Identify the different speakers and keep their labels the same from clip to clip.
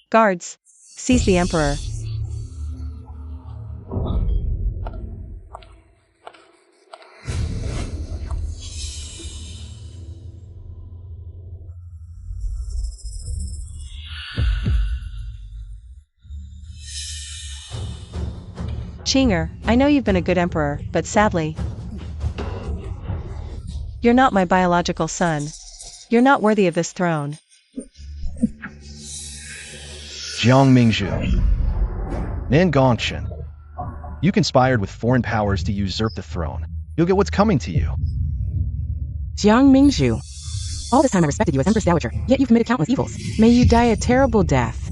Speaker 1: Guards, seize the Emperor. Chinger, I know you've been a good emperor, but sadly, you're not my biological son. You're not worthy of this throne.
Speaker 2: Jiang Mingzhu. Nin Gongchen. You conspired with foreign powers to usurp the throne. You'll get what's coming to you.
Speaker 3: Jiang Mingzhu. All this time I respected you as Empress Dowager, yet you've committed countless evils. May you die a terrible death.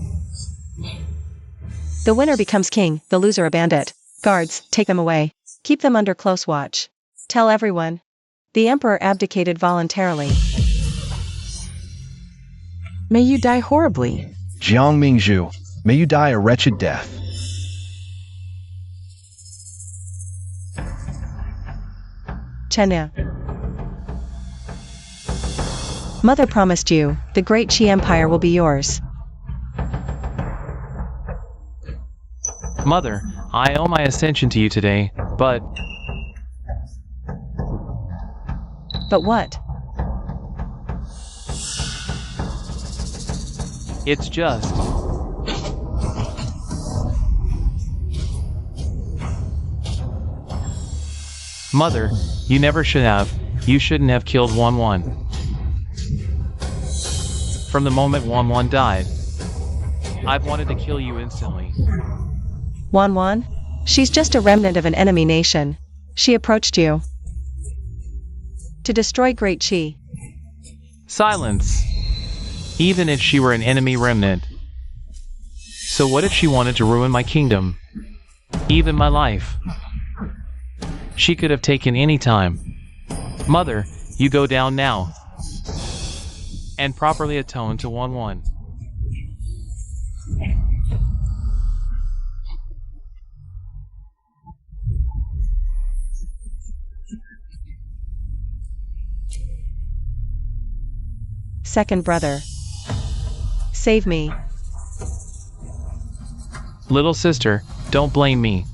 Speaker 1: The winner becomes king, the loser a bandit. Guards, take them away. Keep them under close watch. Tell everyone. The Emperor abdicated voluntarily.
Speaker 3: May you die horribly.
Speaker 2: Jiang Mingzhu, may you die a wretched death.
Speaker 1: Chenya. Mother promised you, the great Qi Empire will be yours.
Speaker 4: Mother, I owe my ascension to you today, but...
Speaker 1: But what?
Speaker 4: It's just... Mother, you never should have. You shouldn't have killed 1-1. From the moment 1-1 died, I've wanted to kill you instantly.
Speaker 1: 1-1? She's just a remnant of an enemy nation. She approached you to destroy Great Qi.
Speaker 4: Silence. Even if she were an enemy remnant. So what if she wanted to ruin my kingdom? Even my life? She could have taken any time. Mother, you go down now. And properly atone to 1-1.
Speaker 1: Second brother. Save me.
Speaker 4: Little sister, don't blame me.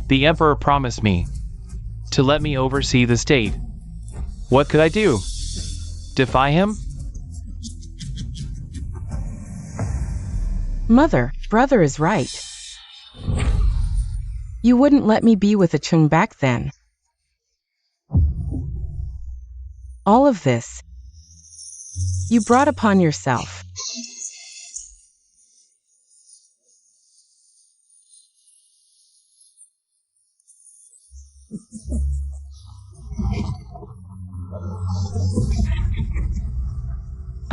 Speaker 4: The Emperor promised me to let me oversee the state. What could I do? Defy him?
Speaker 3: Mother, brother is right. You wouldn't let me be with a Chung back then. All of this, you brought upon yourself.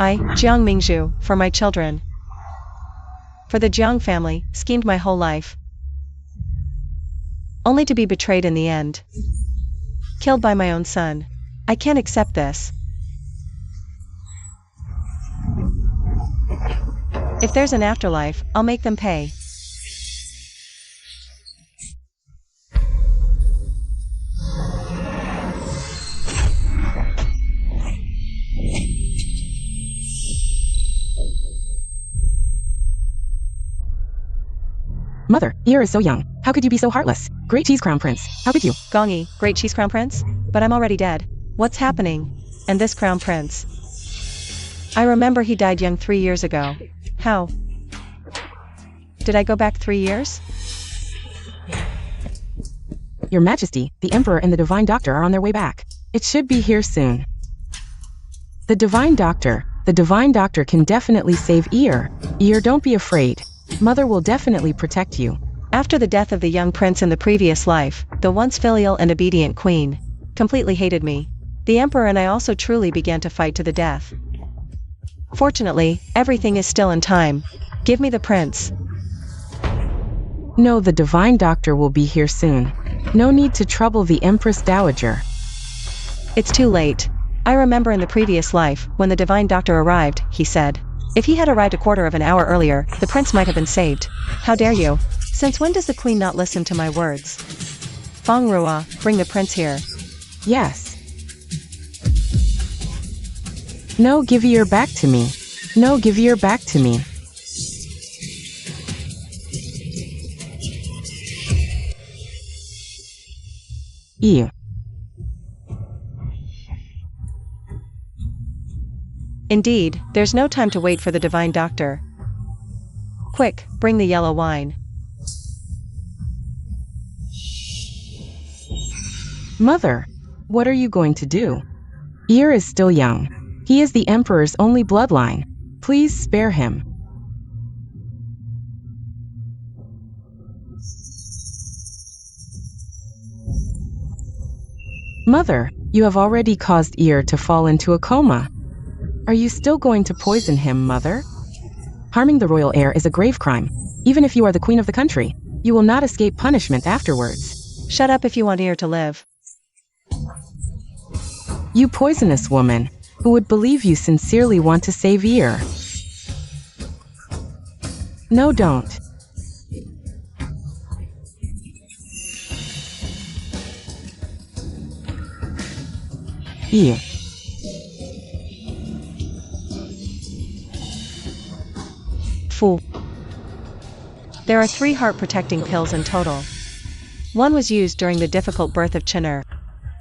Speaker 1: I, Jiang Mingzhu, for my children, for the Jiang family, schemed my whole life, only to be betrayed in the end. Killed by my own son. I can't accept this. If there's an afterlife, I'll make them pay.
Speaker 3: Mother, Ear is so young. How could you be so heartless? Great Cheese Crown Prince. How could you?
Speaker 1: Gongi, Great Cheese Crown Prince? But I'm already dead. What's happening? And this Crown Prince? I remember he died young 3 years ago. How? Did I go back 3 years?
Speaker 3: Your Majesty, the Emperor and the Divine Doctor are on their way back. It should be here soon. The Divine Doctor can definitely save Ear. Ear, don't be afraid. Mother will definitely protect you.
Speaker 1: After the death of the young prince in the previous life, the once filial and obedient queen completely hated me. The Emperor and I also truly began to fight to the death. Fortunately, everything is still in time. Give me the prince.
Speaker 3: No, the Divine Doctor will be here soon. No need to trouble the Empress Dowager.
Speaker 1: It's too late. I remember in the previous life, when the Divine Doctor arrived, he said, if he had arrived a quarter of an hour earlier, the prince might have been saved. How dare you? Since when does the queen not listen to my words? Feng Rua, bring the prince here.
Speaker 3: Yes. No, give Ear back to me. No, give Ear back to me. Ew.
Speaker 1: Indeed, there's no time to wait for the divine doctor. Quick, bring the yellow wine.
Speaker 3: Mother, what are you going to do? Ear is still young. He is the Emperor's only bloodline. Please spare him. Mother, you have already caused Ear to fall into a coma. Are you still going to poison him, Mother? Harming the royal heir is a grave crime. Even if you are the queen of the country, you will not escape punishment afterwards.
Speaker 1: Shut up if you want Ear to live.
Speaker 3: You poisonous woman, who would believe you sincerely want to save Ear? No, don't. Ew.
Speaker 1: Fool. There are 3 heart-protecting pills in total. One was used during the difficult birth of Chinner.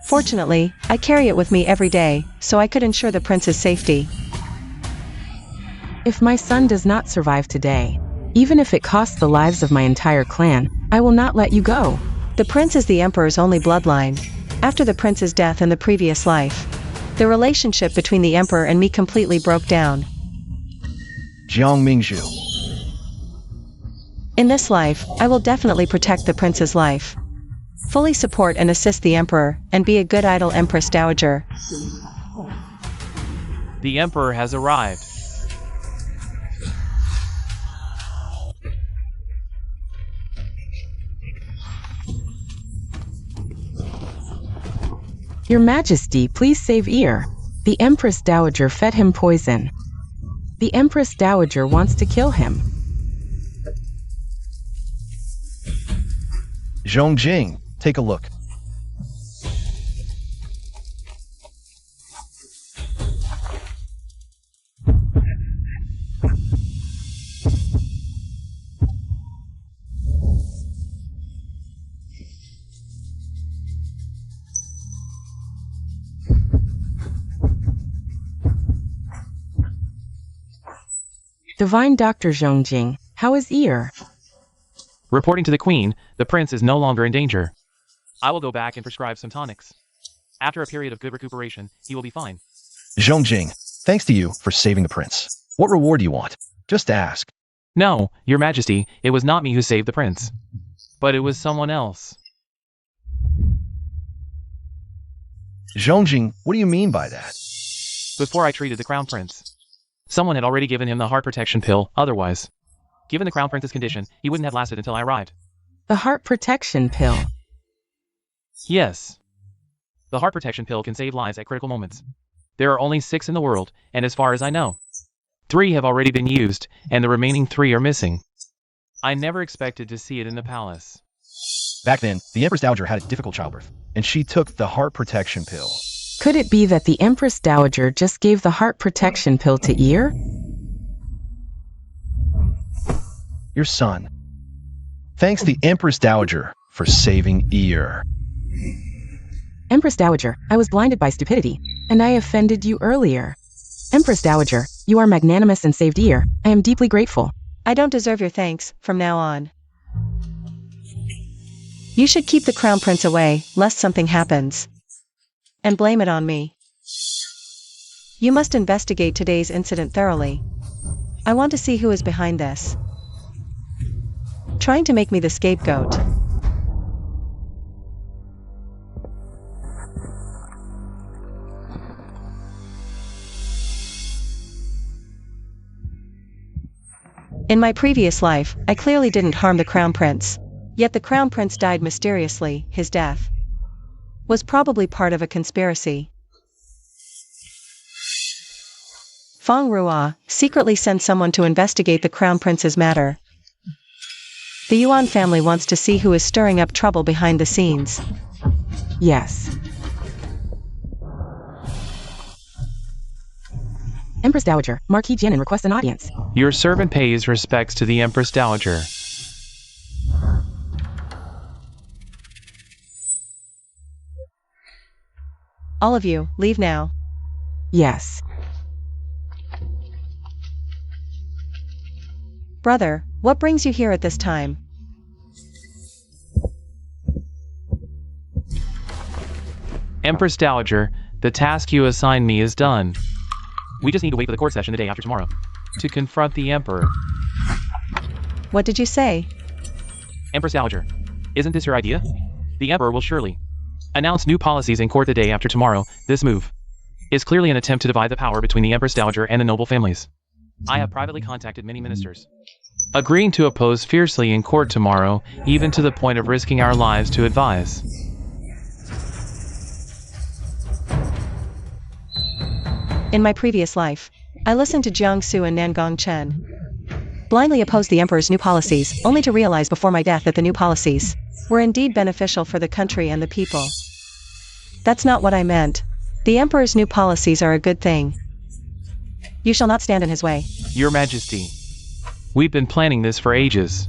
Speaker 1: Fortunately, I carry it with me every day, so I could ensure the prince's safety.
Speaker 3: If my son does not survive today, even if it costs the lives of my entire clan, I will not let you go.
Speaker 1: The prince is the emperor's only bloodline. After the prince's death in the previous life, the relationship between the emperor and me completely broke down.
Speaker 2: Jiang Mingzhu.
Speaker 1: In this life, I will definitely protect the prince's life. Fully support and assist the emperor, and be a good idol Empress Dowager.
Speaker 4: The Emperor has arrived.
Speaker 3: Your Majesty, please save Ear. The Empress Dowager fed him poison. The Empress Dowager wants to kill him.
Speaker 2: Zhongjing, take a look.
Speaker 3: Divine Dr. Zhongjing, how is Ear?
Speaker 4: Reporting to the Queen, the prince is no longer in danger. I will go back and prescribe some tonics. After a period of good recuperation, he will be fine.
Speaker 2: Zhongjing, thanks to you for saving the prince. What reward do you want? Just ask.
Speaker 4: No, Your Majesty, it was not me who saved the prince. But it was someone else.
Speaker 2: Zhongjing, what do you mean by that?
Speaker 4: Before I treated the Crown Prince, someone had already given him the heart protection pill, otherwise. Given the Crown Prince's condition, he wouldn't have lasted until I arrived.
Speaker 3: The heart protection pill.
Speaker 4: Yes. The heart protection pill can save lives at critical moments. There are only 6 in the world, and as far as I know, 3 have already been used, and the remaining 3 are missing. I never expected to see it in the palace.
Speaker 2: Back then, the Empress Dowager had a difficult childbirth, and she took the heart protection pill.
Speaker 3: Could it be that the Empress Dowager just gave the heart protection pill to Ear?
Speaker 2: Your son. Thanks the Empress Dowager for saving Ear.
Speaker 3: Empress Dowager, I was blinded by stupidity, and I offended you earlier. Empress Dowager, you are magnanimous and saved Ear. I am deeply grateful.
Speaker 1: I don't deserve your thanks, from now on. You should keep the Crown Prince away, lest something happens. And blame it on me. You must investigate today's incident thoroughly. I want to see who is behind this. Trying to make me the scapegoat. In my previous life, I clearly didn't harm the Crown Prince. Yet the Crown Prince died mysteriously. His death was probably part of a conspiracy. Feng Ruo secretly sent someone to investigate the Crown Prince's matter. The Yuan family wants to see who is stirring up trouble behind the scenes.
Speaker 3: Yes. Empress Dowager, Marquis Jianan requests an audience.
Speaker 4: Your servant pays respects to the Empress Dowager.
Speaker 1: All of you, leave now.
Speaker 3: Yes.
Speaker 1: Brother, what brings you here at this time?
Speaker 4: Empress Dowager, the task you assigned me is done. We just need to wait for the court session the day after tomorrow to confront the Emperor.
Speaker 1: What did you say?
Speaker 4: Empress Dowager, isn't this your idea? The Emperor will surely announce new policies in court the day after tomorrow. This move is clearly an attempt to divide the power between the Empress Dowager and the noble families. I have privately contacted many ministers, agreeing to oppose fiercely in court tomorrow, even to the point of risking our lives to advise.
Speaker 1: In my previous life, I listened to Jiangsu and Nangong Chen, blindly opposed the Emperor's new policies, only to realize before my death that the new policies were indeed beneficial for the country and the people. That's not what I meant. The Emperor's new policies are a good thing. You shall not stand in his way.
Speaker 4: Your Majesty, we've been planning this for ages.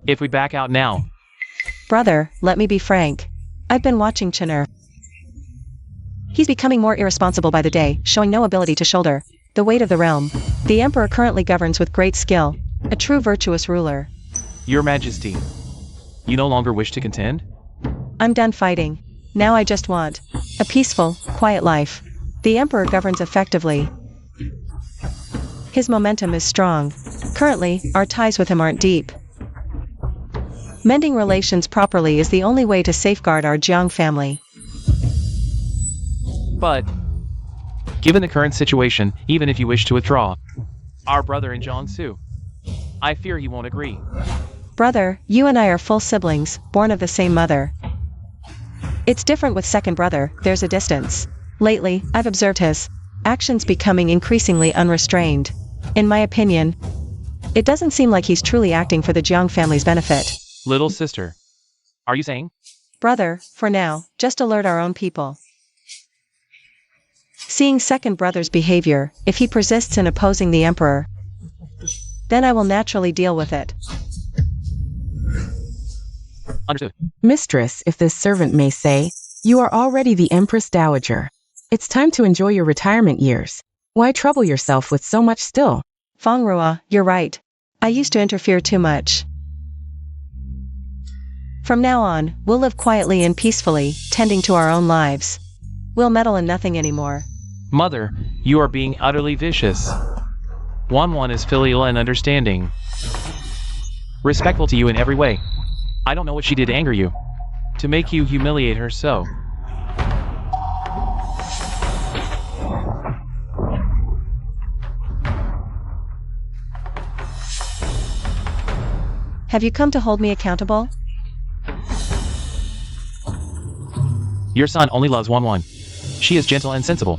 Speaker 4: If we back out now...
Speaker 1: Brother, let me be frank. I've been watching Chener. He's becoming more irresponsible by the day, showing no ability to shoulder the weight of the realm. The Emperor currently governs with great skill, a true virtuous ruler.
Speaker 4: Your Majesty, you no longer wish to contend?
Speaker 1: I'm done fighting. Now I just want a peaceful, quiet life. The Emperor governs effectively. His momentum is strong. Currently, our ties with him aren't deep. Mending relations properly is the only way to safeguard our Jiang family.
Speaker 4: But, given the current situation, even if you wish to withdraw, our brother in Jiangsu, I fear he won't agree.
Speaker 1: Brother, you and I are full siblings, born of the same mother. It's different with second brother, there's a distance. Lately, I've observed his actions becoming increasingly unrestrained. In my opinion, it doesn't seem like he's truly acting for the Jiang family's benefit.
Speaker 4: Little sister, are you saying?
Speaker 1: Brother, for now, just alert our own people. Seeing second brother's behavior, if he persists in opposing the Emperor, then I will naturally deal with it.
Speaker 4: Understood.
Speaker 3: Mistress, if this servant may say, you are already the Empress Dowager. It's time to enjoy your retirement years. Why trouble yourself with so much still?
Speaker 1: Fengrua, you're right. I used to interfere too much. From now on, we'll live quietly and peacefully, tending to our own lives. We'll meddle in nothing anymore.
Speaker 4: Mother, you are being utterly vicious. Wanwan is filial and understanding, respectful to you in every way. I don't know what she did to anger you, to make you humiliate her so.
Speaker 1: Have you come to hold me accountable?
Speaker 4: Your son only loves Wanwan. She is gentle and sensible.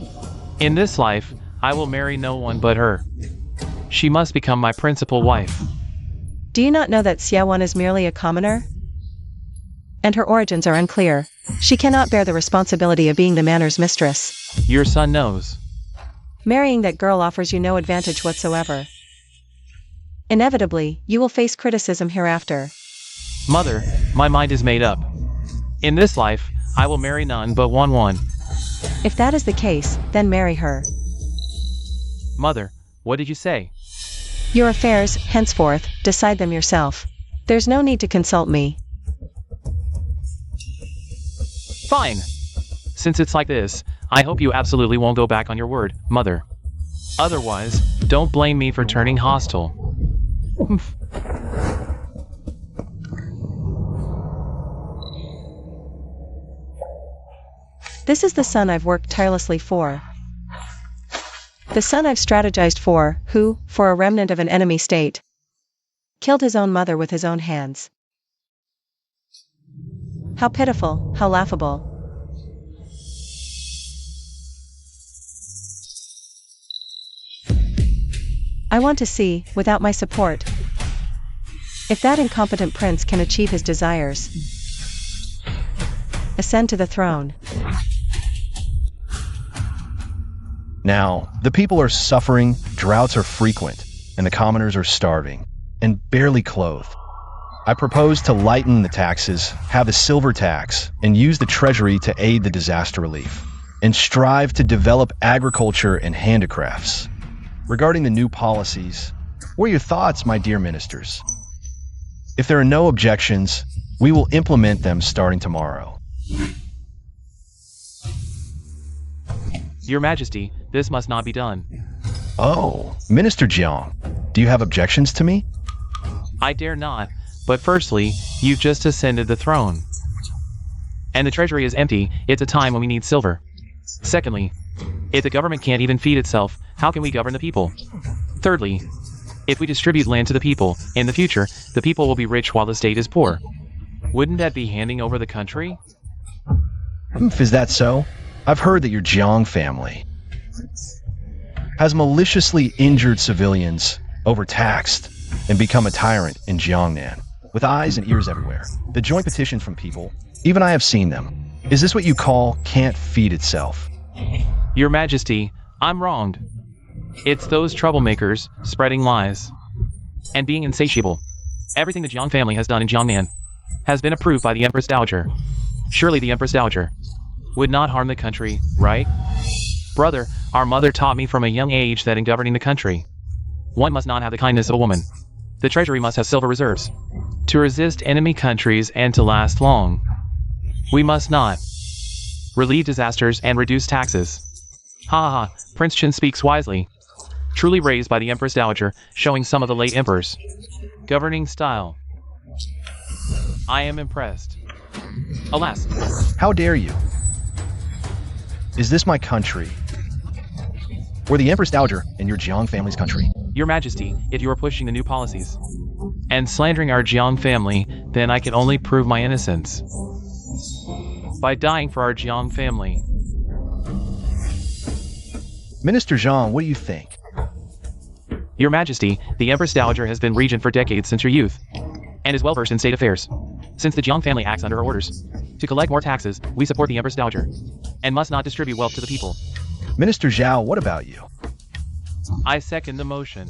Speaker 4: In this life, I will marry no one but her. She must become my principal wife.
Speaker 1: Do you not know that Xiaowan is merely a commoner? And her origins are unclear. She cannot bear the responsibility of being the manor's mistress.
Speaker 4: Your son knows.
Speaker 1: Marrying that girl offers you no advantage whatsoever. Inevitably, you will face criticism hereafter.
Speaker 4: Mother, my mind is made up. In this life, I will marry none but Wanwan.
Speaker 1: If that is the case, then marry her.
Speaker 4: Mother, what did you say?
Speaker 1: Your affairs, henceforth, decide them yourself. There's no need to consult me.
Speaker 4: Fine. Since it's like this, I hope you absolutely won't go back on your word, Mother. Otherwise, don't blame me for turning hostile.
Speaker 1: This is the son I've worked tirelessly for. The son I've strategized for, who, for a remnant of an enemy state, killed his own mother with his own hands. How pitiful, how laughable. I want to see, without my support, if that incompetent prince can achieve his desires. Ascend to the throne.
Speaker 2: Now, the people are suffering, droughts are frequent, and the commoners are starving, and barely clothed. I propose to lighten the taxes, have a silver tax, and use the treasury to aid the disaster relief. and strive to develop agriculture and handicrafts. Regarding the new policies, what are your thoughts, my dear ministers? If there are no objections, we will implement them starting tomorrow.
Speaker 4: Your Majesty, this must not be done.
Speaker 2: Oh, Minister Jiang, do you have objections to me?
Speaker 4: I dare not, but firstly, you've just ascended the throne. And the treasury is empty, it's a time when we need silver. Secondly, if the government can't even feed itself, how can we govern the people? Thirdly, if we distribute land to the people, in the future, the people will be rich while the state is poor. Wouldn't that be handing over the country?
Speaker 2: Is that so? I've heard that your Jiang family has maliciously injured civilians, overtaxed, and become a tyrant in Jiangnan, with eyes and ears everywhere. The joint petitions from people, even I have seen them. Is this what you call can't feed itself?
Speaker 4: Your Majesty, I'm wronged. It's those troublemakers spreading lies and being insatiable. Everything the Jiang family has done in Jiangnan has been approved by the Empress Dowager. Surely the Empress Dowager would not harm the country, right? Brother, our mother taught me from a young age that in governing the country, one must not have the kindness of a woman. The treasury must have silver reserves to resist enemy countries and to last long. We must not relieve disasters and reduce taxes. Ha ha ha, Prince Chen speaks wisely. Truly raised by the Empress Dowager, showing some of the late emperor's governing style. I am impressed. Alas.
Speaker 2: How dare you? Is this my country? Or the Empress Dowager and your Jiang family's country?
Speaker 4: Your Majesty, if you are pushing the new policies and slandering our Jiang family, then I can only prove my innocence by dying for our Jiang family.
Speaker 2: Minister Zhang, what do you think?
Speaker 4: Your Majesty, the Empress Dowager has been regent for decades since your youth, and is well versed in state affairs. Since the Jiang family acts under her orders to collect more taxes, we support the Empress Dowager, and must not distribute wealth to the people.
Speaker 2: Minister Zhao, what about you?
Speaker 4: I second the motion.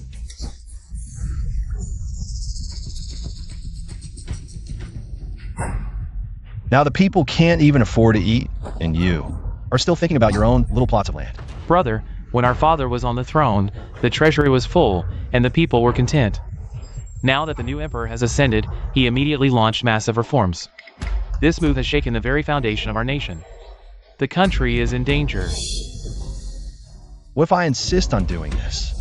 Speaker 2: Now the people can't even afford to eat, and you are still thinking about your own little plots of land.
Speaker 4: Brother, when our father was on the throne, the treasury was full, and the people were content. Now that the new emperor has ascended, he immediately launched massive reforms. This move has shaken the very foundation of our nation. The country is in danger.
Speaker 2: What if I insist on doing this?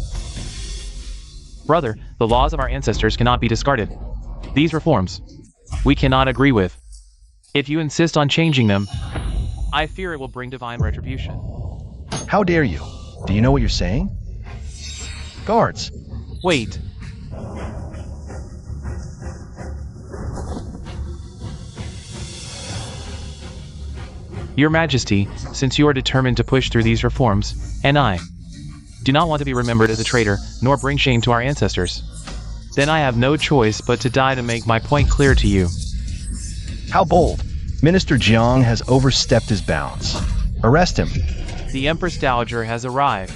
Speaker 4: Brother, the laws of our ancestors cannot be discarded. These reforms, we cannot agree with. If you insist on changing them, I fear it will bring divine retribution.
Speaker 2: How dare you? Do you know what you're saying? Guards!
Speaker 4: Wait. Your Majesty, since you are determined to push through these reforms, and I do not want to be remembered as a traitor, nor bring shame to our ancestors, then I have no choice but to die to make my point clear to you.
Speaker 2: How bold! Minister Jiang has overstepped his bounds. Arrest him.
Speaker 4: The Empress Dowager has arrived.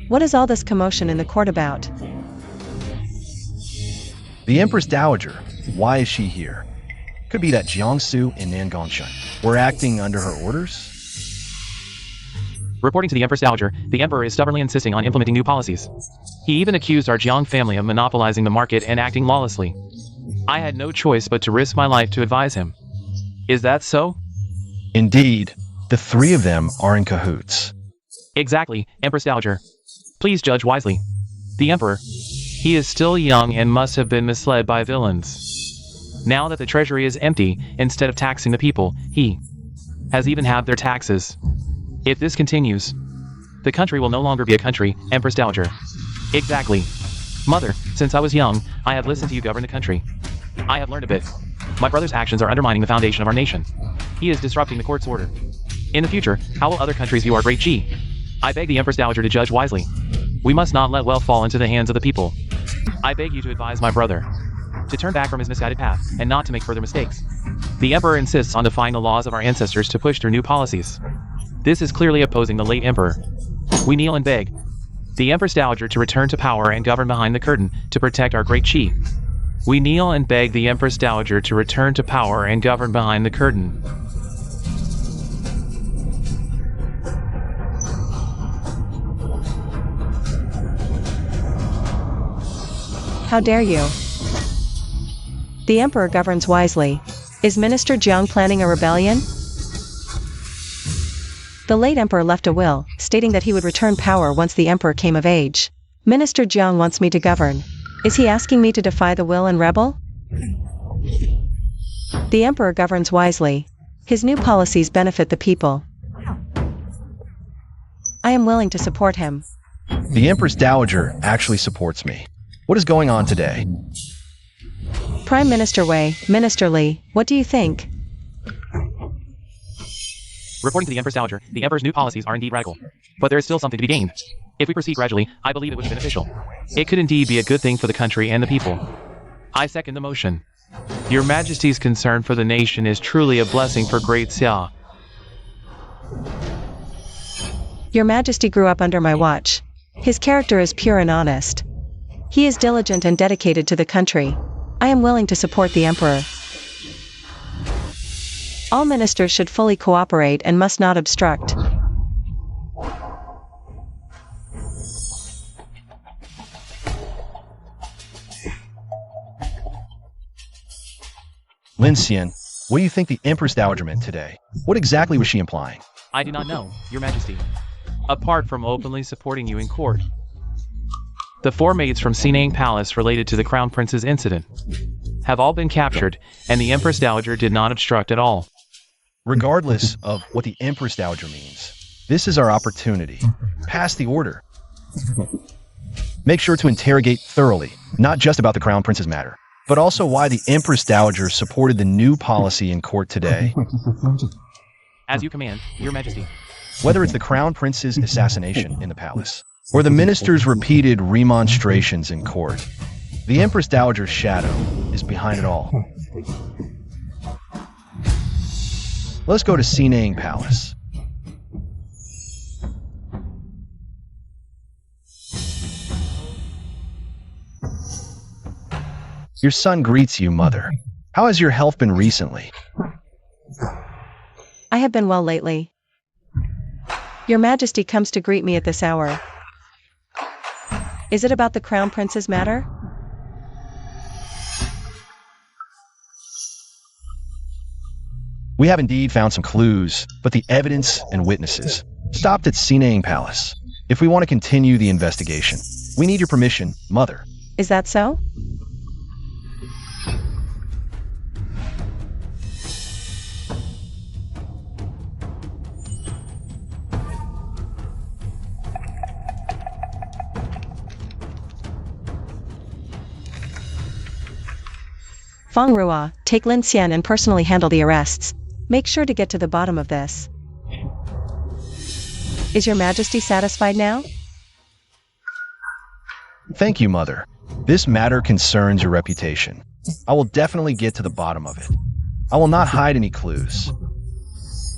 Speaker 1: What is all this commotion in the court about?
Speaker 2: The Empress Dowager. Why is she here? Could be that Jiangsu and Nangongshan were acting under her orders?
Speaker 4: Reporting to the Empress Dowager, the Emperor is stubbornly insisting on implementing new policies. He even accused our Jiang family of monopolizing the market and acting lawlessly. I had no choice but to risk my life to advise him. Is that so?
Speaker 2: Indeed, the three of them are in cahoots.
Speaker 4: Exactly, Empress Dowager. Please judge wisely. The Emperor, he is still young and must have been misled by villains. Now that the treasury is empty, instead of taxing the people, he has even halved their taxes. If this continues, the country will no longer be a country, Empress Dowager. Exactly. Mother, since I was young, I have listened to you govern the country. I have learned a bit. My brother's actions are undermining the foundation of our nation. He is disrupting the court's order. In the future, how will other countries view our great G? I beg the Empress Dowager to judge wisely. We must not let wealth fall into the hands of the people. I beg you to advise my brother. to turn back from his misguided path, and not to make further mistakes. The Emperor insists on defying the laws of our ancestors to push through new policies. This is clearly opposing the late Emperor. We kneel and beg the Empress Dowager to return to power and govern behind the curtain to protect our great chi. We kneel and beg the Empress Dowager to return to power and govern behind the curtain.
Speaker 1: How dare you? The Emperor governs wisely. Is Minister Jiang planning a rebellion? The late Emperor left a will, stating that he would return power once the Emperor came of age. Minister Jiang wants me to govern. Is he asking me to defy the will and rebel? The Emperor governs wisely. His new policies benefit the people. I am willing to support him.
Speaker 2: The Empress Dowager actually supports me. What is going on today?
Speaker 1: Prime Minister Wei, Minister Li, what do you think?
Speaker 4: Reporting to the Empress Dowager, the Emperor's new policies are indeed radical. But there is still something to be gained. If we proceed gradually, I believe it would be beneficial. It could indeed be a good thing for the country and the people. I second the motion. Your Majesty's concern for the nation is truly a blessing for Great Xia.
Speaker 1: Your Majesty grew up under my watch. His character is pure and honest. He is diligent and dedicated to the country. I am willing to support the Emperor. All ministers should fully cooperate and must not obstruct.
Speaker 2: Lin Xian, what do you think the Empress Dowager meant today? What exactly was she implying?
Speaker 4: I do not know, Your Majesty. Apart from openly supporting you in court. The 4 maids from Sinang Palace related to the Crown Prince's incident have all been captured, and the Empress Dowager did not obstruct at all.
Speaker 2: Regardless of what the Empress Dowager means, this is our opportunity. Pass the order. Make sure to interrogate thoroughly, not just about the Crown Prince's matter, but also why the Empress Dowager supported the new policy in court today.
Speaker 4: As you command, Your Majesty.
Speaker 2: Whether it's the Crown Prince's assassination in the palace, or the minister's repeated remonstrations in court, the Empress Dowager's shadow is behind it all. Let's go to Sinang Palace. Your son greets you, Mother. How has your health been recently?
Speaker 1: I have been well lately. Your Majesty comes to greet me at this hour. Is it about the Crown Prince's matter?
Speaker 2: We have indeed found some clues, but the evidence and witnesses stopped at Sinang Palace. If we want to continue the investigation, we need your permission, Mother.
Speaker 1: Is that so? Feng Rua, take Lin Xian and personally handle the arrests. Make sure to get to the bottom of this. Is Your Majesty satisfied now?
Speaker 2: Thank you, Mother. This matter concerns your reputation. I will definitely get to the bottom of it. I will not hide any clues.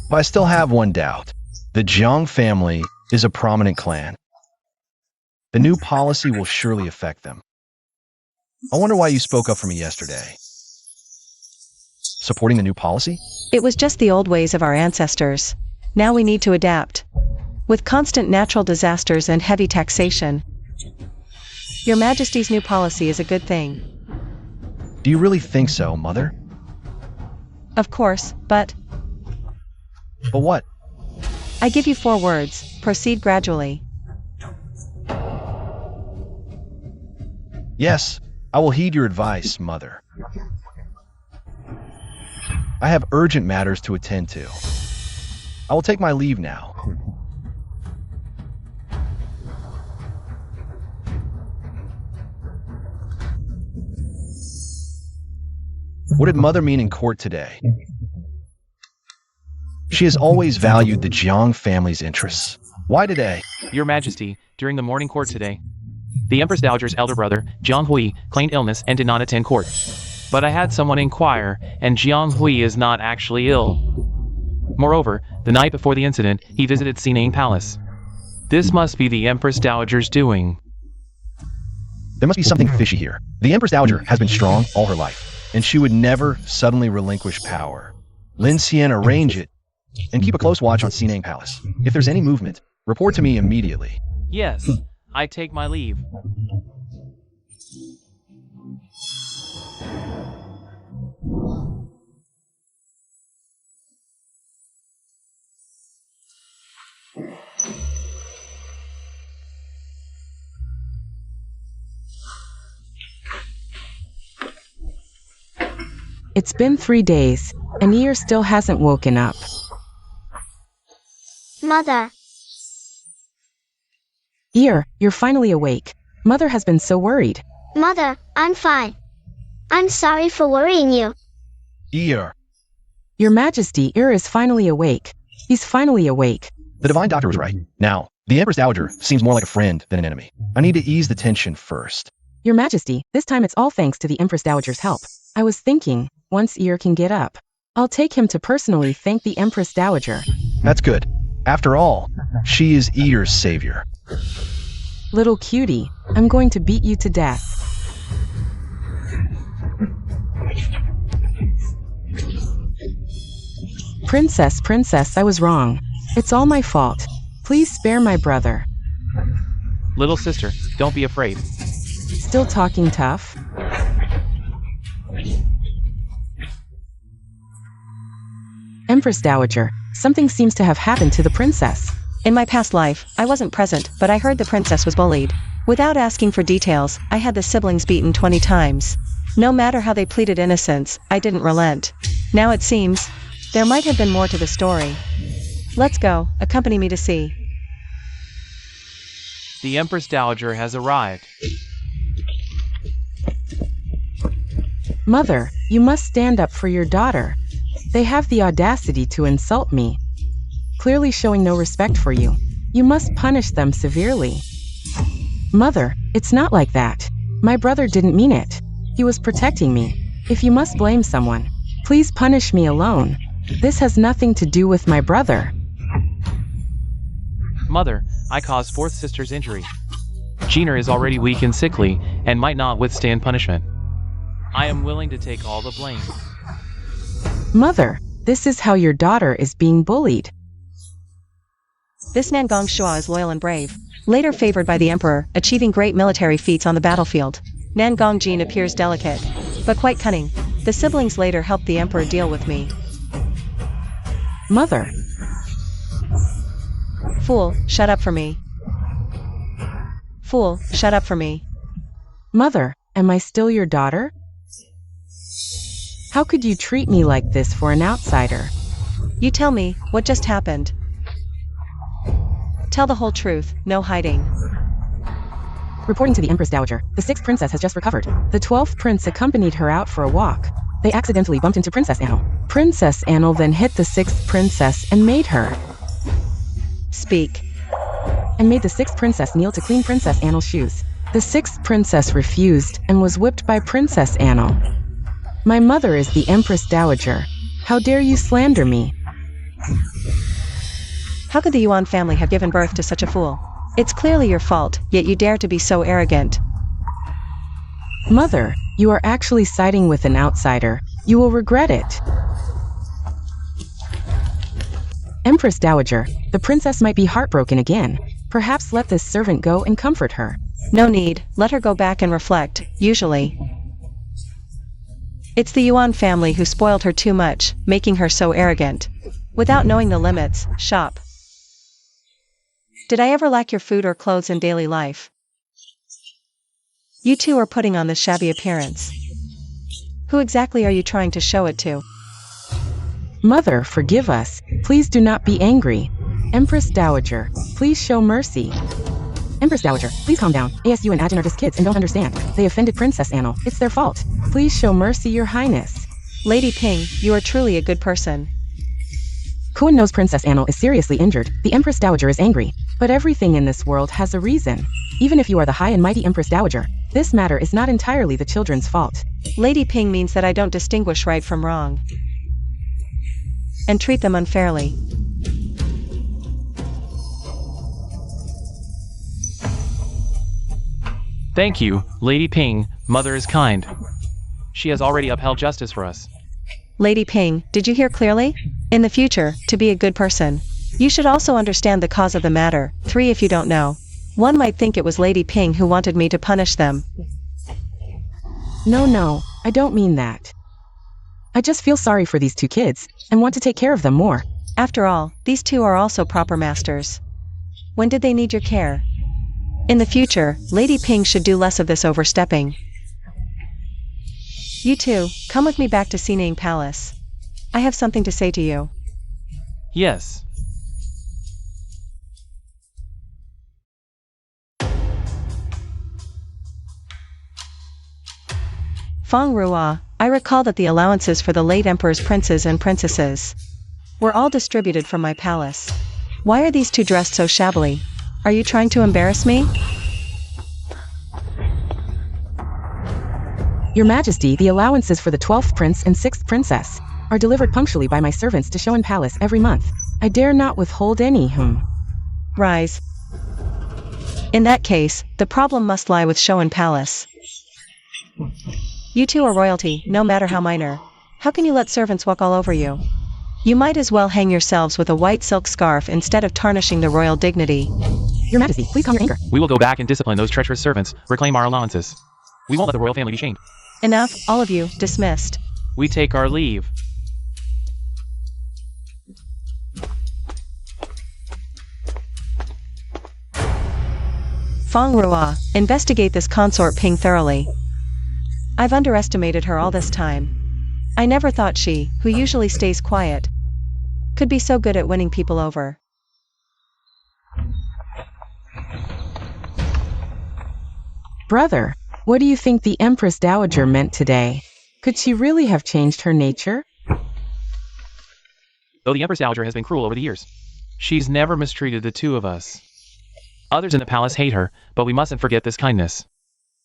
Speaker 2: But I still have one doubt. The Jiang family is a prominent clan. The new policy will surely affect them. I wonder why you spoke up for me yesterday. Supporting the new policy?
Speaker 1: It was just the old ways of our ancestors. Now we need to adapt. With constant natural disasters and heavy taxation. Your Majesty's new policy is a good thing.
Speaker 2: Do you really think so, Mother?
Speaker 1: Of course, but
Speaker 2: But what?
Speaker 1: I give you 4 words. Proceed gradually.
Speaker 2: Yes, I will heed your advice, Mother. I have urgent matters to attend to. I will take my leave now. What did Mother mean in court today? She has always valued the Jiang family's interests. Why today?
Speaker 4: Your Majesty, during the morning court today, The Empress Dowager's elder brother, Jiang Hui, claimed illness and did not attend court. But I had someone inquire, and Jiang Hui is not actually ill. Moreover, the night before the incident, he visited Sinang Palace. This must be the Empress Dowager's doing.
Speaker 2: There must be something fishy here. The Empress Dowager has been strong all her life, and she would never suddenly relinquish power. Lin Xian, arrange it, and keep a close watch on Sinang Palace. If there's any movement, report to me immediately.
Speaker 4: Yes, I take my leave.
Speaker 3: It's been 3 days, and Ear still hasn't woken up.
Speaker 5: Mother.
Speaker 3: Ear, you're finally awake. Mother has been so worried.
Speaker 5: Mother, I'm fine. I'm sorry for worrying you.
Speaker 2: Ear.
Speaker 3: Your Majesty, Ear is finally awake. He's finally awake.
Speaker 2: The Divine Doctor was right. Now, the Empress Dowager seems more like a friend than an enemy. I need to ease the tension first.
Speaker 3: Your Majesty, this time it's all thanks to the Empress Dowager's help. I was thinking, once Ear can get up, I'll take him to personally thank the Empress Dowager.
Speaker 2: That's good. After all, she is Ear's savior.
Speaker 3: Little cutie, I'm going to beat you to death. Princess, I was wrong. It's all my fault. Please spare my brother.
Speaker 4: Little sister, don't be afraid.
Speaker 3: Still talking tough? Empress Dowager, something seems to have happened to the princess.
Speaker 1: In my past life, I wasn't present, but I heard the princess was bullied. Without asking for details, I had the siblings beaten 20 times. No matter how they pleaded innocence, I didn't relent. Now it seems, there might have been more to the story. Let's go, accompany me to see.
Speaker 4: The Empress Dowager has arrived.
Speaker 3: Mother, you must stand up for your daughter. They have the audacity to insult me, clearly showing no respect for you. You must punish them severely. Mother, it's not like that. My brother didn't mean it. He was protecting me. If you must blame someone, please punish me alone. This has nothing to do with my brother.
Speaker 4: Mother, I caused fourth sister's injury. Gina is already weak and sickly, and might not withstand punishment. I am willing to take all the blame.
Speaker 3: Mother, this is how your daughter is being bullied.
Speaker 1: This Nangong Shua is loyal and brave, later favored by the emperor, achieving great military feats on the battlefield. Nangong Jin appears delicate, but quite cunning. The siblings later helped the emperor deal with me.
Speaker 3: Mother.
Speaker 1: Fool, shut up for me. Fool, shut up for me.
Speaker 3: Mother, am I still your daughter? How could you treat me like this for an outsider?
Speaker 1: You tell me, what just happened? Tell the whole truth, no hiding.
Speaker 3: Reporting to the Empress Dowager, the 6th princess has just recovered. The 12th prince accompanied her out for a walk. They accidentally bumped into Princess Annal. Princess Annal then hit the 6th princess and made her.
Speaker 1: Speak.
Speaker 3: And made the 6th princess kneel to clean Princess Annal's shoes. The 6th princess refused and was whipped by Princess Annal. My mother is the Empress Dowager. How dare you slander me?
Speaker 1: How could the Yuan family have given birth to such a fool? It's clearly your fault, yet you dare to be so arrogant.
Speaker 3: Mother, you are actually siding with an outsider. You will regret it. Empress Dowager, the princess might be heartbroken again. Perhaps let this servant go and comfort her.
Speaker 1: No need, let her go back and reflect, usually. It's the Yuan family who spoiled her too much, making her so arrogant. Without knowing the limits, shop. Did I ever lack your food or clothes in daily life? You two are putting on this shabby appearance. Who exactly are you trying to show it to?
Speaker 3: Mother, forgive us. Please do not be angry. Empress Dowager, please show mercy. Empress Dowager, please calm down. ASU and Ajin are just kids and don't understand. They offended Princess Annal. It's their fault. Please show mercy, Your Highness.
Speaker 1: Lady Ping, you are truly a good person.
Speaker 3: Kuan knows Princess Annal is seriously injured. The Empress Dowager is angry. But everything in this world has a reason. Even if you are the high and mighty Empress Dowager, this matter is not entirely the children's fault.
Speaker 1: Lady Ping means that I don't distinguish right from wrong and treat them unfairly.
Speaker 4: Thank you, Lady Ping. Mother is kind. She has already upheld justice for us.
Speaker 1: Lady Ping, did you hear clearly? In the future, to be a good person, you should also understand the cause of the matter. 3 if you don't know. One might think it was Lady Ping who wanted me to punish them.
Speaker 3: No, I don't mean that. I just feel sorry for these 2 kids, and want to take care of them more.
Speaker 1: After all, these 2 are also proper masters. When did they need your care? In the future, Lady Ping should do less of this overstepping. You 2, come with me back to Sinang Palace. I have something to say to you.
Speaker 4: Yes.
Speaker 1: Feng Ruo, I recall that the allowances for the late Emperor's princes and princesses were all distributed from my palace. Why are these 2 dressed so shabbily? Are you trying to embarrass me?
Speaker 3: Your Majesty, the allowances for the 12th prince and 6th princess are delivered punctually by my servants to Shoan Palace every month. I dare not withhold any.
Speaker 1: Rise. In that case, the problem must lie with Shoan Palace. You 2 are royalty, no matter how minor. How can you let servants walk all over you? You might as well hang yourselves with a white silk scarf instead of tarnishing the royal dignity.
Speaker 3: Your Majesty, please calm your anger.
Speaker 4: We will go back and discipline those treacherous servants, reclaim our allowances. We won't let the royal family be shamed.
Speaker 1: Enough, all of you, dismissed.
Speaker 4: We take our leave.
Speaker 1: Feng Ruo, investigate this consort Ping thoroughly. I've underestimated her all this time. I never thought she, who usually stays quiet, could be so good at winning people over.
Speaker 3: Brother, what do you think the Empress Dowager meant today? Could she really have changed her nature?
Speaker 4: Though the Empress Dowager has been cruel over the years, she's never mistreated the 2 of us. Others in the palace hate her, but we mustn't forget this kindness.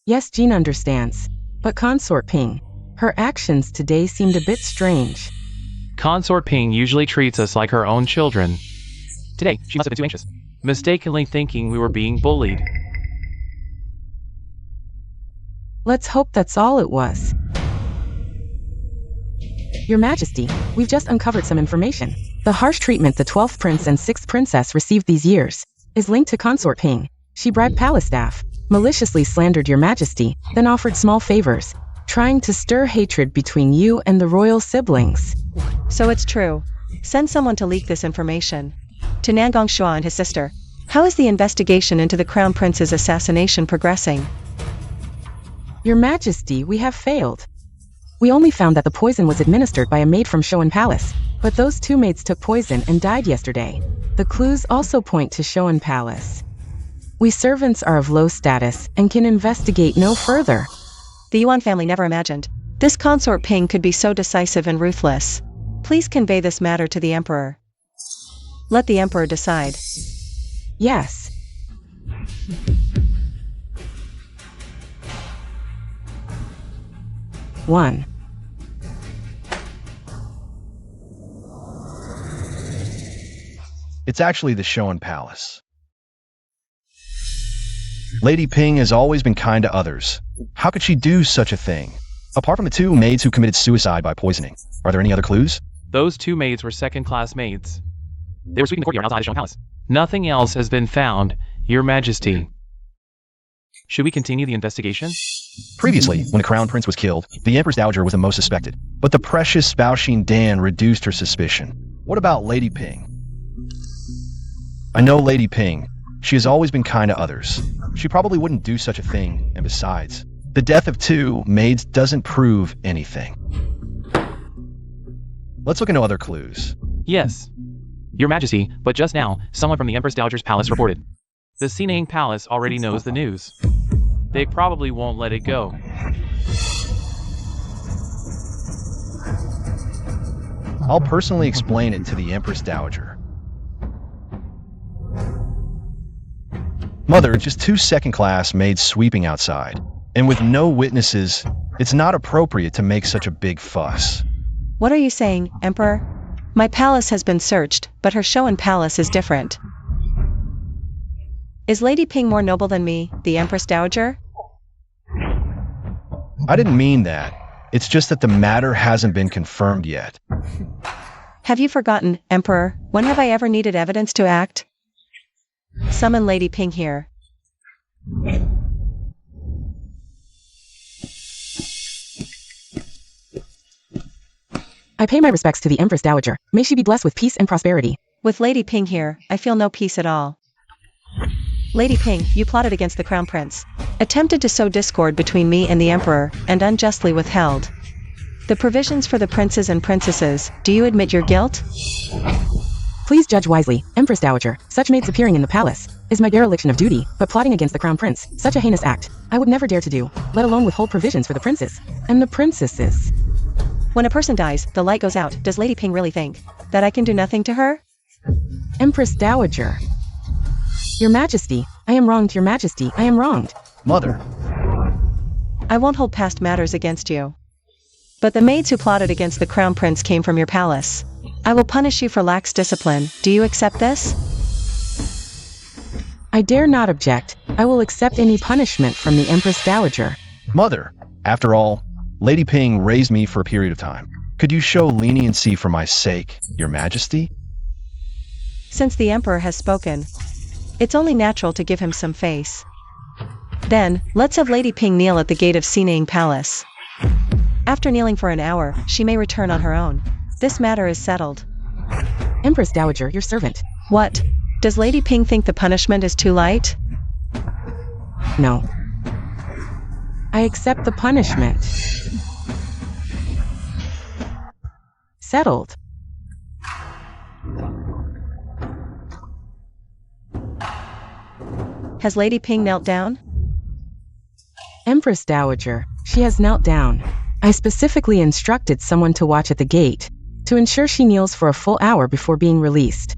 Speaker 3: Yes, Jean understands. But Consort Ping, her actions today seemed a bit strange.
Speaker 4: Consort Ping usually treats us like her own children. Today, she must have been too anxious, mistakenly thinking we were being bullied.
Speaker 3: Let's hope that's all it was. Your Majesty, we've just uncovered some information. The harsh treatment the 12th prince and 6th princess received these years is linked to Consort Ping. She bribed palace staff, maliciously slandered Your Majesty, then offered small favors, trying to stir hatred between you and the royal siblings.
Speaker 1: So it's true. Send someone to leak this information. To Nangong Shua and his sister. How is the investigation into the Crown Prince's assassination progressing?
Speaker 3: Your Majesty, we have failed. We only found that the poison was administered by a maid from Shoan Palace, but those 2 maids took poison and died yesterday. The clues also point to Shoan Palace. We servants are of low status and can investigate no further.
Speaker 1: The Yuan family never imagined this consort Ping could be so decisive and ruthless. Please convey this matter to the Emperor. Let the Emperor decide.
Speaker 3: Yes. One.
Speaker 2: It's actually the Shoan Palace. Lady Ping has always been kind to others. How could she do such a thing? Apart from the 2 maids who committed suicide by poisoning, are there any other clues?
Speaker 4: Those 2 maids were second-class maids. They were sweeping the courtyard outside the Shoan Palace. Nothing else has been found, Your Majesty. Should we continue the investigation?
Speaker 2: Previously, when the Crown Prince was killed, the Empress Dowager was the most suspected. But the precious Baoxin Dan reduced her suspicion. What about Lady Ping? I know Lady Ping. She has always been kind to others. She probably wouldn't do such a thing, and besides, the death of 2 maids doesn't prove anything. Let's look into other clues.
Speaker 4: Yes, Your Majesty, but just now, someone from the Empress Dowager's palace reported. The Sinang Palace already knows the news. They probably won't let it go.
Speaker 2: I'll personally explain it to the Empress Dowager. Mother, just two second-class maids sweeping outside. And with no witnesses, it's not appropriate to make such a big fuss.
Speaker 1: What are you saying, Emperor? My palace has been searched, but her show and palace is different. Is Lady Ping more noble than me, the Empress Dowager?
Speaker 2: I didn't mean that. It's just that the matter hasn't been confirmed yet.
Speaker 1: Have you forgotten, Emperor, when have I ever needed evidence to act? Summon Lady Ping here.
Speaker 3: I pay my respects to the Empress Dowager. May she be blessed with peace and prosperity.
Speaker 1: With Lady Ping here, I feel no peace at all. Lady Ping, you plotted against the Crown Prince, attempted to sow discord between me and the Emperor, and unjustly withheld the provisions for the princes and princesses. Do you admit your guilt?
Speaker 3: Please judge wisely, Empress Dowager. Such maids appearing in the palace is my dereliction of duty, but plotting against the Crown Prince, such a heinous act, I would never dare to do, let alone withhold provisions for the princes and the princesses.
Speaker 1: When a person dies, the light goes out. Does Lady Ping really think that I can do nothing to her?
Speaker 3: Empress Dowager. Your Majesty, I am wronged, Your Majesty, I am wronged.
Speaker 2: Mother.
Speaker 1: I won't hold past matters against you. But the maids who plotted against the Crown Prince came from your palace. I will punish you for lax discipline. Do you accept this?
Speaker 3: I dare not object. I will accept any punishment from the Empress Dowager.
Speaker 2: Mother, after all, Lady Ping raised me for a period of time. Could you show leniency for my sake, Your Majesty?
Speaker 1: Since the Emperor has spoken, it's only natural to give him some face. Then, let's have Lady Ping kneel at the gate of Sinang Palace. After kneeling for an hour, she may return on her own. This matter is settled.
Speaker 3: Empress Dowager, your servant.
Speaker 1: What? Does Lady Ping think the punishment is too light?
Speaker 3: No. I accept the punishment. Settled.
Speaker 1: Has Lady Ping knelt down?
Speaker 3: Empress Dowager, she has knelt down. I specifically instructed someone to watch at the gate, to ensure she kneels for a full hour before being released.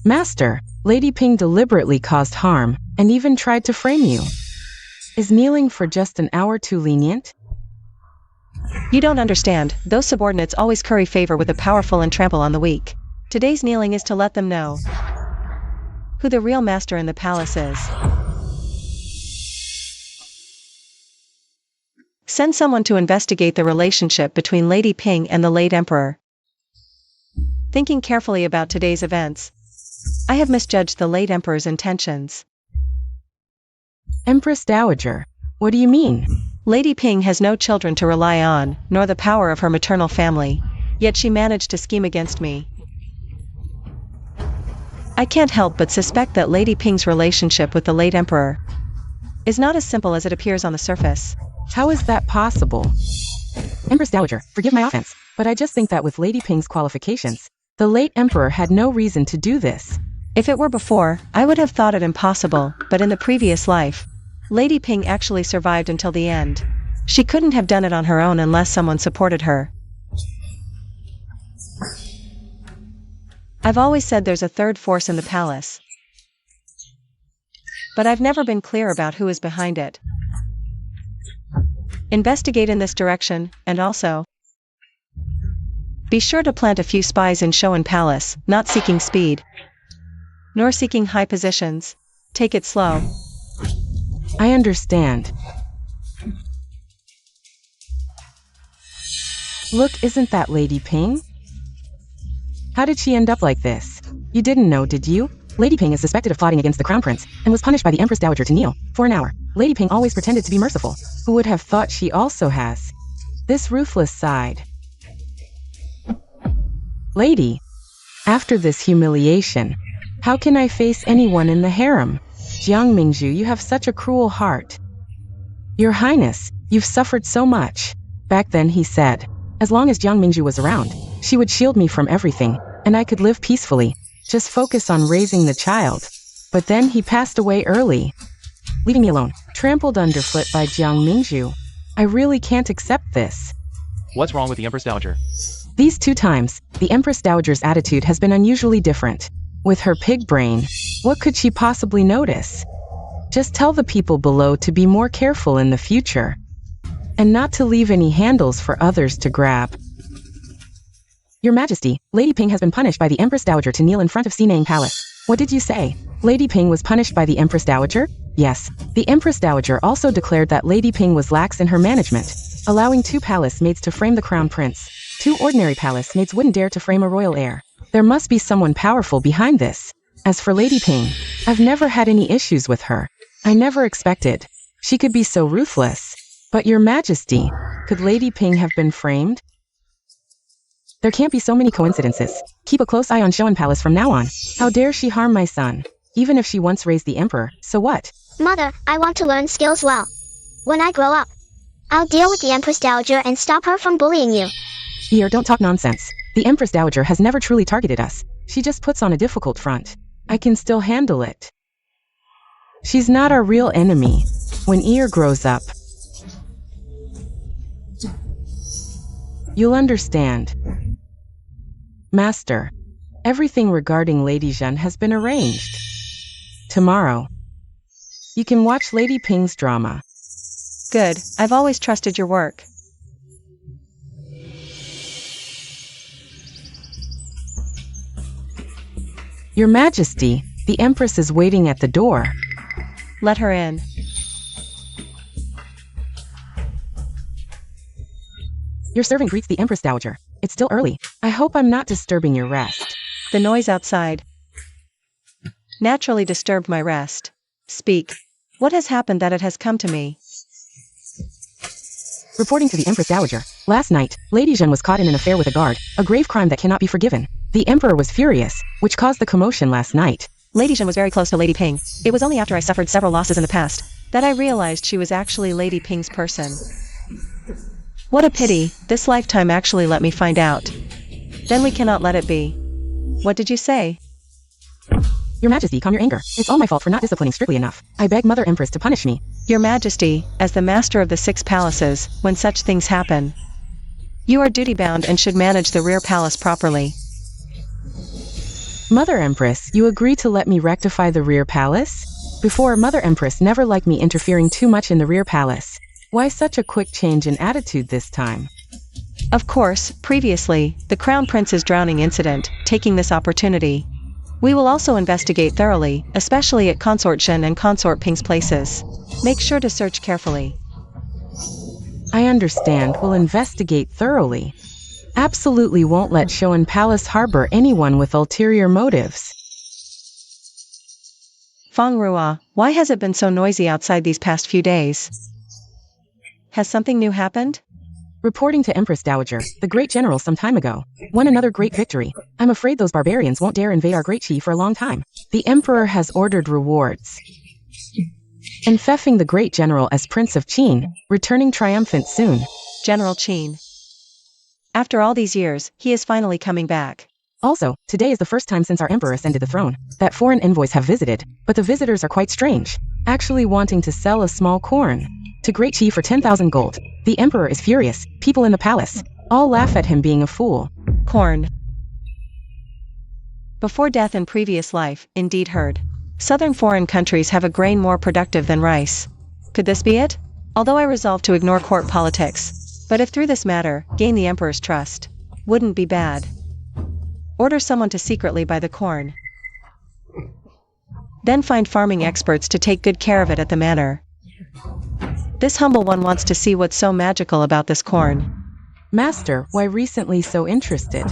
Speaker 3: Master, Lady Ping deliberately caused harm, and even tried to frame you. Is kneeling for just an hour too lenient?
Speaker 1: You don't understand. Those subordinates always curry favor with the powerful and trample on the weak. Today's kneeling is to let them know who the real master in the palace is. Send someone to investigate the relationship between Lady Ping and the late Emperor. Thinking carefully about today's events, I have misjudged the late Emperor's intentions.
Speaker 3: Empress Dowager, what do you mean?
Speaker 1: Lady Ping has no children to rely on, nor the power of her maternal family, yet she managed to scheme against me. I can't help but suspect that Lady Ping's relationship with the late Emperor is not as simple as it appears on the surface.
Speaker 3: How is that possible? Empress Dowager, forgive my offense, but I just think that with Lady Ping's qualifications, the late Emperor had no reason to do this.
Speaker 1: If it were before, I would have thought it impossible, but in the previous life, Lady Ping actually survived until the end. She couldn't have done it on her own unless someone supported her. I've always said there's a third force in the palace, but I've never been clear about who is behind it. Investigate in this direction, and also be sure to plant a few spies in Showan Palace, not seeking speed, nor seeking high positions. Take it slow.
Speaker 3: I understand. Look, isn't that Lady Ping? How did she end up like this? You didn't know, did you? Lady Ping is suspected of plotting against the Crown Prince, and was punished by the Empress Dowager to kneel for an hour. Lady Ping always pretended to be merciful. Who would have thought she also has this ruthless side? Lady, after this humiliation, how can I face anyone in the harem? Jiang Mingzhu, you have such a cruel heart. Your Highness, you've suffered so much. Back then he said, as long as Jiang Mingzhu was around, she would shield me from everything, and I could live peacefully, just focus on raising the child. But then he passed away early, leaving me alone, trampled underfoot by Jiang Mingzhu. I really can't accept this.
Speaker 4: What's wrong with the Empress Dowager?
Speaker 3: These 2 times, the Empress Dowager's attitude has been unusually different. With her pig brain, What could she possibly notice? Just tell the people below to be more careful in the future, and not to leave any handles for others to grab. Your Majesty, Lady Ping has been punished by the Empress Dowager to kneel in front of Sinang Palace. What did you say? Lady Ping was punished by the Empress Dowager? Yes. The Empress Dowager also declared that Lady Ping was lax in her management, allowing 2 palace maids to frame the crown prince. 2 ordinary palace maids wouldn't dare to frame a royal heir. There must be someone powerful behind this. As for Lady Ping, I've never had any issues with her. I never expected she could be so ruthless. But Your Majesty, could Lady Ping have been framed? There can't be so many coincidences. Keep a close eye on Shoan Palace from now on. How dare she harm my son? Even if she once raised the emperor, so what?
Speaker 5: Mother, I want to learn skills well. When I grow up, I'll deal with the Empress Dowager and stop her from bullying you.
Speaker 3: Ear, don't talk nonsense. The Empress Dowager has never truly targeted us. She just puts on a difficult front. I can still handle it. She's not our real enemy. When Ear grows up, you'll understand. Master, everything regarding Lady Zhen has been arranged. Tomorrow, you can watch Lady Ping's drama.
Speaker 1: Good, I've always trusted your work.
Speaker 3: Your Majesty, the Empress is waiting at the door.
Speaker 1: Let her in.
Speaker 3: Your servant greets the Empress Dowager. It's still early. I hope I'm not disturbing your rest.
Speaker 1: The noise outside naturally disturbed my rest. Speak. What has happened that it has come to me?
Speaker 3: Reporting to the Empress Dowager, last night, Lady Zhen was caught in an affair with a guard, a grave crime that cannot be forgiven. The Emperor was furious, which caused the commotion last night.
Speaker 1: Lady Zhen was very close to Lady Ping. It was only after I suffered several losses in the past that I realized she was actually Lady Ping's person. What a pity, this lifetime actually let me find out. Then we cannot let it be. What did you say?
Speaker 3: Your Majesty, calm your anger. It's all my fault for not disciplining strictly enough. I beg Mother Empress to punish me.
Speaker 1: Your Majesty, as the master of the 6 palaces, when such things happen, you are duty-bound and should manage the rear palace properly.
Speaker 3: Mother Empress, you agree to let me rectify the rear palace? Before, Mother Empress never liked me interfering too much in the rear palace. Why such a quick change in attitude this time?
Speaker 1: Of course, previously, the Crown Prince's drowning incident, taking this opportunity. We will also investigate thoroughly, especially at Consort Shen and Consort Ping's places. Make sure to search carefully.
Speaker 3: I understand, we'll investigate thoroughly. Absolutely won't let Shoan Palace harbor anyone with ulterior motives.
Speaker 1: Feng Rua, why has it been so noisy outside these past few days? Has something new happened?
Speaker 3: Reporting to Empress Dowager, the great general some time ago won another great victory. I'm afraid those barbarians won't dare invade our great chi for a long time. The Emperor has ordered rewards. And Feffing the great general as Prince of Qin, returning triumphant soon.
Speaker 1: General Qin. After all these years, he is finally coming back.
Speaker 3: Also, today is the first time since our Emperor ascended the throne that foreign envoys have visited, but the visitors are quite strange, actually wanting to sell a small corn to Great Chi for 10,000 gold. The Emperor is furious. People in the palace all laugh at him being a fool.
Speaker 1: Corn. Before death in previous life, indeed heard. Southern foreign countries have a grain more productive than rice. Could this be it? Although I resolved to ignore court politics, but if through this matter, gain the Emperor's trust, wouldn't be bad. Order someone to secretly buy the corn. Then find farming experts to take good care of it at the manor. This humble one wants to see what's so magical about this corn.
Speaker 3: Master, why recently so interested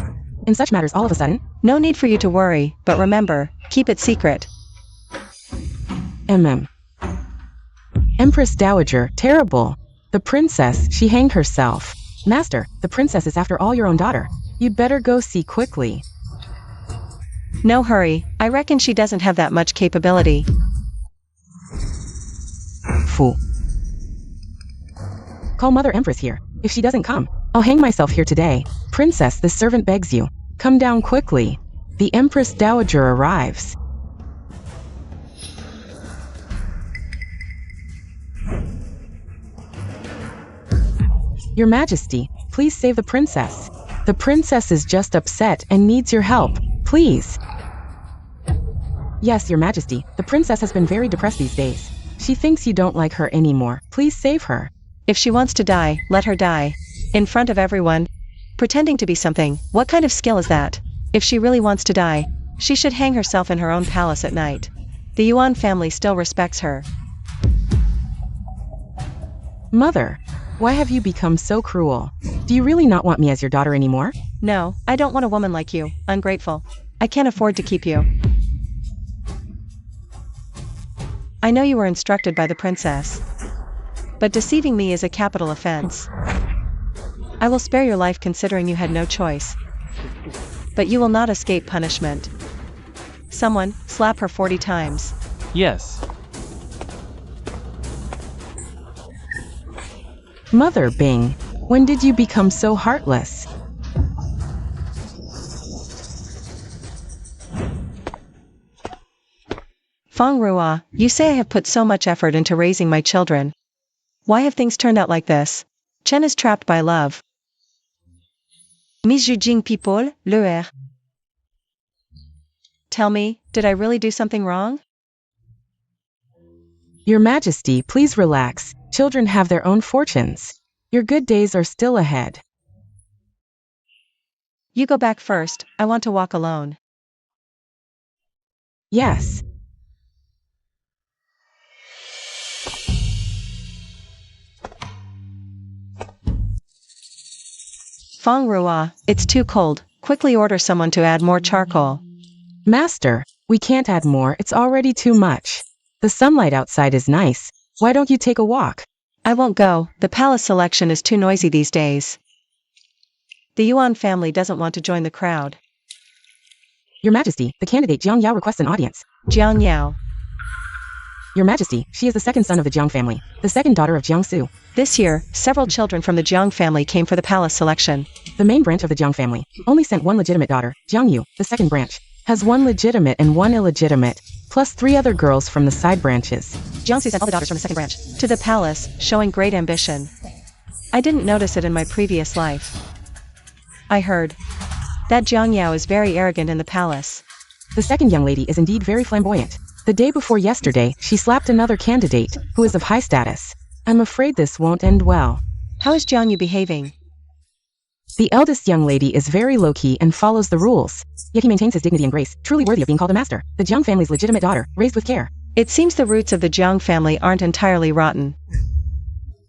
Speaker 3: in such matters all of a sudden?
Speaker 1: No need for you to worry, but remember, keep it secret.
Speaker 3: Empress Dowager, terrible. The princess, she hanged herself. Master, the princess is after all your own daughter. You'd better go see quickly.
Speaker 1: No hurry, I reckon she doesn't have that much capability.
Speaker 3: Fool. Call Mother Empress here. If she doesn't come, I'll hang myself here today. Princess, the servant begs you. Come down quickly. The Empress Dowager arrives. Your Majesty, please save the princess. The princess is just upset and needs your help. Please. Yes, Your Majesty, the princess has been very depressed these days. She thinks you don't like her anymore. Please save her.
Speaker 1: If she wants to die, let her die. In front of everyone. Pretending to be something, what kind of skill is that? If she really wants to die, she should hang herself in her own palace at night. The Yuan family still respects her.
Speaker 3: Mother, why have you become so cruel? Do you really not want me as your daughter anymore?
Speaker 1: No, I don't want a woman like you, ungrateful. I can't afford to keep you. I know you were instructed by the princess. But deceiving me is a capital offense. I will spare your life considering you had no choice. But you will not escape punishment. Someone, slap her 40 times.
Speaker 4: Yes.
Speaker 3: Mother Bing, when did you become so heartless?
Speaker 1: Feng Rua, you say I have put so much effort into raising my children. Why have things turned out like this? Chen is trapped by love. Misjudging people, leur. Tell me, did I really do something wrong?
Speaker 3: Your Majesty, please relax. Children have their own fortunes. Your good days are still ahead.
Speaker 1: You go back first, I want to walk alone.
Speaker 3: Yes.
Speaker 1: Feng Rua, it's too cold. Quickly order someone to add more charcoal.
Speaker 3: Master, we can't add more, it's already too much. The sunlight outside is nice. Why don't you take a walk?
Speaker 1: I won't go, the palace selection is too noisy these days. The Yuan family doesn't want to join the crowd.
Speaker 3: Your Majesty, the candidate Jiang Yao requests an audience.
Speaker 1: Jiang Yao.
Speaker 3: Your Majesty, she is the second son of the Jiang family, the second daughter of Jiang Su.
Speaker 1: This year, several children from the Jiang family came for the palace selection.
Speaker 3: The main branch of the Jiang family only sent one legitimate daughter. Jiang Yu, the second branch, has one legitimate and one illegitimate, plus 3 other girls from the side branches.
Speaker 1: Jiang Su sent all the daughters from the second branch to the palace, showing great ambition. I didn't notice it in my previous life. I heard that Jiang Yao is very arrogant in the palace.
Speaker 3: The second young lady is indeed very flamboyant. The day before yesterday, she slapped another candidate, who is of high status. I'm afraid this won't end well.
Speaker 1: How is Jiang Yu behaving?
Speaker 3: The eldest young lady is very low-key and follows the rules. Yet he maintains his dignity and grace, truly worthy of being called a master. The Jiang family's legitimate daughter, raised with care.
Speaker 1: It seems the roots of the Jiang family aren't entirely rotten.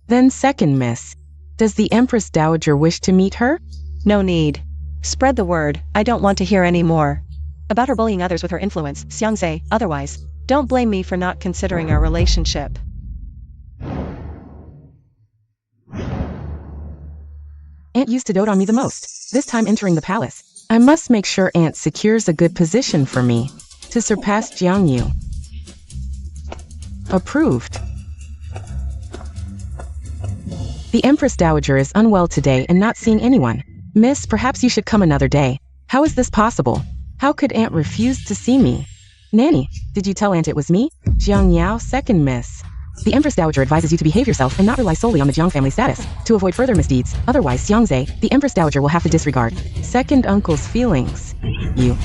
Speaker 3: Then second miss, does the Empress Dowager wish to meet her?
Speaker 1: No need. Spread the word, I don't want to hear any more. About her bullying others with her influence, Xiangzhe, otherwise, don't blame me for not considering our relationship.
Speaker 3: Aunt used to dote on me the most, this time entering the palace. I must make sure Aunt secures a good position for me, to surpass Jiang Yu. Approved. The Empress Dowager is unwell today and not seeing anyone. Miss, perhaps you should come another day. How is this possible? How could Aunt refuse to see me? Nanny, did you tell Aunt it was me? Jiang Yao, second miss. The Empress Dowager advises you to behave yourself and not rely solely on the Jiang family status, to avoid further misdeeds. Otherwise, Xiangzhe, the Empress Dowager will have to disregard second uncle's feelings. You.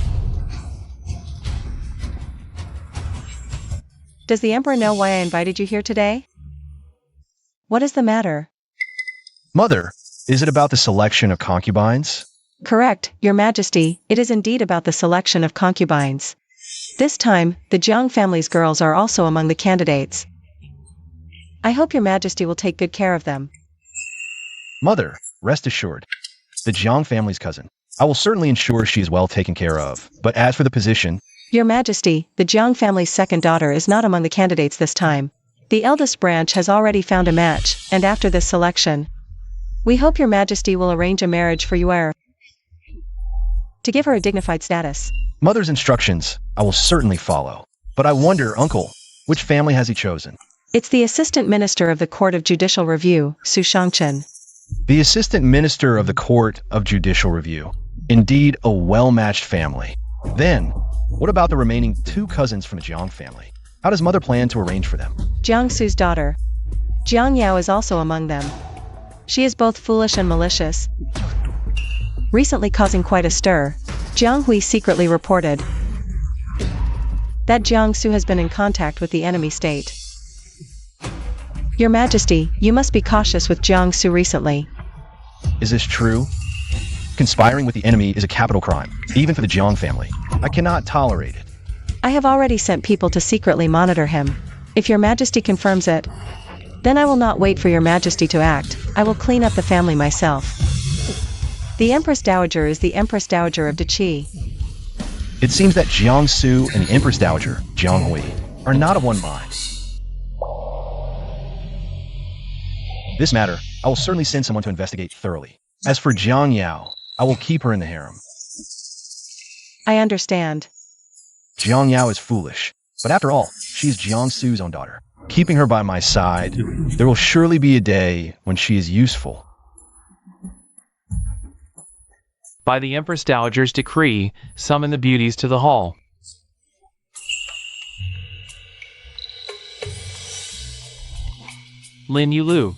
Speaker 1: Does the Emperor know why I invited you here today? What is the matter?
Speaker 2: Mother, is it about the selection of concubines?
Speaker 1: Correct, Your Majesty, it is indeed about the selection of concubines. This time, the Jiang family's girls are also among the candidates. I hope Your Majesty will take good care of them.
Speaker 2: Mother, rest assured. The Jiang family's cousin. I will certainly ensure she is well taken care of. But as for the position...
Speaker 1: Your Majesty, the Jiang family's second daughter is not among the candidates this time. The eldest branch has already found a match, and after this selection, we hope Your Majesty will arrange a marriage for Yuer to give her a dignified status.
Speaker 2: Mother's instructions, I will certainly follow. But I wonder, Uncle, which family has he chosen?
Speaker 1: It's the Assistant Minister of the Court of Judicial Review, Su Shangchen.
Speaker 2: The Assistant Minister of the Court of Judicial Review. Indeed, a well-matched family. Then, what about the remaining 2 cousins from the Jiang family? How does Mother plan to arrange for them?
Speaker 1: Jiang Su's daughter. Jiang Yao is also among them. She is both foolish and malicious, recently causing quite a stir. Jiang Hui secretly reported That Jiangsu has been in contact with the enemy state. Your Majesty, you must be cautious with Jiangsu recently.
Speaker 2: Is this true? Conspiring with the enemy is a capital crime, even for the Jiang family. I cannot tolerate it.
Speaker 1: I have already sent people to secretly monitor him. If your Majesty confirms it, then I will not wait for your Majesty to act. I will clean up the family myself. The Empress Dowager is the Empress Dowager of DISCRETION.
Speaker 2: It seems that Jiangsu and the Empress Dowager, Jianghui, are not of one mind. This matter, I will certainly send someone to investigate thoroughly. As for Jiang Yao, I will keep her in the harem.
Speaker 1: I understand.
Speaker 2: Jiang Yao is foolish, but after all, she is Jiangsu's own daughter. Keeping her by my side, there will surely be a day when she is useful.
Speaker 4: By the Empress Dowager's decree, summon the beauties to the hall. Lin Yulu.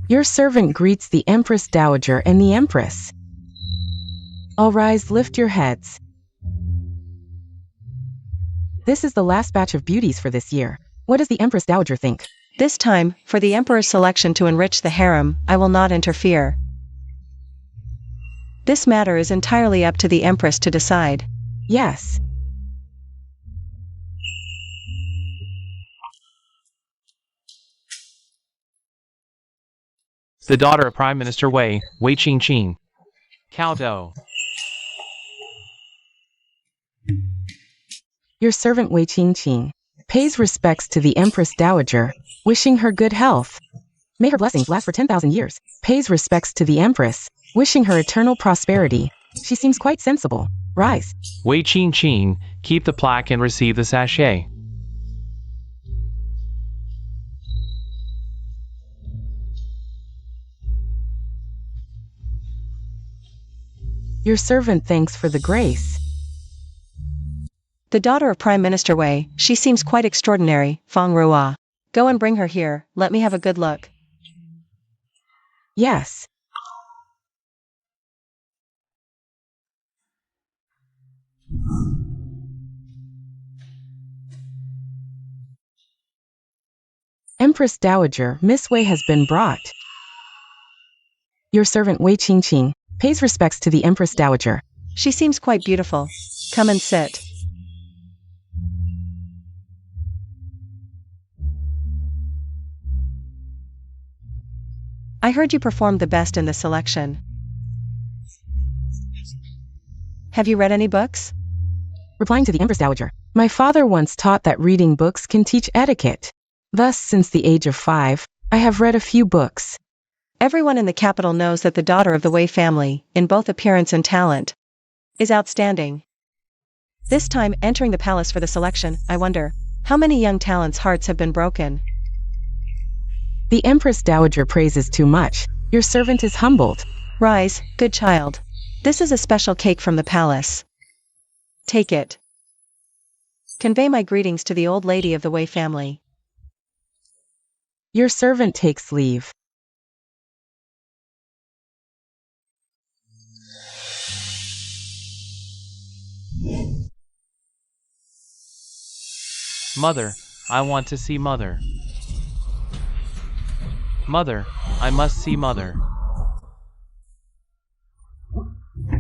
Speaker 3: Your servant greets the Empress Dowager and the Empress. All rise, lift your heads. This is the last batch of beauties for this year. What does the Empress Dowager think?
Speaker 1: This time, for the Emperor's selection to enrich the harem, I will not interfere. This matter is entirely up to the Empress to decide.
Speaker 3: Yes.
Speaker 4: The daughter of Prime Minister Wei Qingqing. Cao Do.
Speaker 3: Your servant Wei Qingqing pays respects to the Empress Dowager, wishing her good health. May her blessings last for 10,000 years. Pays respects to the Empress, wishing her eternal prosperity. She seems quite sensible. Rise.
Speaker 4: Wei Qingqing, keep the plaque and receive the sachet.
Speaker 3: Your servant thanks for the grace.
Speaker 1: The daughter of Prime Minister Wei, she seems quite extraordinary, Feng Ruo. Go and bring her here, let me have a good look.
Speaker 3: Yes. Empress Dowager, Miss Wei has been brought. Your servant Wei Qingqing pays respects to the Empress Dowager.
Speaker 1: She seems quite beautiful. Come and sit. I heard you performed the best in this selection. Have you read any books?
Speaker 3: Replying to the Empress Dowager, my father once taught that reading books can teach etiquette. Thus, since the age of 5, I have read a few books.
Speaker 1: Everyone in the capital knows that the daughter of the Wei family, in both appearance and talent, is outstanding. This time, entering the palace for the selection, I wonder, how many young talents' hearts have been broken?
Speaker 3: The Empress Dowager praises too much. Your servant is humbled.
Speaker 1: Rise, good child. This is a special cake from the palace. Take it. Convey my greetings to the old lady of the Wei family.
Speaker 3: Your servant takes leave.
Speaker 4: Mother, I want to see Mother. Mother, I must see Mother.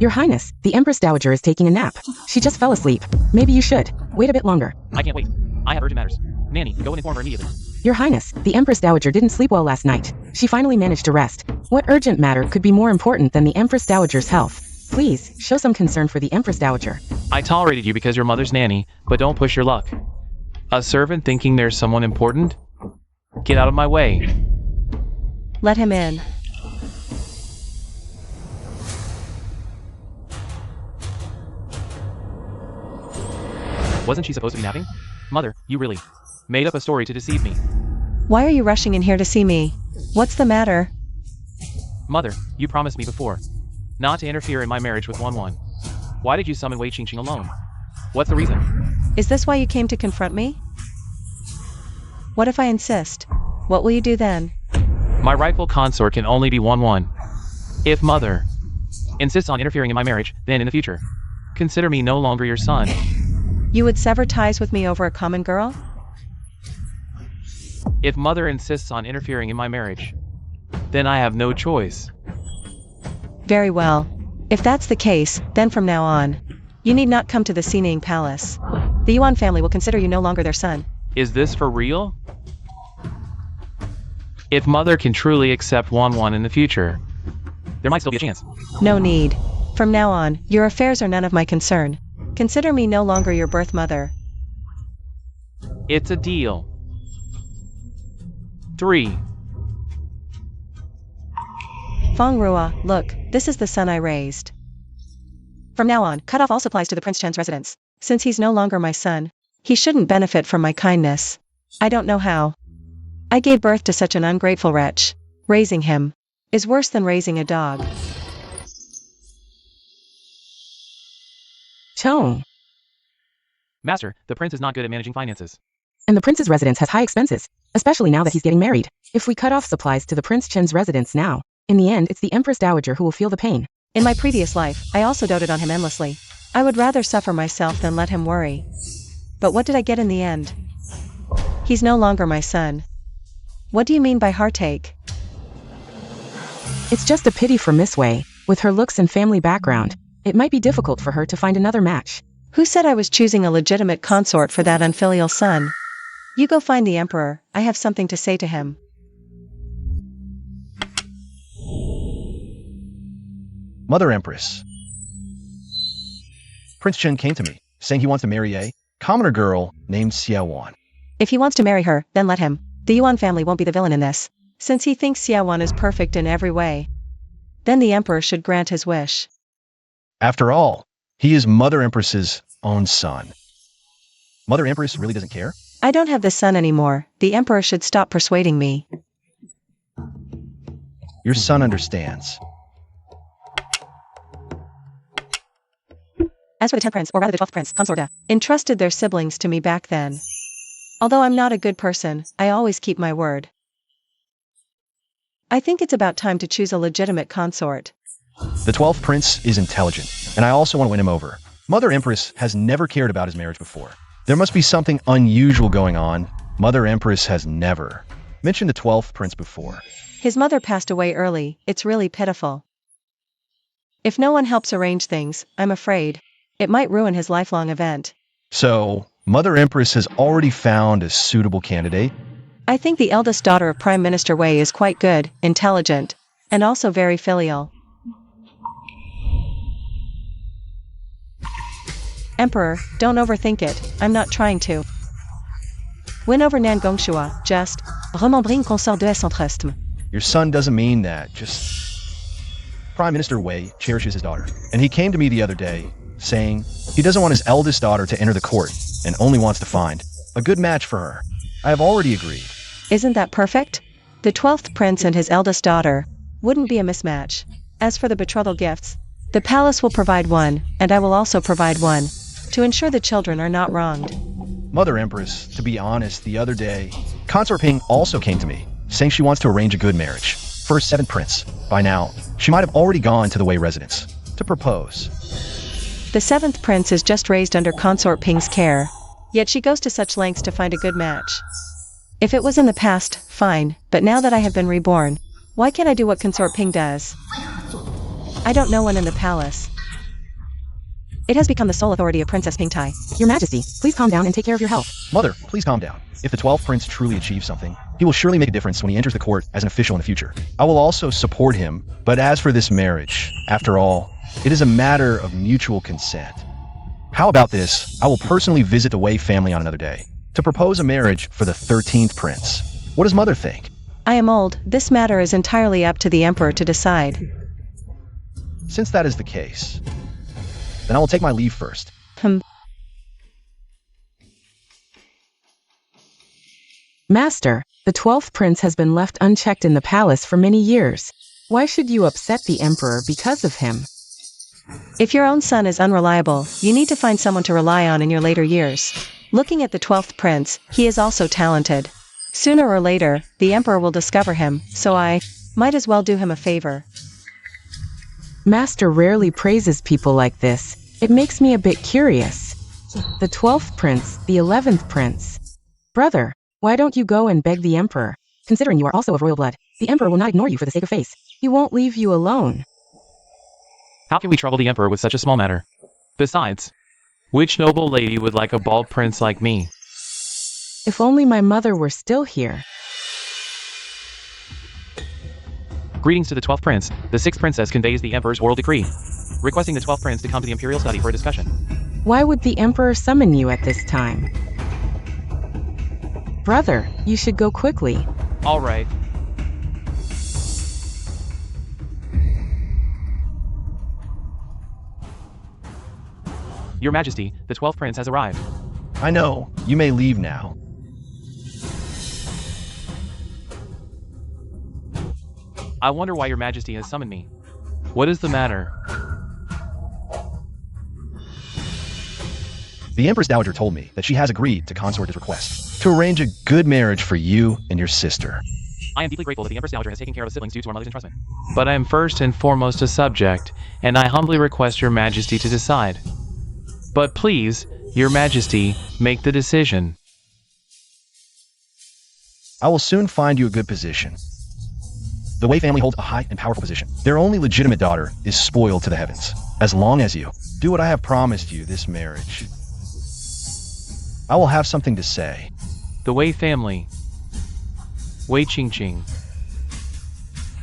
Speaker 3: Your Highness, the Empress Dowager is taking a nap. She just fell asleep. Maybe you should wait a bit longer.
Speaker 4: I can't wait. I have urgent matters. Nanny, go and inform her immediately.
Speaker 3: Your Highness, the Empress Dowager didn't sleep well last night. She finally managed to rest. What urgent matter could be more important than the Empress Dowager's health? Please, show some concern for the Empress Dowager.
Speaker 4: I tolerated you because you're Mother's nanny, but don't push your luck. A servant thinking there's someone important? Get out of my way.
Speaker 1: Let him in.
Speaker 4: Wasn't she supposed to be napping? Mother, you really made up a story to deceive me.
Speaker 1: Why are you rushing in here to see me? What's the matter?
Speaker 4: Mother, you promised me before not to interfere in my marriage with Wan. Why did you summon Wei Qingqing alone? What's the reason?
Speaker 1: Is this why you came to confront me? What if I insist? What will you do then?
Speaker 4: My rightful consort can only be one. If mother insists on interfering in my marriage, then in the future, consider me no longer your son.
Speaker 1: You would sever ties with me over a common girl?
Speaker 4: If mother insists on interfering in my marriage, then I have no choice.
Speaker 1: Very well. If that's the case, then from now on, you need not come to the Sinang Palace. The Yuan family will consider you no longer their son.
Speaker 4: Is this for real? If mother can truly accept Wan in the future, there might still be a chance.
Speaker 1: No need. From now on, your affairs are none of my concern. Consider me no longer your birth mother.
Speaker 4: It's a deal. 3.
Speaker 1: Feng Rua, look, this is the son I raised. From now on, cut off all supplies to the Prince Chen's residence. Since he's no longer my son, he shouldn't benefit from my kindness. I don't know how. I gave birth to such an ungrateful wretch. Raising him is worse than raising a dog.
Speaker 3: Chong.
Speaker 4: Master, the prince is not good at managing finances.
Speaker 3: And the prince's residence has high expenses, especially now that he's getting married. If we cut off supplies to the Prince Chen's residence now, in the end it's the Empress Dowager who will feel the pain.
Speaker 1: In my previous life, I also doted on him endlessly. I would rather suffer myself than let him worry. But what did I get in the end? He's no longer my son. What do you mean by heartache?
Speaker 3: It's just a pity for Miss Wei. With her looks and family background, it might be difficult for her to find another match.
Speaker 1: Who said I was choosing a legitimate consort for that unfilial son? You go find the Emperor, I have something to say to him.
Speaker 2: Mother Empress. Prince Chen came to me, saying he wants to marry a commoner girl named Xiaowan.
Speaker 1: If he wants to marry her, then let him. The Yuan family won't be the villain in this, since he thinks Xiaowan is perfect in every way. Then the Emperor should grant his wish.
Speaker 2: After all, he is Mother Empress's own son. Mother Empress really doesn't care?
Speaker 1: I don't have this son anymore. The Emperor should stop persuading me.
Speaker 2: Your son understands.
Speaker 1: As for the 10th prince, or rather the 12th prince, consorta, entrusted their siblings to me back then. Although I'm not a good person, I always keep my word. I think it's about time to choose a legitimate consort.
Speaker 2: The 12th prince is intelligent, and I also want to win him over. Mother Empress has never cared about his marriage before. There must be something unusual going on. Mother Empress has never mentioned the 12th prince before.
Speaker 1: His mother passed away early, it's really pitiful. If no one helps arrange things, I'm afraid it might ruin his lifelong event.
Speaker 2: So, Mother Empress has already found a suitable candidate?
Speaker 1: I think the eldest daughter of Prime Minister Wei is quite good, intelligent, and also very filial. Emperor, don't overthink it, I'm not trying to. Win over Nan Gongshua, just remembrer une consort de entr'esme.
Speaker 2: Your son doesn't mean that, just... Prime Minister Wei cherishes his daughter, and he came to me the other day, saying he doesn't want his eldest daughter to enter the court, and only wants to find a good match for her. I have already agreed.
Speaker 1: Isn't that perfect? The 12th prince and his eldest daughter wouldn't be a mismatch. As for the betrothal gifts, the palace will provide one, and I will also provide one, to ensure the children are not wronged.
Speaker 2: Mother Empress, to be honest, the other day, Consort Ping also came to me, saying she wants to arrange a good marriage for her 7th prince. By now, she might have already gone to the Wei residence to propose.
Speaker 1: The 7th prince is just raised under Consort Ping's care, yet she goes to such lengths to find a good match. If it was in the past, fine, but now that I have been reborn, why can't I do what Consort Ping does? I don't know one in the palace. It has become the sole authority of Princess Ping Tai.
Speaker 3: Your Majesty, please calm down and take care of your health.
Speaker 2: Mother, please calm down. If the 12th prince truly achieves something, he will surely make a difference when he enters the court as an official in the future. I will also support him, but as for this marriage, after all, it is a matter of mutual consent. How about this? I will personally visit the Wei family on another day to propose a marriage for the 13th prince. What does Mother think?
Speaker 1: I am old, this matter is entirely up to the Emperor to decide.
Speaker 2: Since that is the case, then I will take my leave first.
Speaker 3: Master, the 12th prince has been left unchecked in the palace for many years. Why should you upset the Emperor because of him?
Speaker 1: If your own son is unreliable, you need to find someone to rely on in your later years. Looking at the 12th prince, he is also talented. Sooner or later, the emperor will discover him, so I might as well do him a favor.
Speaker 3: Master rarely praises people like this. It makes me a bit curious. The 12th prince, the 11th prince. Brother, why don't you go and beg the emperor? Considering you are also of royal blood, the emperor will not ignore you for the sake of face. He won't leave you alone.
Speaker 4: How can we trouble the emperor with such a small matter? Besides, which noble lady would like a bald prince like me?
Speaker 3: If only my mother were still here.
Speaker 4: Greetings to the 12th prince. The 6th princess conveys the emperor's oral decree, requesting the 12th prince to come to the imperial study for a discussion.
Speaker 3: Why would the emperor summon you at this time? Brother, you should go quickly.
Speaker 4: All right. Your Majesty, the 12th prince has arrived.
Speaker 2: I know. You may leave now.
Speaker 4: I wonder why your Majesty has summoned me. What is the matter?
Speaker 2: The Empress Dowager told me that she has agreed to consort his request to arrange a good marriage for you and your sister.
Speaker 4: I am deeply grateful that the Empress Dowager has taken care of the siblings due to our mother's entrustment. But I am first and foremost a subject, and I humbly request your Majesty to decide. But please, your Majesty, make the decision.
Speaker 2: I will soon find you a good position. The Wei family holds a high and powerful position. Their only legitimate daughter is spoiled to the heavens. As long as you do what I have promised you this marriage, I will have something to say.
Speaker 4: The Wei family. Wei Qingqing.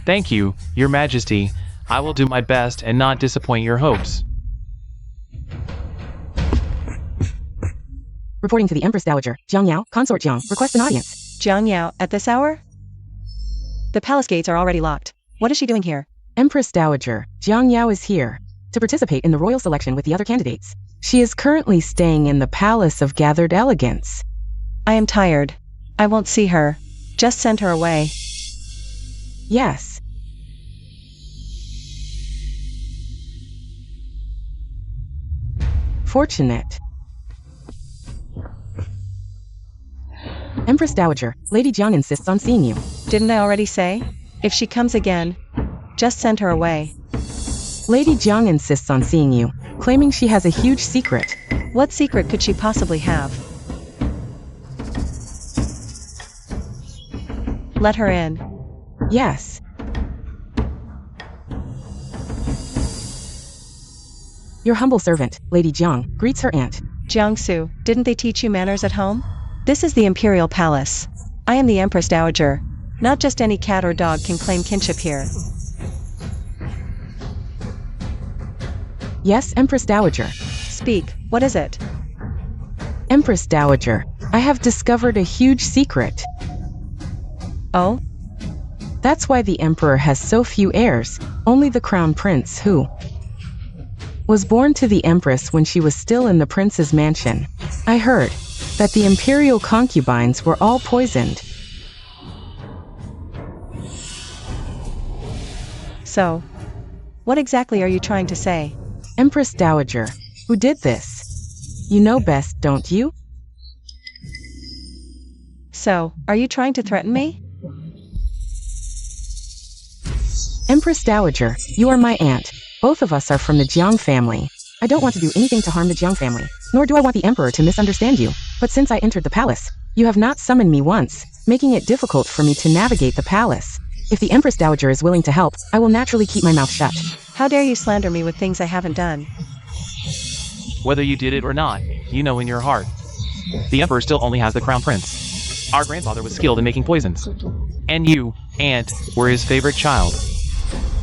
Speaker 4: Thank you, your Majesty. I will do my best and not disappoint your hopes.
Speaker 3: Reporting to the Empress Dowager, Jiang Yao, Consort Jiang, request an audience.
Speaker 1: Jiang Yao, at this hour? The palace gates are already locked. What is she doing here?
Speaker 3: Empress Dowager, Jiang Yao is here to participate in the royal selection with the other candidates. She is currently staying in the Palace of Gathered Elegance.
Speaker 1: I am tired. I won't see her. Just send her away.
Speaker 3: Yes. Fortunate. Empress Dowager, Lady Jiang insists on seeing you.
Speaker 1: Didn't I already say? If she comes again, just send her away.
Speaker 3: Lady Jiang insists on seeing you, claiming she has a huge secret.
Speaker 1: What secret could she possibly have? Let her in.
Speaker 3: Yes. Your humble servant, Lady Jiang, greets her aunt.
Speaker 1: Jiangsu, didn't they teach you manners at home? This is the Imperial Palace. I am the Empress Dowager. Not just any cat or dog can claim kinship here.
Speaker 3: Yes, Empress Dowager.
Speaker 1: Speak, what is it?
Speaker 3: Empress Dowager, I have discovered a huge secret.
Speaker 1: Oh?
Speaker 3: That's why the Emperor has so few heirs, only the Crown Prince who was born to the Empress when she was still in the Prince's mansion. I heard that the Imperial concubines were all poisoned.
Speaker 1: So, what exactly are you trying to say?
Speaker 3: Empress Dowager, who did this? You know best, don't you?
Speaker 1: So, are you trying to threaten me?
Speaker 3: Empress Dowager, you are my aunt. Both of us are from the Jiang family. I don't want to do anything to harm the Jiang family, nor do I want the Emperor to misunderstand you. But since I entered the palace, you have not summoned me once, making it difficult for me to navigate the palace. If the Empress Dowager is willing to help, I will naturally keep my mouth shut.
Speaker 1: How dare you slander me with things I haven't done?
Speaker 4: Whether you did it or not, you know in your heart. The Emperor still only has the Crown Prince. Our grandfather was skilled in making poisons. And you, Aunt, were his favorite child.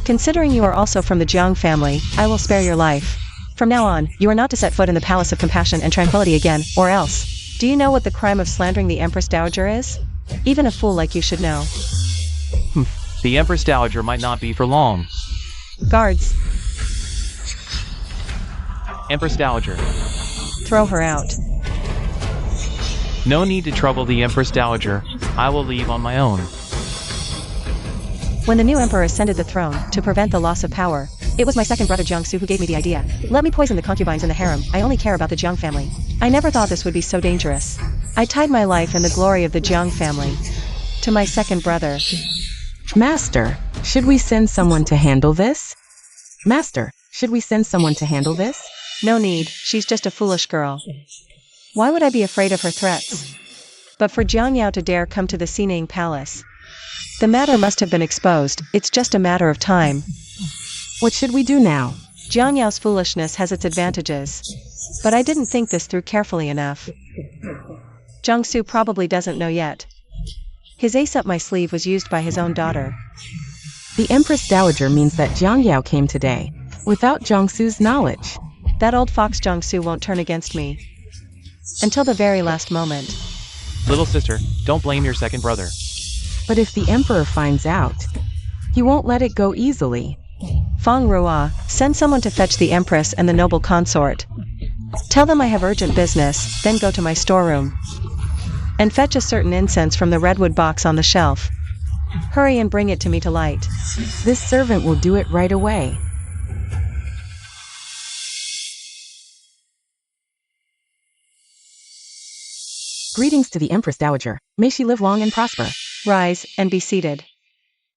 Speaker 1: Considering you are also from the Jiang family, I will spare your life. From now on, you are not to set foot in the Palace of Compassion and Tranquility again, or else. Do you know what the crime of slandering the Empress Dowager is? Even a fool like you should know.
Speaker 4: The Empress Dowager might not be for long.
Speaker 1: Guards,
Speaker 4: Empress Dowager.
Speaker 1: throw her out.
Speaker 4: No need to trouble the Empress Dowager. I will leave on my own.
Speaker 1: When the new emperor ascended the throne, to prevent the loss of power, It was my second brother Jiangsu who gave me the idea. Let me poison the concubines in the harem. I only care about the Jiang family. I never thought this would be so dangerous. I tied my life and the glory of the Jiang family to my second brother.
Speaker 3: Master, should we send someone to handle this? Master, should we send someone to handle this?
Speaker 1: No need, she's just a foolish girl. Why would I be afraid of her threats? But for Jiang Yao to dare come to the Sinang Palace, the matter must have been exposed. It's just a matter of time.
Speaker 3: What should we do now?
Speaker 1: Jiang Yao's foolishness has its advantages. But I didn't think this through carefully enough. Jiangsu probably doesn't know yet. His ace up my sleeve was used by his own daughter.
Speaker 3: The Empress Dowager means that Jiang Yao came today, without Jiangsu's knowledge.
Speaker 1: That old fox Jiangsu won't turn against me. Until the very last moment.
Speaker 4: Little sister, don't blame your second brother.
Speaker 3: But if the Emperor finds out, he won't let it go easily.
Speaker 1: Feng Ruo, send someone to fetch the Empress and the noble consort. Tell them I have urgent business, then go to my storeroom. And fetch a certain incense from the redwood box on the shelf. Hurry and bring it to me to light.
Speaker 3: This servant will do it right away. Greetings to the Empress Dowager. May she live long and prosper.
Speaker 1: Rise, and be seated.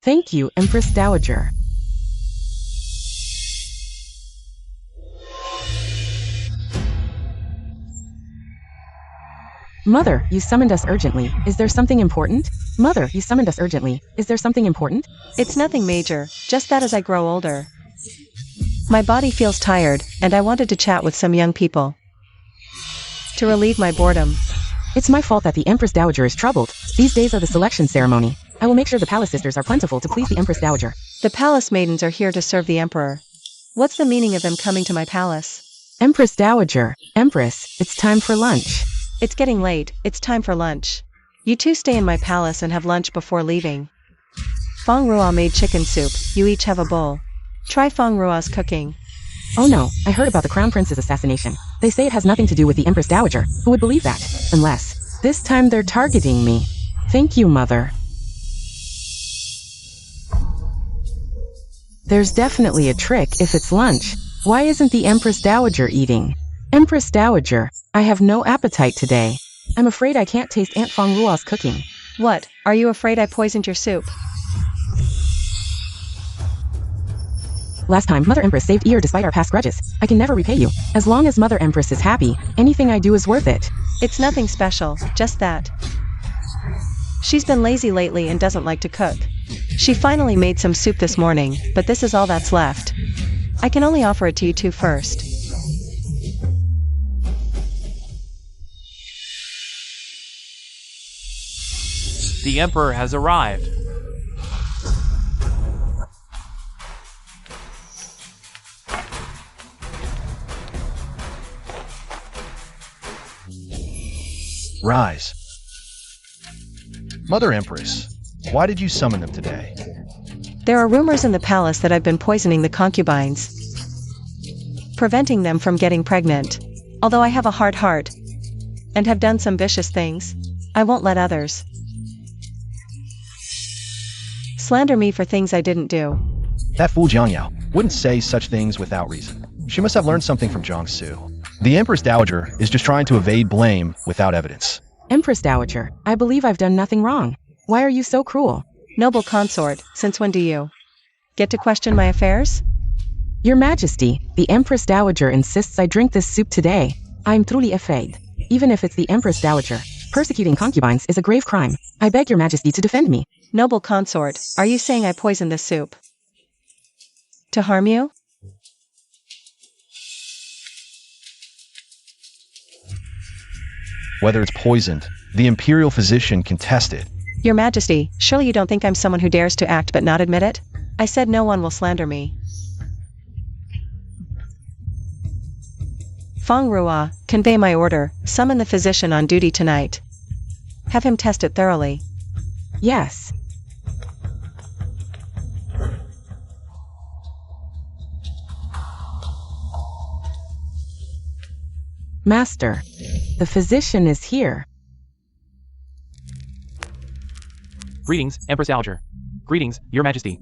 Speaker 3: Thank you, Empress Dowager. Mother, you summoned us urgently. Is there something important? Mother, you summoned us urgently. Is there something important?
Speaker 1: It's nothing major, just that as I grow older, my body feels tired, and I wanted to chat with some young people to relieve my boredom.
Speaker 3: It's my fault that the Empress Dowager is troubled. These days are the selection ceremony. I will make sure the palace sisters are plentiful to please the Empress Dowager.
Speaker 1: The palace maidens are here to serve the emperor. What's the meaning of them coming to my palace?
Speaker 3: Empress Dowager, Empress, it's time for lunch.
Speaker 1: It's getting late, it's time for lunch. You two stay in my palace and have lunch before leaving. Feng Ruo made chicken soup, you each have a bowl. Try Feng Ruo's cooking.
Speaker 3: Oh no, I heard about the Crown Prince's assassination. They say it has nothing to do with the Empress Dowager. Who would believe that? Unless, this time they're targeting me. Thank you, Mother. There's definitely a trick if it's lunch. Why isn't the Empress Dowager eating? Empress Dowager, I have no appetite today. I'm afraid I can't taste Aunt Feng Ruo's cooking.
Speaker 1: What, are you afraid I poisoned your soup?
Speaker 3: Last time, Mother Empress saved Ear despite our past grudges. I can never repay you. As long as Mother Empress is happy, anything I do is worth it.
Speaker 1: It's nothing special, just that she's been lazy lately and doesn't like to cook. She finally made some soup this morning, but this is all that's left. I can only offer it to you two first.
Speaker 4: The Emperor has arrived.
Speaker 2: Rise. Mother Empress, why did you summon them today?
Speaker 1: There are rumors in the palace that I've been poisoning the concubines, preventing them from getting pregnant. Although I have a hard heart and have done some vicious things, I won't let others slander me for things I didn't do.
Speaker 2: That fool Jiang Yao wouldn't say such things without reason. She must have learned something from Jiangsu. The Empress Dowager is just trying to evade blame without evidence.
Speaker 3: Empress Dowager, I believe I've done nothing wrong. Why are you so cruel?
Speaker 1: Noble consort, since when do you get to question my affairs?
Speaker 3: Your Majesty, the Empress Dowager insists I drink this soup today. I'm truly afraid. Even if it's the Empress Dowager, persecuting concubines is a grave crime. I beg your Majesty to defend me.
Speaker 1: Noble consort, are you saying I poisoned this soup to harm you?
Speaker 2: Whether it's poisoned, the imperial physician can test it.
Speaker 1: Your Majesty, surely you don't think I'm someone who dares to act but not admit it? I said no one will slander me. Feng Ruo, convey my order, summon the physician on duty tonight. Have him test it thoroughly.
Speaker 3: Yes. Master, the physician is here.
Speaker 4: Greetings, Empress Dowager. Greetings, Your Majesty.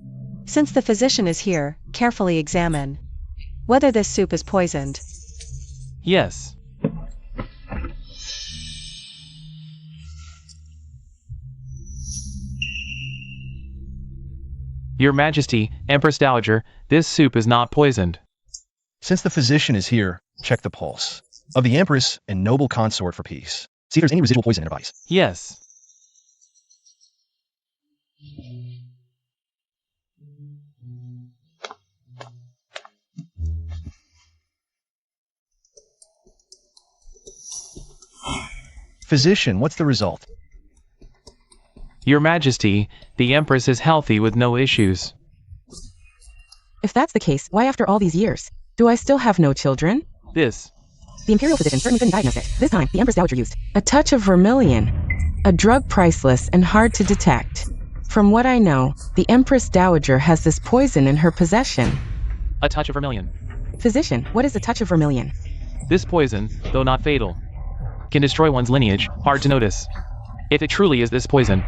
Speaker 1: Since the physician is here, carefully examine whether this soup is poisoned.
Speaker 4: Yes. Your Majesty, Empress Dowager, this soup is not poisoned.
Speaker 2: Since the physician is here, check the pulse of the Empress and noble consort for peace. See if there's any residual poison in her bodies.
Speaker 4: Yes.
Speaker 2: Physician, what's the result?
Speaker 4: Your Majesty, the Empress is healthy with no issues.
Speaker 3: If that's the case, why after all these years? Do I still have no children?
Speaker 4: This.
Speaker 3: The Imperial physician certainly couldn't diagnose it. This time, the Empress Dowager used a touch of vermilion, a drug priceless and hard to detect. From what I know, the Empress Dowager has this poison in her possession.
Speaker 4: A touch of vermilion.
Speaker 3: Physician, what is a touch of vermilion?
Speaker 4: This poison, though not fatal, can destroy one's lineage, hard to notice. If it truly is this poison,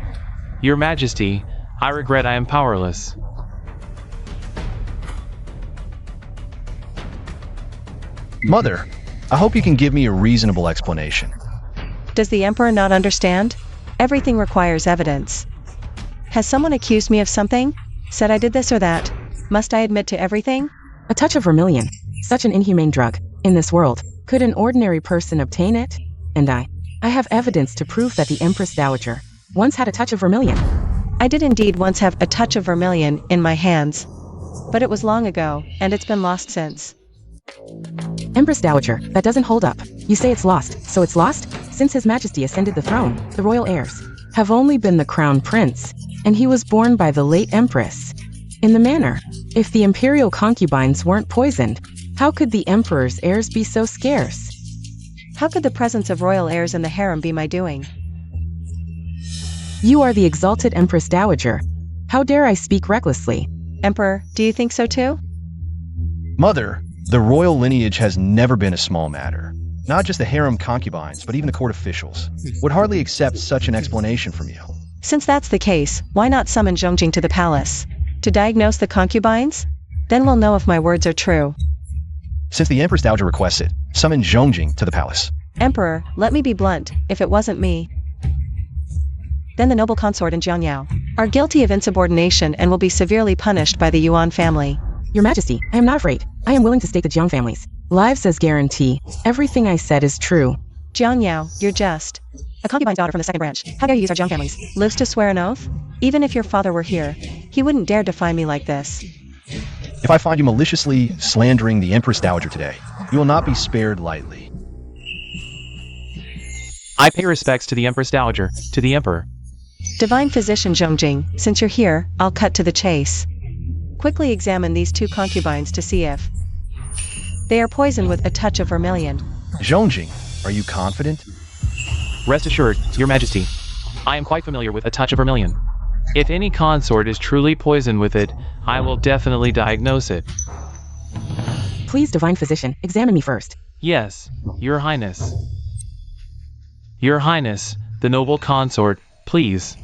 Speaker 4: Your Majesty, I regret I am powerless.
Speaker 2: Mother, I hope you can give me a reasonable explanation.
Speaker 1: Does the Emperor not understand? Everything requires evidence. Has someone accused me of something? Said I did this or that? Must I admit to everything?
Speaker 3: A touch of vermilion. Such an inhumane drug. In this world, could an ordinary person obtain it? And I have evidence to prove that the Empress Dowager once had a touch of vermilion.
Speaker 1: I did indeed once have a touch of vermilion in my hands. But it was long ago, and it's been lost since.
Speaker 3: Empress Dowager, that doesn't hold up. You say it's lost, so it's lost? Since His Majesty ascended the throne, the royal heirs have only been the crown prince, and he was born by the late Empress. In the manner, if the imperial concubines weren't poisoned, how could the Emperor's heirs be so scarce?
Speaker 1: How could the presence of royal heirs in the harem be my doing?
Speaker 3: You are the exalted Empress Dowager. How dare I speak recklessly?
Speaker 1: Emperor, do you think so too?
Speaker 2: Mother, the royal lineage has never been a small matter. Not just the harem concubines, but even the court officials would hardly accept such an explanation from you.
Speaker 1: Since that's the case, why not summon Zhongjing to the palace? To diagnose the concubines? Then we'll know if my words are true.
Speaker 2: Since the Empress Dowager requests it, summon Zhongjing to the palace.
Speaker 1: Emperor, let me be blunt, if it wasn't me, then the noble consort and Jiangyao are guilty of insubordination and will be severely punished by the Yuan family.
Speaker 3: Your Majesty, I am not afraid. I am willing to stake the Jiang families lives as guarantee. Everything I said is true.
Speaker 1: Jiangyao, you're just a concubine's daughter from the second branch. How dare you use our Jiang families? Lives to swear an oath? Even if your father were here, he wouldn't dare define me like this.
Speaker 2: If I find you maliciously slandering the Empress Dowager today, you will not be spared lightly.
Speaker 4: I pay respects to the Empress Dowager, to the Emperor.
Speaker 1: Divine Physician Zhongjing, since you're here, I'll cut to the chase. Quickly examine these two concubines to see if they are poisoned with a touch of vermilion.
Speaker 2: Zhongjing, are you confident?
Speaker 4: Rest assured, Your Majesty, I am quite familiar with a touch of vermilion. If any consort is truly poisoned with it, I will definitely diagnose it.
Speaker 3: Please, Divine Physician, examine me first.
Speaker 4: Yes, Your Highness. Your Highness, the noble consort, please.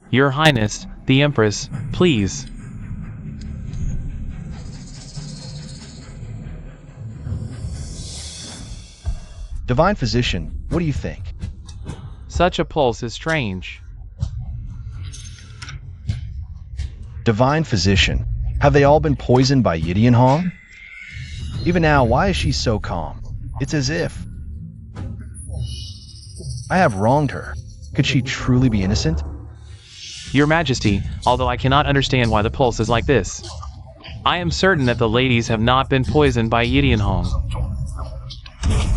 Speaker 4: Your Highness, the Empress, please.
Speaker 2: Divine Physician, what do you think?
Speaker 4: Such a pulse is strange.
Speaker 2: Divine Physician, have they all been poisoned by Yidian Hong? Even now, why is she so calm? It's as if I have wronged her. Could she truly be innocent?
Speaker 4: Your Majesty, although I cannot understand why the pulse is like this, I am certain that the ladies have not been poisoned by Yidian Hong.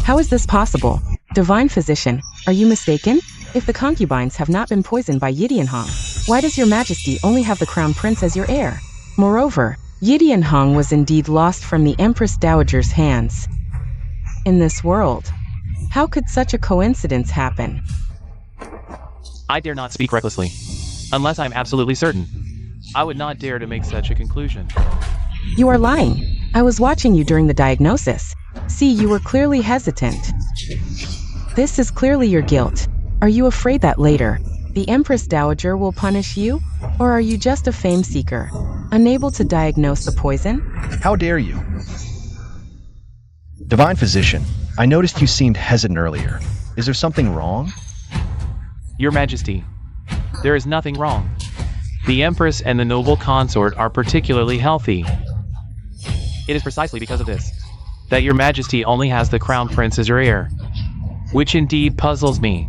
Speaker 3: How is this possible? Divine Physician, are you mistaken? If the concubines have not been poisoned by Yidian Hong, why does Your Majesty only have the Crown Prince as your heir? Moreover, Yidian Hong was indeed lost from the Empress Dowager's hands. In this world, how could such a coincidence happen?
Speaker 4: I dare not speak recklessly, unless I am absolutely certain. I would not dare to make such a conclusion.
Speaker 3: You are lying. I was watching you during the diagnosis. See, you were clearly hesitant. This is clearly your guilt. Are you afraid that later, The Empress Dowager will punish you? Or are you just a fame seeker, unable to diagnose the poison?
Speaker 2: How dare you? Divine Physician, I noticed you seemed hesitant earlier. Is there something wrong?
Speaker 4: Your Majesty, there is nothing wrong. The Empress and the noble consort are particularly healthy. It is precisely because of this that Your Majesty only has the Crown Prince as your heir, which indeed puzzles me.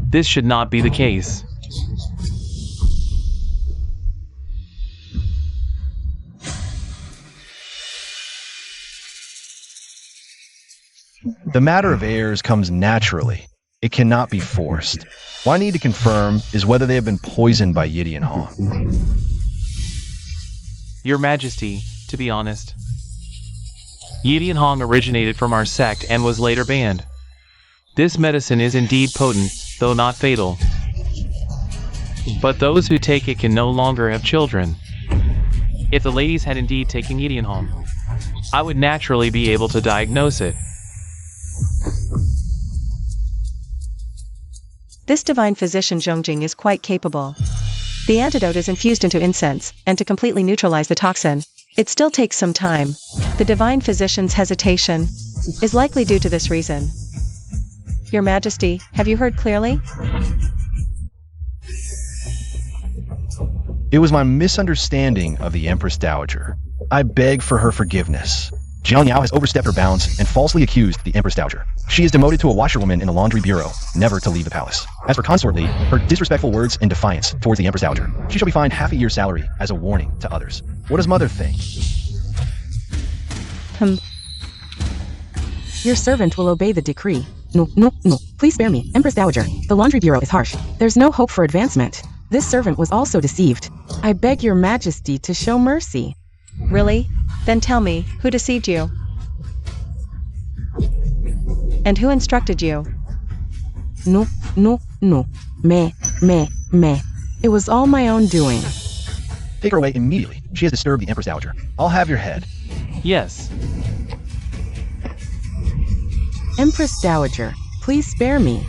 Speaker 4: This should not be the case.
Speaker 2: The matter of heirs comes naturally. It cannot be forced. What I need to confirm is whether they have been poisoned by Yidian Hong.
Speaker 4: Your Majesty, to be honest, Yidian Hong originated from our sect and was later banned. This medicine is indeed potent, though not fatal. But those who take it can no longer have children. If the ladies had indeed taken Yidian Hong, I would naturally be able to diagnose it.
Speaker 1: This divine physician Zhongjing is quite capable. The antidote is infused into incense, and to completely neutralize the toxin, it still takes some time. The divine physician's hesitation is likely due to this reason. Your Majesty, have you heard clearly?
Speaker 2: It was my misunderstanding of the Empress Dowager. I beg for her forgiveness. Jiang Yao has overstepped her bounds and falsely accused the Empress Dowager. She is demoted to a washerwoman in the laundry bureau, never to leave the palace. As for Consort Li, her disrespectful words and defiance towards the Empress Dowager, she shall be fined half a year's salary as a warning to others. What does Mother think?
Speaker 3: Your servant will obey the decree. No. Please spare me, Empress Dowager. The laundry bureau is harsh. There's no hope for advancement. This servant was also deceived. I beg your Majesty to show mercy.
Speaker 1: Really? Then tell me, who deceived you? And who instructed you?
Speaker 3: No. Me. It was all my own doing.
Speaker 2: Take her away immediately. She has disturbed the Empress Dowager. I'll have your head.
Speaker 4: Yes.
Speaker 3: Empress Dowager, please spare me.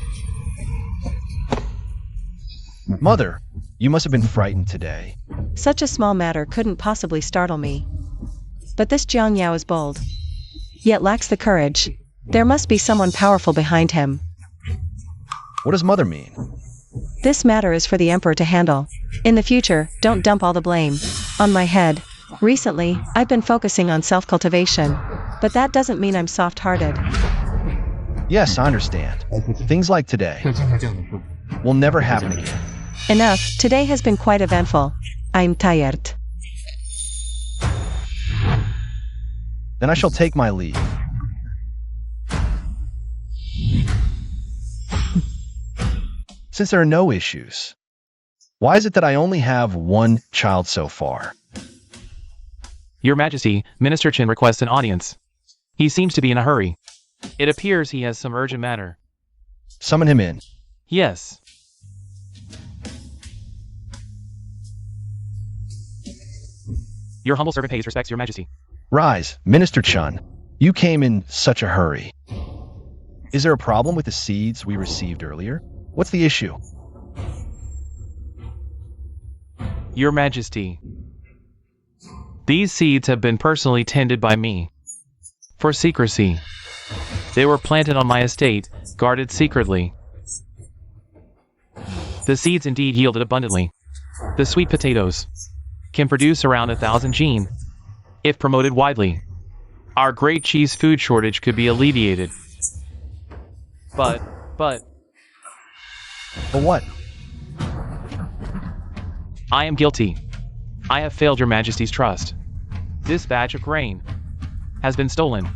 Speaker 2: Mother, you must have been frightened today.
Speaker 1: Such a small matter couldn't possibly startle me. But this Jiang Yao is bold, yet lacks the courage. There must be someone powerful behind him.
Speaker 2: What does Mother mean?
Speaker 1: This matter is for the Emperor to handle. In the future, don't dump all the blame on my head. Recently, I've been focusing on self-cultivation, but that doesn't mean I'm soft-hearted.
Speaker 2: Yes, I understand. Things like today will never happen again.
Speaker 1: Enough, today has been quite eventful. I'm tired.
Speaker 2: Then I shall take my leave. Since there are no issues, why is it that I only have one child so far?
Speaker 4: Your Majesty, Minister Chen requests an audience. He seems to be in a hurry. It appears he has some urgent matter.
Speaker 2: Summon him in.
Speaker 4: Yes. Your humble servant pays respects, Your Majesty.
Speaker 2: Rise, Minister Chun. You came in such a hurry. Is there a problem with the seeds we received earlier? What's the issue?
Speaker 4: Your Majesty, these seeds have been personally tended by me. For secrecy. They were planted on my estate, guarded secretly. The seeds indeed yielded abundantly. The sweet potatoes can produce around 1,000 gene. If promoted widely, our great cheese food shortage could be alleviated. But
Speaker 2: what?
Speaker 4: I am guilty. I have failed Your Majesty's trust. This batch of grain has been stolen.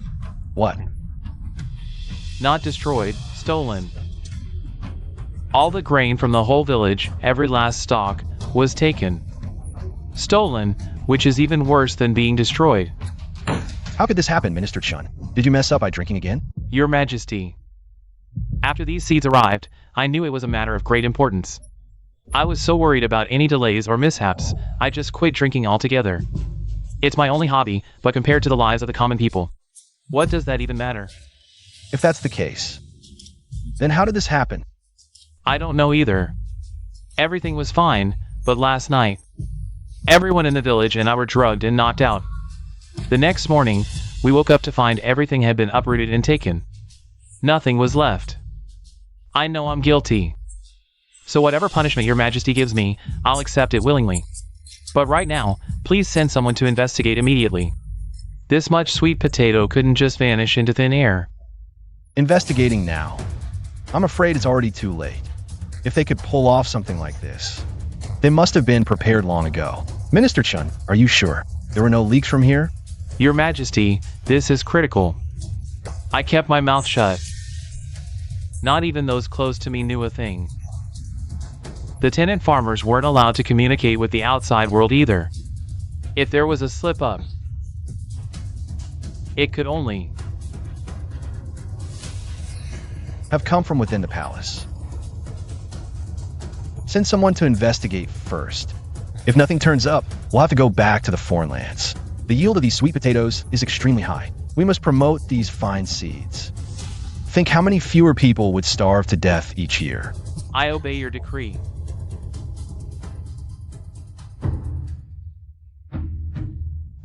Speaker 2: What?
Speaker 4: Not destroyed, stolen. All the grain from the whole village, every last stalk, was taken. Stolen, which is even worse than being destroyed.
Speaker 2: How could this happen, Minister Chun? Did you mess up by drinking again?
Speaker 4: Your Majesty, after these seeds arrived, I knew it was a matter of great importance. I was so worried about any delays or mishaps, I just quit drinking altogether. It's my only hobby, but compared to the lives of the common people, what does that even matter?
Speaker 2: If that's the case, then how did this happen?
Speaker 4: I don't know either. Everything was fine, but last night, everyone in the village and I were drugged and knocked out. The next morning, we woke up to find everything had been uprooted and taken. Nothing was left. I know I'm guilty. So whatever punishment your majesty gives me, I'll accept it willingly. But right now, please send someone to investigate immediately. This much sweet potato couldn't just vanish into thin air.
Speaker 2: Investigating now. I'm afraid it's already too late. If they could pull off something like this, they must have been prepared long ago. Minister Chun, are you sure there were no leaks from here?
Speaker 4: Your Majesty, this is critical. I kept my mouth shut. Not even those close to me knew a thing. The tenant farmers weren't allowed to communicate with the outside world either. If there was a slip-up, it could only
Speaker 2: have come from within the palace. Send someone to investigate first. If nothing turns up, we'll have to go back to the foreign lands. The yield of these sweet potatoes is extremely high. We must promote these fine seeds. Think how many fewer people would starve to death each year.
Speaker 4: I obey your decree.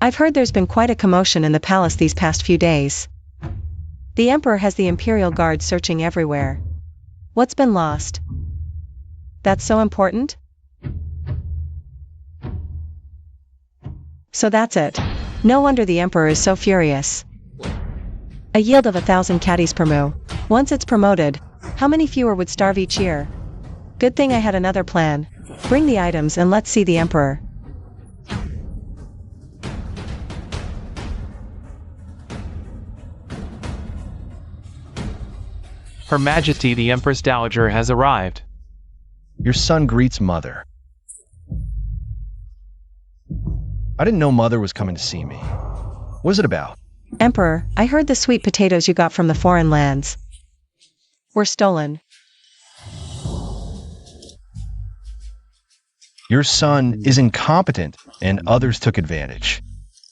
Speaker 1: I've heard there's been quite a commotion in the palace these past few days. The Emperor has the Imperial Guard searching everywhere. What's been lost? That's so important? So that's it. No wonder the Emperor is so furious. A yield of 1,000 caddies per moo. Once it's promoted, how many fewer would starve each year? Good thing I had another plan. Bring the items and let's see the Emperor.
Speaker 4: Her Majesty the Empress Dowager has arrived.
Speaker 2: Your son greets Mother. I didn't know Mother was coming to see me. What is it about?
Speaker 1: Emperor, I heard the sweet potatoes you got from the foreign lands were stolen.
Speaker 2: Your son is incompetent and others took advantage.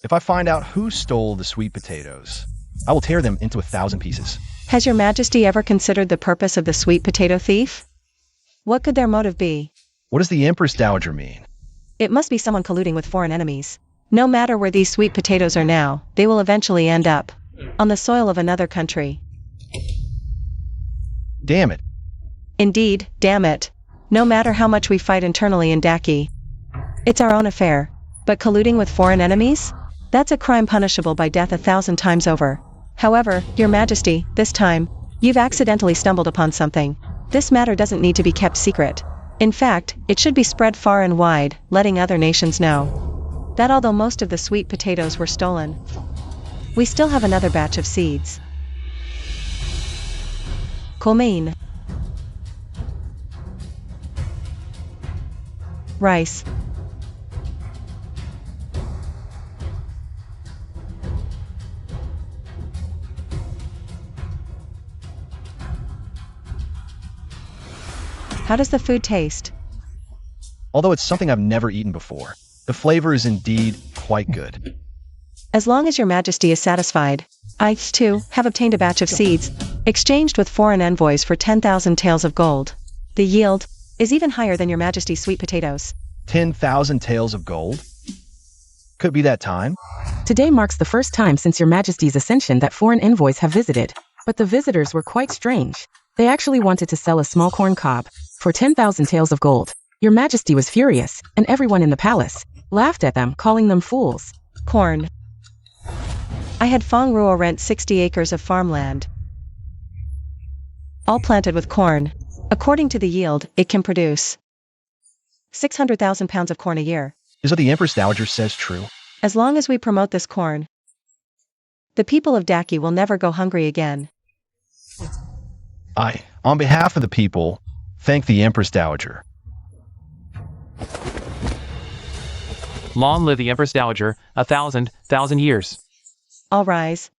Speaker 2: If I find out who stole the sweet potatoes, I will tear them into 1,000 pieces.
Speaker 1: Has your Majesty ever considered the purpose of the sweet potato thief? What could their motive be?
Speaker 2: What does the Empress Dowager mean?
Speaker 1: It must be someone colluding with foreign enemies. No matter where these sweet potatoes are now, they will eventually end up on the soil of another country.
Speaker 2: Damn it.
Speaker 1: Indeed, damn it. No matter how much we fight internally in Daki, it's our own affair. But colluding with foreign enemies? That's a crime punishable by death 1,000 times over. However, Your Majesty, this time, you've accidentally stumbled upon something. This matter doesn't need to be kept secret. In fact, it should be spread far and wide, letting other nations know that although most of the sweet potatoes were stolen, we still have another batch of seeds. Colmaine. Rice. How does the food taste?
Speaker 2: Although it's something I've never eaten before, the flavor is indeed quite good.
Speaker 1: As long as Your Majesty is satisfied, I, too, have obtained a batch of seeds, exchanged with foreign envoys for 10,000 taels of gold. The yield is even higher than Your Majesty's sweet potatoes.
Speaker 2: 10,000 taels of gold? Could be that time.
Speaker 3: Today marks the first time since Your Majesty's ascension that foreign envoys have visited, but the visitors were quite strange. They actually wanted to sell a small corn cob for 10,000 taels of gold. Your Majesty was furious, and everyone in the palace laughed at them, calling them fools.
Speaker 1: Corn. I had Fong Ruo rent 60 acres of farmland, all planted with corn. According to the yield, it can produce 600,000 pounds of corn a year.
Speaker 2: Is what the Empress Dowager says true?
Speaker 1: As long as we promote this corn, the people of Daki will never go hungry again.
Speaker 2: On behalf of the people, thank the Empress Dowager.
Speaker 4: Long live the Empress Dowager, 1,000 years.
Speaker 1: All rise.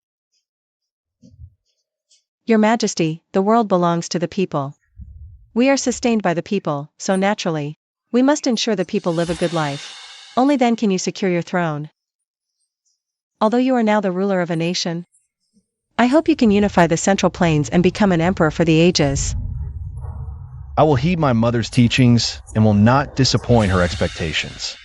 Speaker 1: Your Majesty, the world belongs to the people. We are sustained by the people, so naturally, we must ensure the people live a good life. Only then can you secure your throne. Although you are now the ruler of a nation, I hope you can unify the Central Plains and become an emperor for the ages.
Speaker 2: I will heed my mother's teachings and will not disappoint her expectations.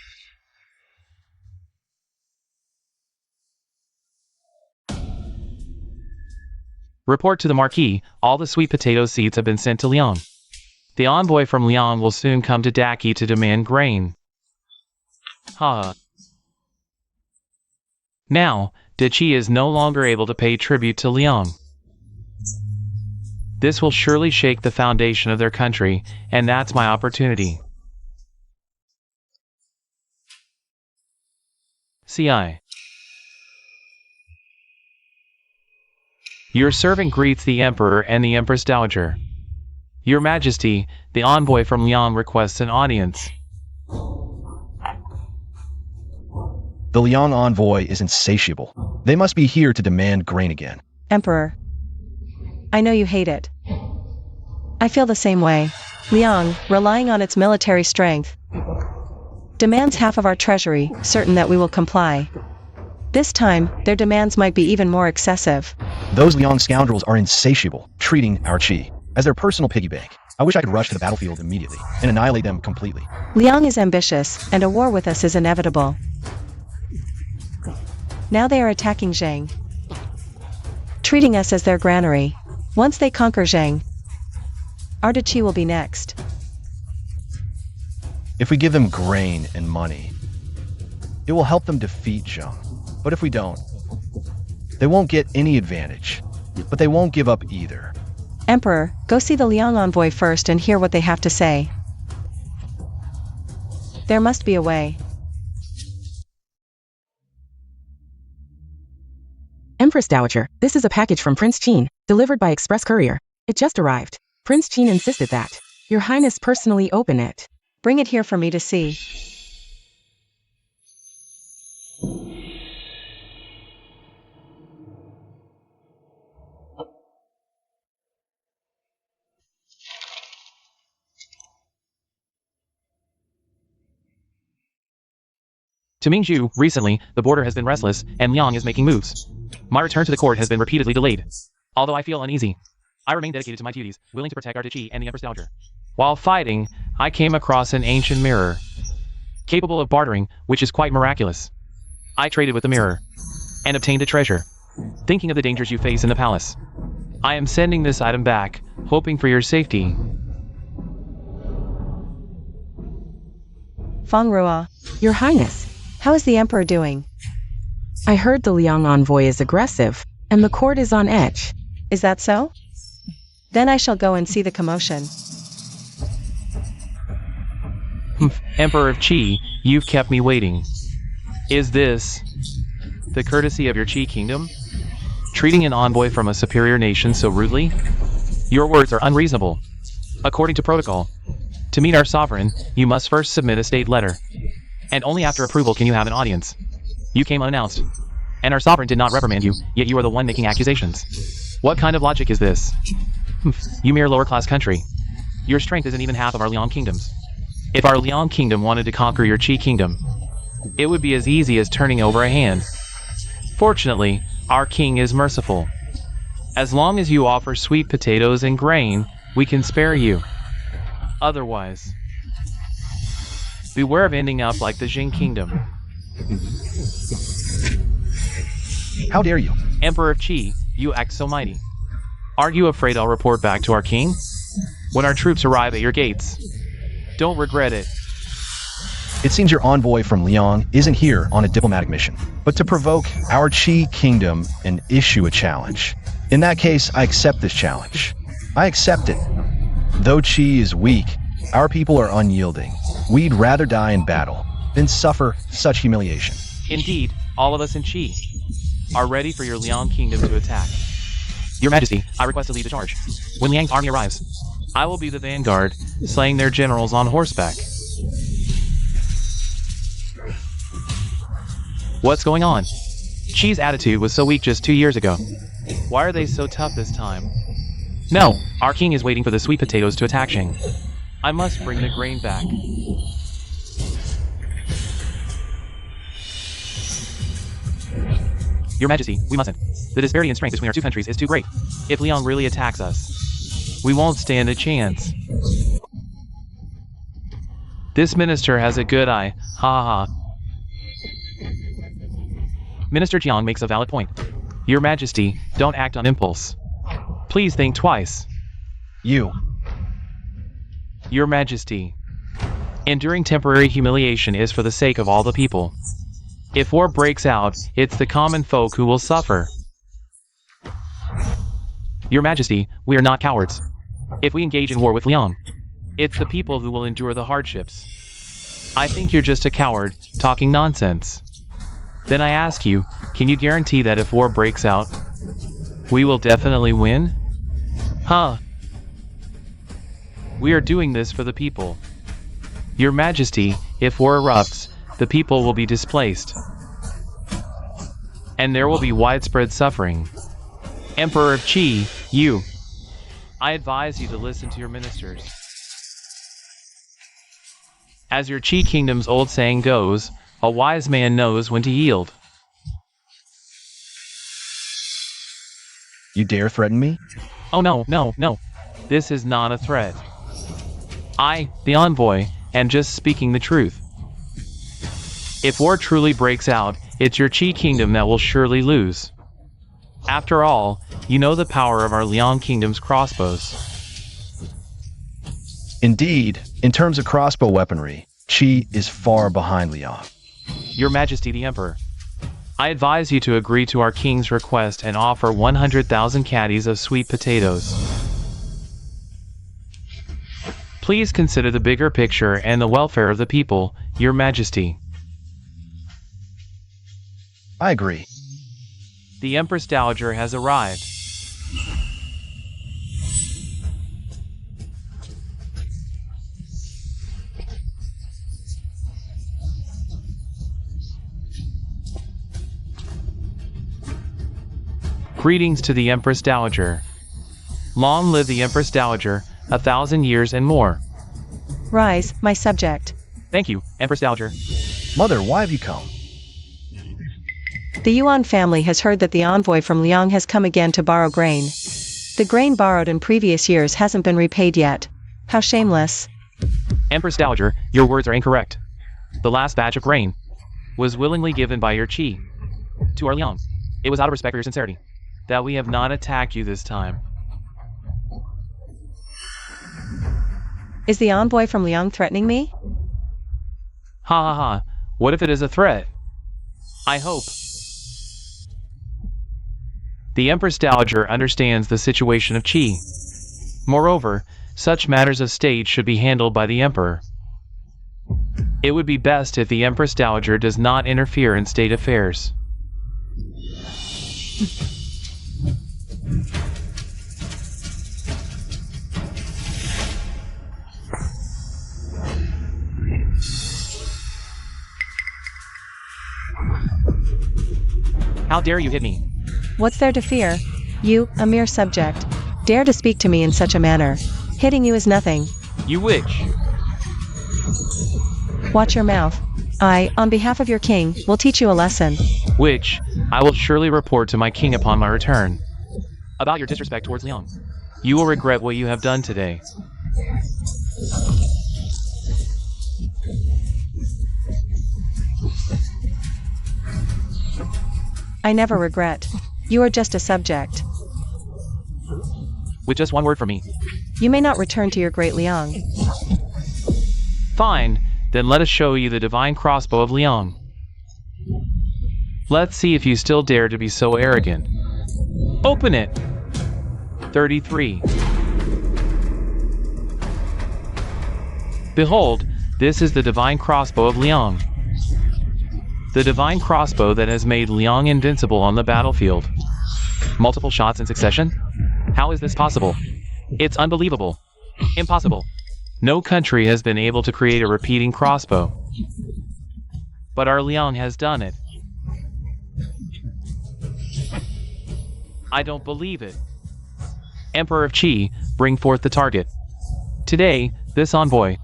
Speaker 4: Report to the Marquis, all the sweet potato seeds have been sent to Liang. The envoy from Liang will soon come to Daki to demand grain. Now, Dachi is no longer able to pay tribute to Liang. This will surely shake the foundation of their country, and that's my opportunity. CI. Your servant greets the Emperor and the Empress Dowager. Your Majesty, the envoy from Liang requests an audience.
Speaker 2: The Liang envoy is insatiable. They must be here to demand grain again.
Speaker 1: Emperor. I know you hate it. I feel the same way. Liang, relying on its military strength, demands half of our treasury, certain that we will comply. This time, their demands might be even more excessive.
Speaker 2: Those Liang scoundrels are insatiable, treating our chi as their personal piggy bank. I wish I could rush to the battlefield immediately and annihilate them completely.
Speaker 1: Liang is ambitious, and a war with us is inevitable. Now they are attacking Zhang, treating us as their granary. Once they conquer Zhang, our Dachi will be next.
Speaker 2: If we give them grain and money, it will help them defeat Zhang. But if we don't, they won't get any advantage. But they won't give up either.
Speaker 1: Emperor, go see the Liang envoy first and hear what they have to say. There must be a way.
Speaker 3: Empress Dowager, this is a package from Prince Qin, delivered by express courier. It just arrived. Prince Qin insisted that Your Highness personally open it.
Speaker 1: Bring it here for me to see.
Speaker 4: To Mingzhu, recently, the border has been restless, and Liang is making moves. My return to the court has been repeatedly delayed. Although I feel uneasy, I remain dedicated to my duties, willing to protect our Dachi and the Empress Dowager. While fighting, I came across an ancient mirror, capable of bartering, which is quite miraculous. I traded with the mirror, and obtained a treasure. Thinking of the dangers you face in the palace, I am sending this item back, hoping for your safety.
Speaker 1: Feng Ruo,
Speaker 3: Your Highness,
Speaker 1: how is the Emperor doing?
Speaker 3: I heard the Liang envoy is aggressive, and the court is on edge.
Speaker 1: Is that so? Then I shall go and see the commotion.
Speaker 4: Emperor of Qi, you've kept me waiting. Is this the courtesy of your Qi kingdom? Treating an envoy from a superior nation so rudely? Your words are unreasonable. According to protocol, to meet our sovereign, you must first submit a state letter. And only after approval can you have an audience. You came unannounced, and our sovereign did not reprimand you, yet you are the one making accusations. What kind of logic is this? You mere lower-class country. Your strength isn't even half of our Liang kingdoms. If our Liang kingdom wanted to conquer your Qi kingdom, it would be as easy as turning over a hand. Fortunately, our king is merciful. As long as you offer sweet potatoes and grain, we can spare you. Otherwise, beware of ending up like the Jing kingdom.
Speaker 2: How dare you?
Speaker 4: Emperor of Qi, you act so mighty. Aren't you afraid I'll report back to our king? When our troops arrive at your gates, don't regret it.
Speaker 2: It seems your envoy from Liang isn't here on a diplomatic mission, but to provoke our Qi kingdom and issue a challenge. In that case, I accept this challenge. I accept it. Though Qi is weak, our people are unyielding. We'd rather die in battle than suffer such humiliation.
Speaker 4: Indeed, all of us in Qi are ready for your Liang kingdom to attack. Your Majesty, I request to lead the charge. When Liang's army arrives, I will be the vanguard, slaying their generals on horseback. What's going on? Qi's attitude was so weak just 2 years ago. Why are they so tough this time? No, our king is waiting for the sweet potatoes to attack Zhang. I must bring the grain back. Your Majesty, we mustn't. The disparity in strength between our two countries is too great. If Liang really attacks us, we won't stand a chance. This minister has a good eye. Ha ha ha. Minister Jiang makes a valid point. Your Majesty, don't act on impulse. Please think twice.
Speaker 2: You.
Speaker 4: Your Majesty. Enduring temporary humiliation is for the sake of all the people. If war breaks out, it's the common folk who will suffer. Your Majesty, we are not cowards. If we engage in war with Liang, it's the people who will endure the hardships. I think you're just a coward, talking nonsense. Then I ask you, can you guarantee that if war breaks out, we will definitely win? Huh? We are doing this for the people. Your Majesty, if war erupts, the people will be displaced. And there will be widespread suffering. Emperor of Qi, you. I advise you to listen to your ministers. As your Qi kingdom's old saying goes, a wise man knows when to yield.
Speaker 2: You dare threaten me?
Speaker 4: Oh no, no, no. This is not a threat. I, the envoy, am just speaking the truth. If war truly breaks out, it's your Qi kingdom that will surely lose. After all, you know the power of our Liang kingdom's crossbows.
Speaker 2: Indeed, in terms of crossbow weaponry, Qi is far behind Liang.
Speaker 4: Your Majesty the Emperor, I advise you to agree to our king's request and offer 100,000 caddies of sweet potatoes. Please consider the bigger picture and the welfare of the people, Your Majesty.
Speaker 2: I agree.
Speaker 4: The Empress Dowager has arrived. Greetings to the Empress Dowager. Long live the Empress Dowager, 1,000 years and more.
Speaker 1: Rise, my subject.
Speaker 4: Thank you, Empress Dowager.
Speaker 2: Mother, why have you come?
Speaker 1: The Yuan family has heard that the envoy from Liang has come again to borrow grain. The grain borrowed in previous years hasn't been repaid yet. How shameless.
Speaker 4: Empress Dowager, your words are incorrect. The last batch of grain was willingly given by your Qi to our Liang. It was out of respect for your sincerity that we have not attacked you this time.
Speaker 1: Is the envoy from Liang threatening me?
Speaker 4: Ha ha ha, what if it is a threat? I hope. The Empress Dowager understands the situation of Qi. Moreover, such matters of state should be handled by the Emperor. It would be best if the Empress Dowager does not interfere in state affairs. How dare you hit me?
Speaker 1: What's there to fear? You, a mere subject, dare to speak to me in such a manner. Hitting you is nothing.
Speaker 4: You witch!
Speaker 1: Watch your mouth. I, on behalf of your king, will teach you a lesson.
Speaker 4: Which, I will surely report to my king upon my return. About your disrespect towards Liang. You will regret what you have done today.
Speaker 1: I never regret. You are just a subject.
Speaker 4: With just one word from me.
Speaker 1: You may not return to your great Liang.
Speaker 4: Fine, then let us show you the divine crossbow of Liang. Let's see if you still dare to be so arrogant. Open it! 33. Behold, this is the divine crossbow of Liang. The divine crossbow that has made Liang invincible on the battlefield. Multiple shots in succession? How is this possible? It's unbelievable. Impossible. No country has been able to create a repeating crossbow. But our Liang has done it. I don't believe it. Emperor of Qi, bring forth the target. Today, this envoy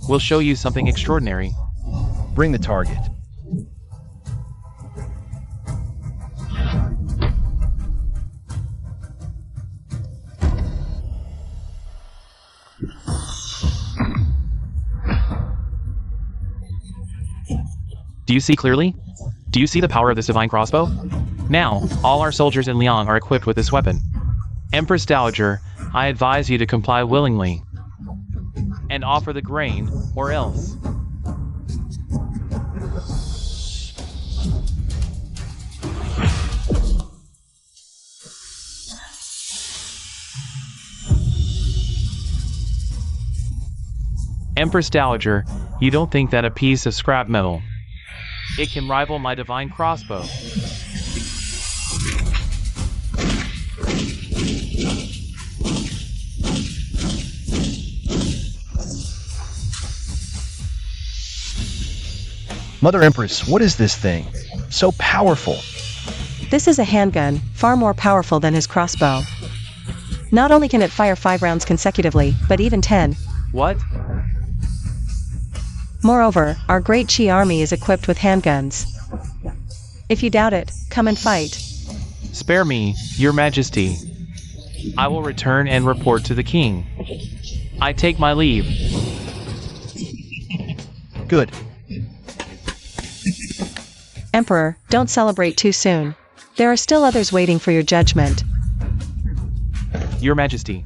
Speaker 4: will show you something extraordinary.
Speaker 2: Bring the target.
Speaker 4: Do you see clearly? Do you see the power of this divine crossbow? Now, all our soldiers in Liang are equipped with this weapon. Empress Dowager, I advise you to comply willingly and offer the grain, or else. Empress Dowager, you don't think that a piece of scrap metal, it can rival my divine crossbow?
Speaker 2: Mother Empress, what is this thing? So powerful.
Speaker 1: This is a handgun, far more powerful than his crossbow. Not only can it fire 5 rounds consecutively, but even 10.
Speaker 4: What?
Speaker 1: Moreover, our great Qi army is equipped with handguns. If you doubt it, come and fight.
Speaker 4: Spare me, your majesty. I will return and report to the king. I take my leave.
Speaker 2: Good.
Speaker 1: Emperor, don't celebrate too soon. There are still others waiting for your judgment.
Speaker 4: Your majesty.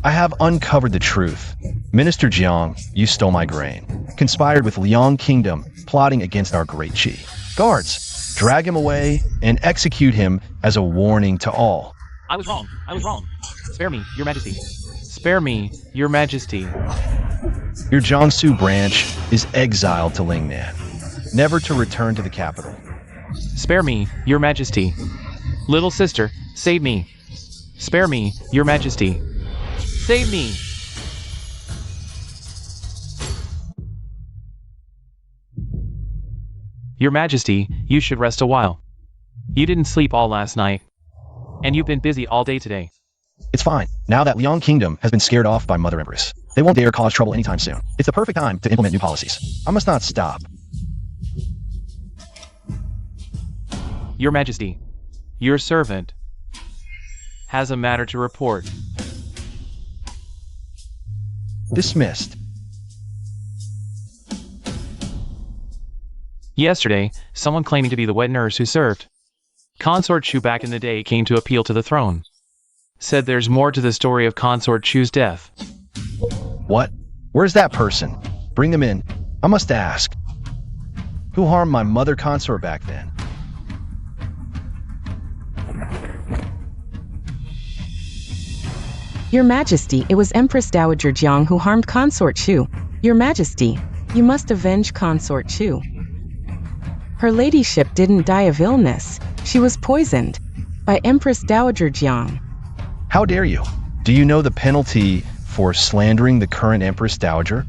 Speaker 2: I have uncovered the truth. Minister Jiang, you stole my grain. Conspired with Liang Kingdom, plotting against our great Qi. Guards, drag him away and execute him as a warning to all.
Speaker 4: I was wrong. I was wrong. Spare me, your majesty. Spare me, your majesty.
Speaker 2: Your Jiangsu branch is exiled to Lingnan, never to return to the capital.
Speaker 4: Spare me, your majesty. Little sister, save me. Spare me, your majesty. Save me. Your majesty, you should rest a while. You didn't sleep all last night. And you've been busy all day today.
Speaker 2: It's fine. Now that Liang Kingdom has been scared off by Mother Empress, they won't dare cause trouble anytime soon. It's the perfect time to implement new policies. I must not stop.
Speaker 4: Your majesty, your servant has a matter to report.
Speaker 2: Dismissed.
Speaker 4: Yesterday, someone claiming to be the wet nurse who served Consort Chu back in the day came to appeal to the throne. Said there's more to the story of Consort Chu's death.
Speaker 2: What? Where's that person? Bring them in. I must ask. Who harmed my mother consort back then?
Speaker 3: Your Majesty, it was Empress Dowager Jiang who harmed Consort Chu. Your Majesty, you must avenge Consort Chu. Her ladyship didn't die of illness. She was poisoned by Empress Dowager Jiang.
Speaker 2: How dare you? Do you know the penalty for slandering the current Empress Dowager?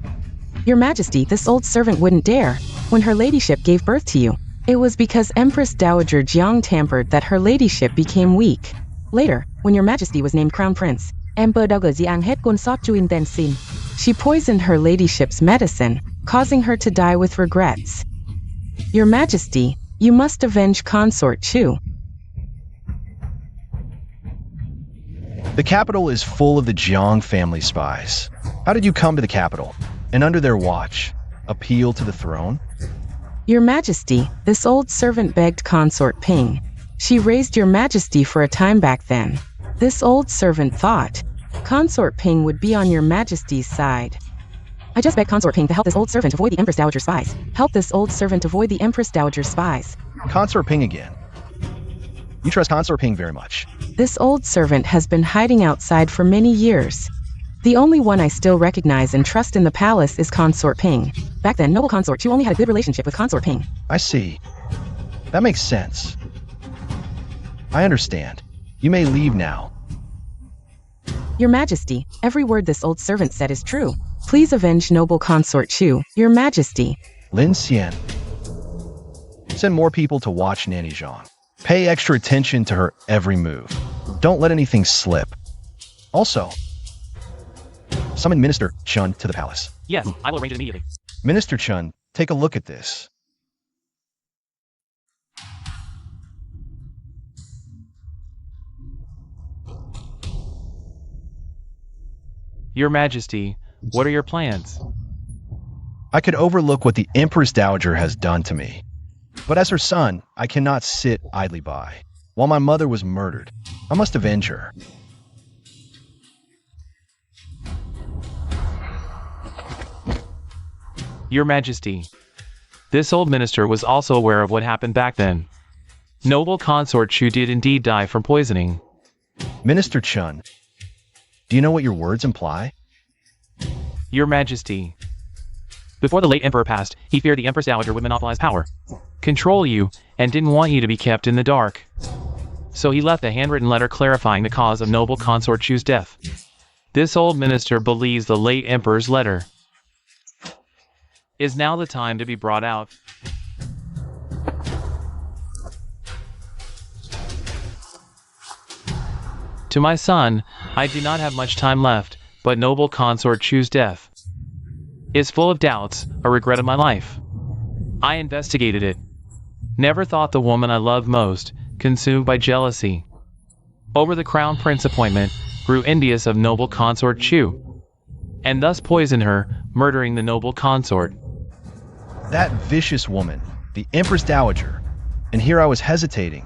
Speaker 3: Your Majesty, this old servant wouldn't dare when her ladyship gave birth to you. It was because Empress Dowager Jiang tampered that her ladyship became weak. Later, when your Majesty was named Crown Prince, Emperor Dowager Jiang had consort Chu intensin. She poisoned her ladyship's medicine, causing her to die with regrets. Your Majesty, you must avenge Consort Chu.
Speaker 2: The capital is full of the Jiang family spies. How did you come to the capital, and under their watch, appeal to the throne?
Speaker 3: Your Majesty, this old servant begged Consort Ping. She raised your Majesty for a time back then. This old servant thought Consort Ping would be on your Majesty's side. I just begged Consort Ping to help this old servant avoid the Empress Dowager spies. Help this old servant avoid the Empress Dowager spies.
Speaker 2: Consort Ping again. You trust Consort Ping very much.
Speaker 3: This old servant has been hiding outside for many years. The only one I still recognize and trust in the palace is Consort Ping. Back then, noble Consort Chu only had a good relationship with Consort Ping.
Speaker 2: I see. That makes sense. I understand. You may leave now.
Speaker 3: Your Majesty, every word this old servant said is true. Please avenge noble Consort Chu, Your Majesty.
Speaker 2: Lin Xian. Send more people to watch Nanny Zhang. Pay extra attention to her every move. Don't let anything slip. Also, summon Minister Chun to the palace.
Speaker 4: Yes, I will arrange it immediately.
Speaker 2: Minister Chun, take a look at this.
Speaker 4: Your Majesty, what are your plans?
Speaker 2: I could overlook what the Empress Dowager has done to me. But as her son, I cannot sit idly by. While my mother was murdered, I must avenge her.
Speaker 4: Your Majesty, this old minister was also aware of what happened back then. Noble consort Chu did indeed die from poisoning.
Speaker 2: Minister Chun, do you know what your words imply?
Speaker 4: Your Majesty, before the late emperor passed, he feared the Empress Dowager would monopolize power, control you, and didn't want you to be kept in the dark. So he left a handwritten letter clarifying the cause of noble consort Chu's death. This old minister believes the late emperor's letter is now the time to be brought out. To my son, I do not have much time left, but noble consort Chu's death is full of doubts, a regret of my life. I investigated it. Never thought the woman I loved most, consumed by jealousy over the crown prince appointment, grew envious of noble consort Chu, and thus poisoned her, murdering the noble consort.
Speaker 2: That vicious woman, the Empress Dowager, and here I was hesitating.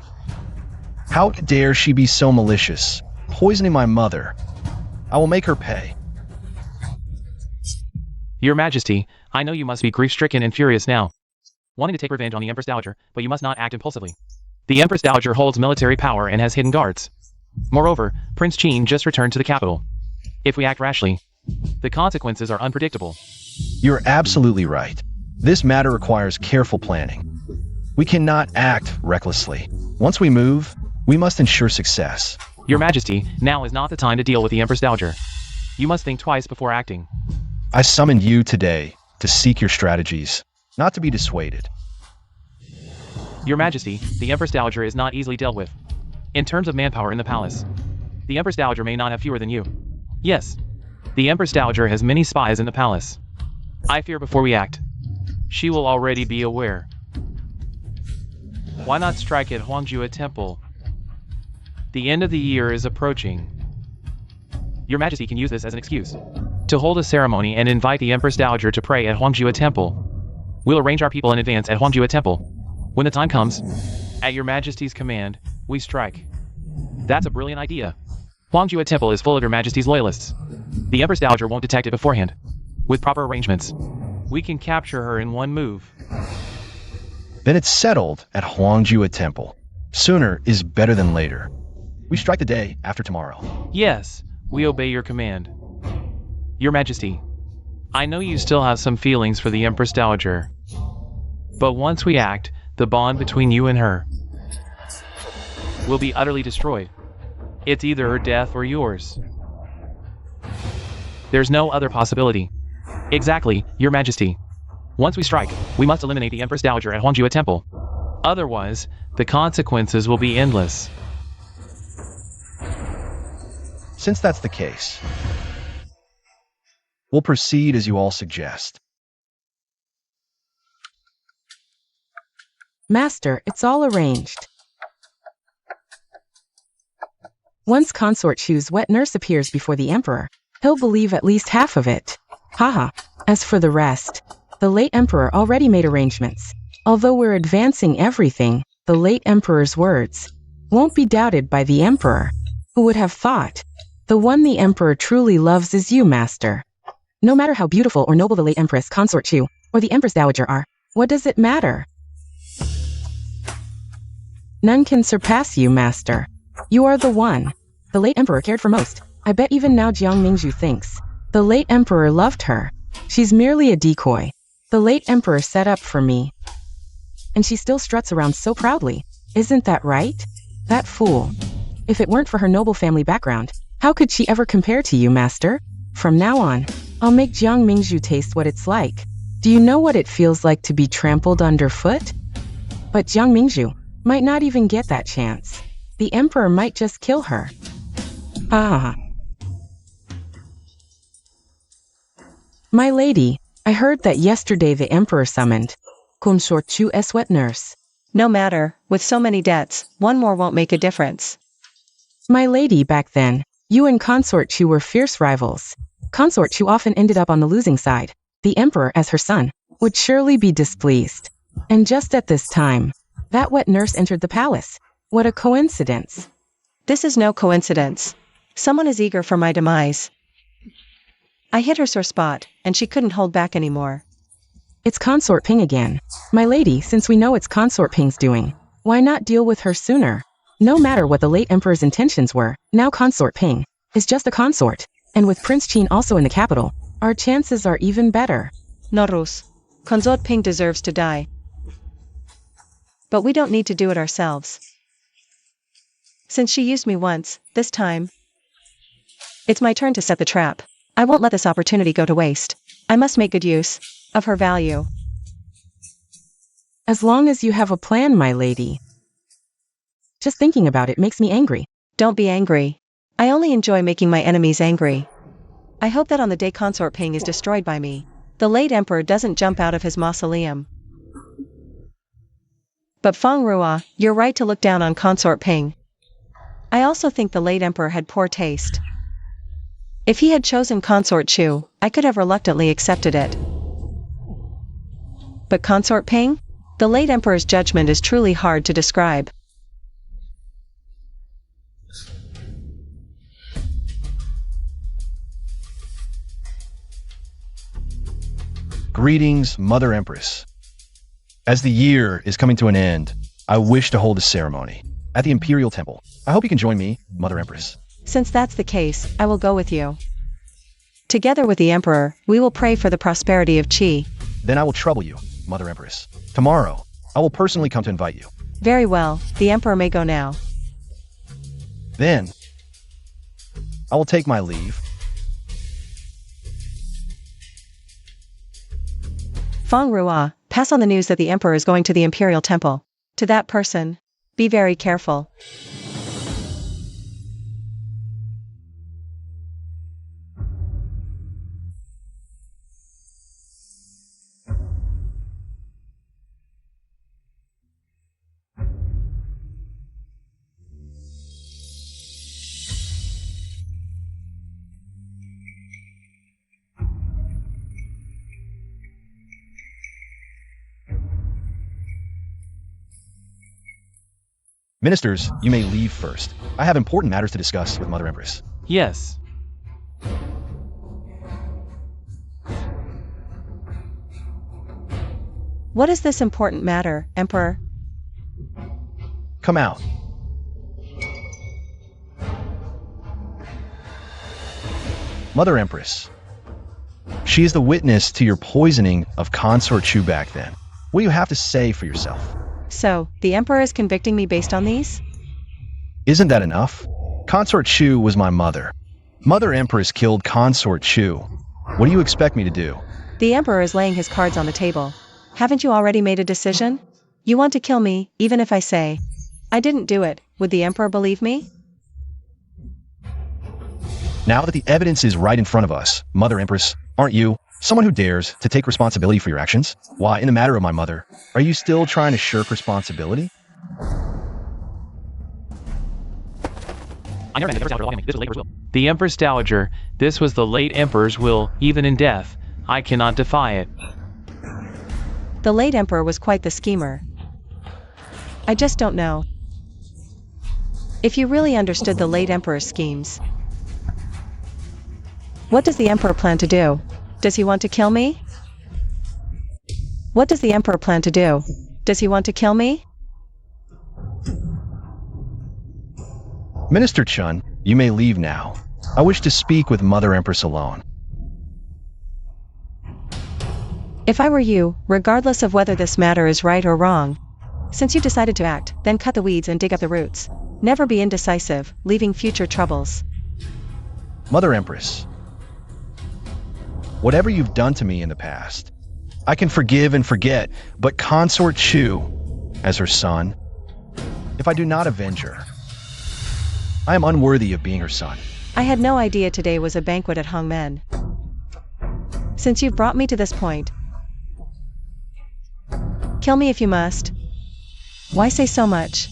Speaker 2: How dare she be so malicious, poisoning my mother? I will make her pay.
Speaker 4: Your Majesty, I know you must be grief-stricken and furious now, wanting to take revenge on the Empress Dowager, but you must not act impulsively. The Empress Dowager holds military power and has hidden guards. Moreover, Prince Qin just returned to the capital. If we act rashly, the consequences are unpredictable.
Speaker 2: You're absolutely right. This matter requires careful planning. We cannot act recklessly. Once we move, we must ensure success.
Speaker 4: Your Majesty, now is not the time to deal with the Empress Dowager. You must think twice before acting.
Speaker 2: I summoned you today to seek your strategies, not to be dissuaded.
Speaker 4: Your Majesty, the Empress Dowager is not easily dealt with. In terms of manpower in the palace, the Empress Dowager may not have fewer than you. Yes, the Empress Dowager has many spies in the palace. I fear before we act, she will already be aware. Why not strike at Huangjue Temple? The end of the year is approaching. Your Majesty can use this as an excuse to hold a ceremony and invite the Empress Dowager to pray at Huangjue Temple. We'll arrange our people in advance at Huangjue Temple. When the time comes, at Your Majesty's command, we strike. That's a brilliant idea. Huangjue Temple is full of Your Majesty's loyalists. The Empress Dowager won't detect it beforehand. With proper arrangements, we can capture her in one move.
Speaker 2: Then it's settled at Huangjue Temple. Sooner is better than later. We strike the day after tomorrow.
Speaker 4: Yes, we obey your command. Your Majesty, I know you still have some feelings for the Empress Dowager. But once we act, the bond between you and her will be utterly destroyed. It's either her death or yours. There's no other possibility. Exactly, Your Majesty. Once we strike, we must eliminate the Empress Dowager at Huangjue Temple. Otherwise, the consequences will be endless.
Speaker 2: Since that's the case, we'll proceed as you all suggest.
Speaker 3: Master, it's all arranged. Once Consort Chu's wet nurse appears before the Emperor, he'll believe at least half of it. Haha. As for the rest, the late Emperor already made arrangements. Although we're advancing everything, the late Emperor's words won't be doubted by the Emperor. Who would have thought? The one the Emperor truly loves is you, Master. No matter how beautiful or noble the late Empress Consort Chu or the Empress Dowager are, what does it matter? None can surpass you, Master. You are the one the late Emperor cared for most. I bet even now Jiang Mingzhu thinks the late Emperor loved her. She's merely a decoy. The late Emperor set up for me. And she still struts around so proudly. Isn't that right? That fool. If it weren't for her noble family background, how could she ever compare to you, Master? From now on, I'll make Jiang Mingzhu taste what it's like. Do you know what it feels like to be trampled underfoot? But Jiang Mingzhu might not even get that chance. The Emperor might just kill her. Ah. My lady, I heard that yesterday the Emperor summoned Consort Chu's wet nurse.
Speaker 1: No matter, with so many debts, one more won't make a difference.
Speaker 3: My lady, back then, you and Consort Chu were fierce rivals. Consort Chu often ended up on the losing side. The Emperor, as her son, would surely be displeased. And just at this time, that wet nurse entered the palace. What a coincidence.
Speaker 1: This is no coincidence. Someone is eager for my demise. I hit her sore spot, and she couldn't hold back anymore.
Speaker 3: It's Consort Ping again. My lady, since we know it's Consort Ping's doing, why not deal with her sooner? No matter what the late emperor's intentions were, now Consort Ping is just a consort. And with Prince Qin also in the capital, our chances are even better.
Speaker 1: Norus. Consort Ping deserves to die. But we don't need to do it ourselves. Since she used me once, this time, it's my turn to set the trap. I won't let this opportunity go to waste. I must make good use of her value.
Speaker 3: As long as you have a plan, my lady. Just thinking about it makes me angry.
Speaker 1: Don't be angry. I only enjoy making my enemies angry. I hope that on the day Consort Ping is destroyed by me, the late emperor doesn't jump out of his mausoleum. But Feng Rua, you're right to look down on Consort Ping. I also think the late emperor had poor taste. If he had chosen Consort Chu, I could have reluctantly accepted it. But Consort Ping? The late emperor's judgment is truly hard to describe.
Speaker 2: Greetings, Mother Empress. As the year is coming to an end, I wish to hold a ceremony at the Imperial Temple. I hope you can join me, Mother Empress.
Speaker 1: Since that's the case, I will go with you. Together with the Emperor, we will pray for the prosperity of Qi.
Speaker 2: Then I will trouble you, Mother Empress. Tomorrow, I will personally come to invite you.
Speaker 1: Very well, the Emperor may go now.
Speaker 2: Then, I will take my leave.
Speaker 1: Feng Rua, pass on the news that the Emperor is going to the Imperial Temple. To that person, be very careful.
Speaker 2: Ministers, you may leave first. I have important matters to discuss with Mother Empress.
Speaker 4: Yes.
Speaker 1: What is this important matter, Emperor?
Speaker 2: Come out. Mother Empress, she is the witness to your poisoning of Consort Chu back then. What do you have to say for yourself?
Speaker 1: So, the Emperor is convicting me based on these?
Speaker 2: Isn't that enough? Consort Chu was my mother. Mother Empress killed Consort Chu. What do you expect me to do?
Speaker 1: The Emperor is laying his cards on the table. Haven't you already made a decision? You want to kill me, even if I say, I didn't do it, would the Emperor believe me?
Speaker 2: Now that the evidence is right in front of us, Mother Empress, aren't you someone who dares to take responsibility for your actions? Why, in the matter of my mother, are you still trying to shirk responsibility?
Speaker 4: The Empress Dowager, this was the late Emperor's will, even in death. I cannot defy it.
Speaker 1: The late Emperor was quite the schemer. I just don't know if you really understood the late Emperor's schemes. What does the Emperor plan to do? Does he want to kill me? What does the Emperor plan to do? Does he want to kill me?
Speaker 2: Minister Chun, you may leave now. I wish to speak with Mother Empress alone.
Speaker 1: If I were you, regardless of whether this matter is right or wrong, since you decided to act, then cut the weeds and dig up the roots. Never be indecisive, leaving future troubles.
Speaker 2: Mother Empress, whatever you've done to me in the past, I can forgive and forget, but Consort Chu, as her son, if I do not avenge her, I am unworthy of being her son.
Speaker 1: I had no idea today was a banquet at Hongmen. Since you've brought me to this point, kill me if you must. Why say so much?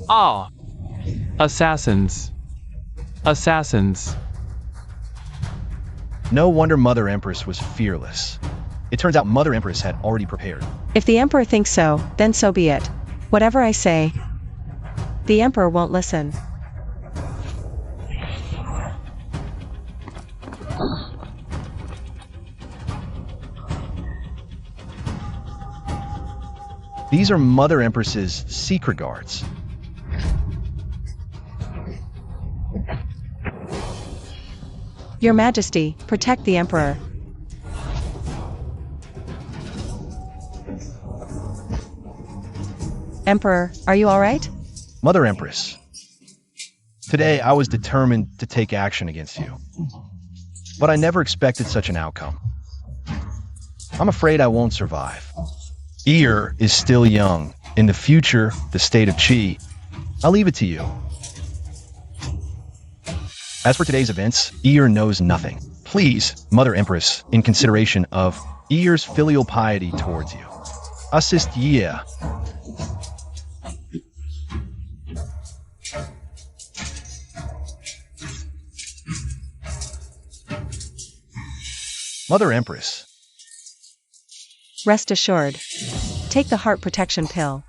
Speaker 4: Ah! Assassins. Assassins.
Speaker 2: No wonder Mother Empress was fearless. It turns out Mother Empress had already prepared.
Speaker 1: If the Emperor thinks so, then so be it. Whatever I say. The Emperor won't listen.
Speaker 2: These are Mother Empress's secret guards.
Speaker 1: Your Majesty, protect the Emperor. Emperor, are you alright?
Speaker 2: Mother Empress, today I was determined to take action against you. But I never expected such an outcome. I'm afraid I won't survive. Ear is still young. In the future, the state of Qi, I'll leave it to you. As for today's events, Ear knows nothing. Please, Mother Empress, in consideration of Ear's filial piety towards you, assist Ye. Mother Empress,
Speaker 1: Rest assured. Take the heart protection pill.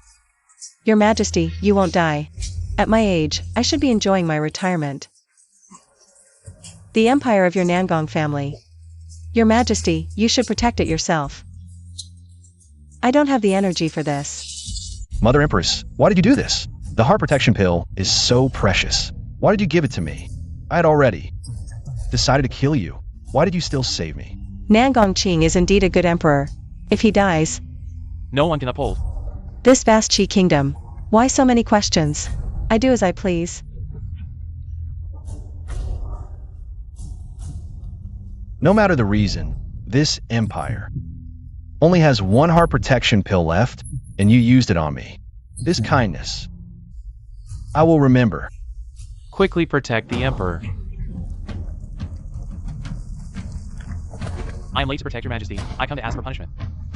Speaker 1: Your Majesty, you won't die. At my age, I should be enjoying my retirement. The empire of your Nangong family. Your Majesty, you should protect it yourself. I don't have the energy for this.
Speaker 2: Mother Empress, why did you do this? The heart protection pill is so precious. Why did you give it to me? I had already decided to kill you. Why did you still save me?
Speaker 1: Nangong Qing is indeed a good emperor. If he dies,
Speaker 4: No one can uphold.
Speaker 1: this vast Qi kingdom. Why so many questions? I do as I please.
Speaker 2: No matter the reason, this empire only has one heart protection pill left, and you used it on me. This kindness, I will remember.
Speaker 4: Quickly protect the Emperor. I am late to protect your Majesty. I come to ask for punishment.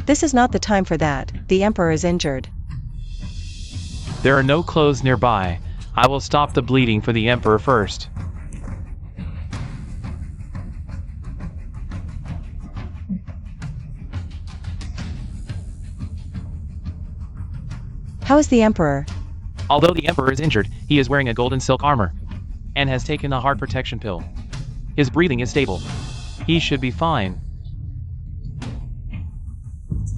Speaker 1: This is not the time for that. The emperor is injured.
Speaker 4: There are no clothes nearby. I will stop the bleeding for the Emperor first.
Speaker 1: How is the emperor?
Speaker 4: Although the Emperor is injured, he is wearing a golden silk armor and has taken the heart protection pill. His breathing is stable. He should be fine.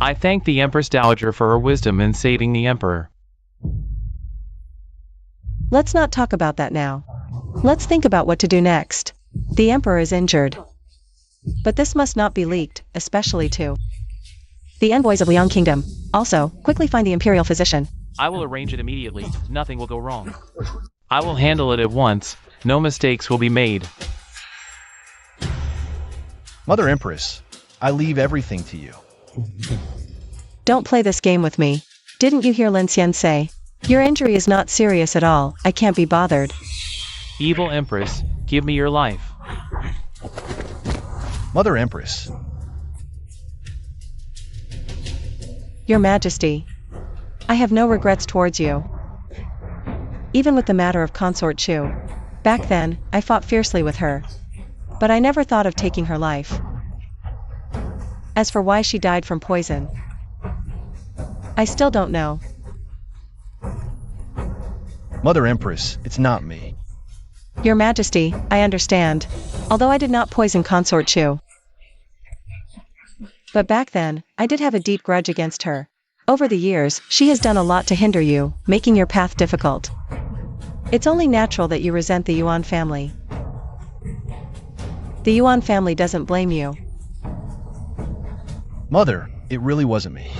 Speaker 4: I thank the Empress Dowager for her wisdom in saving the Emperor.
Speaker 1: Let's not talk about that now. Let's think about what to do next. The emperor is injured. But this must not be leaked, especially to the envoys of Liang Kingdom. Also, quickly find the imperial physician.
Speaker 4: I will arrange it immediately. Nothing will go wrong. I will handle it at once. No mistakes will be made.
Speaker 2: Mother Empress, I leave everything to you.
Speaker 1: Don't play this game with me. Didn't you hear Lin Xian say? Your injury is not serious at all. I can't be bothered.
Speaker 4: Evil Empress, give me your life.
Speaker 2: Mother Empress,
Speaker 1: Your Majesty, I have no regrets towards you. Even with the matter of Consort Chu. Back then, I fought fiercely with her. But I never thought of taking her life. As for why she died from poison, I still don't know.
Speaker 2: Mother Empress, it's not me.
Speaker 1: Your Majesty, I understand. Although I did not poison Consort Chu. But back then, I did have a deep grudge against her. Over the years, she has done a lot to hinder you, making your path difficult. It's only natural that you resent the Yuan family. The Yuan family doesn't blame you.
Speaker 2: Mother, it really wasn't me.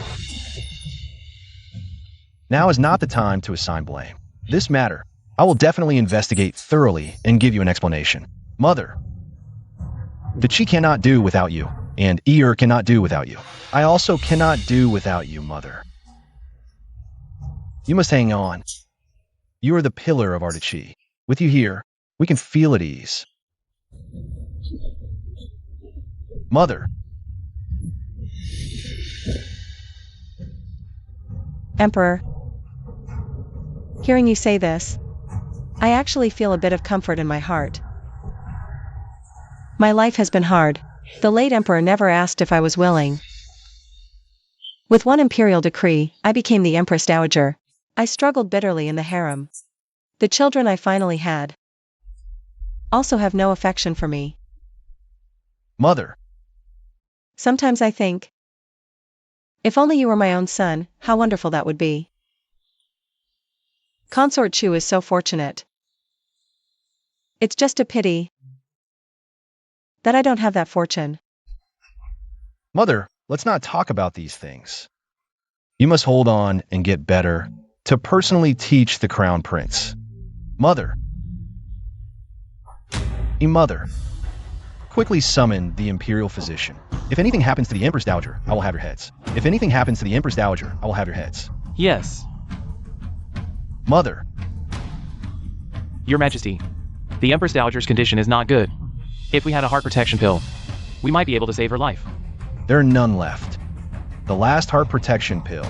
Speaker 2: Now is not the time to assign blame. This matter, I will definitely investigate thoroughly and give you an explanation. Mother, the Qi cannot do without you, and Ear cannot do without you. I also cannot do without you, Mother. You must hang on. You are the pillar of our Qi. With you here, we can feel at ease. Mother,
Speaker 1: Emperor, hearing you say this, I actually feel a bit of comfort in my heart. My life has been hard, The late emperor never asked if I was willing. With one imperial decree, I became the Empress Dowager. I struggled bitterly in the harem. The children I finally had also have no affection for me.
Speaker 2: Mother,
Speaker 1: Sometimes I think, if only you were my own son, how wonderful that would be. Consort Chu is so fortunate. It's just a pity that I don't have that fortune.
Speaker 2: Mother, let's not talk about these things. You must hold on and get better to personally teach the crown prince. Mother. Mother. Quickly summon the imperial physician. If anything happens to the Empress Dowager, I will have your heads. If anything happens to the Empress Dowager, I will have your heads.
Speaker 4: Yes,
Speaker 2: Mother.
Speaker 4: Your Majesty. The Empress Dowager's condition is not good. If we had a heart protection pill, we might be able to save her life.
Speaker 2: There are none left. The last heart protection pill.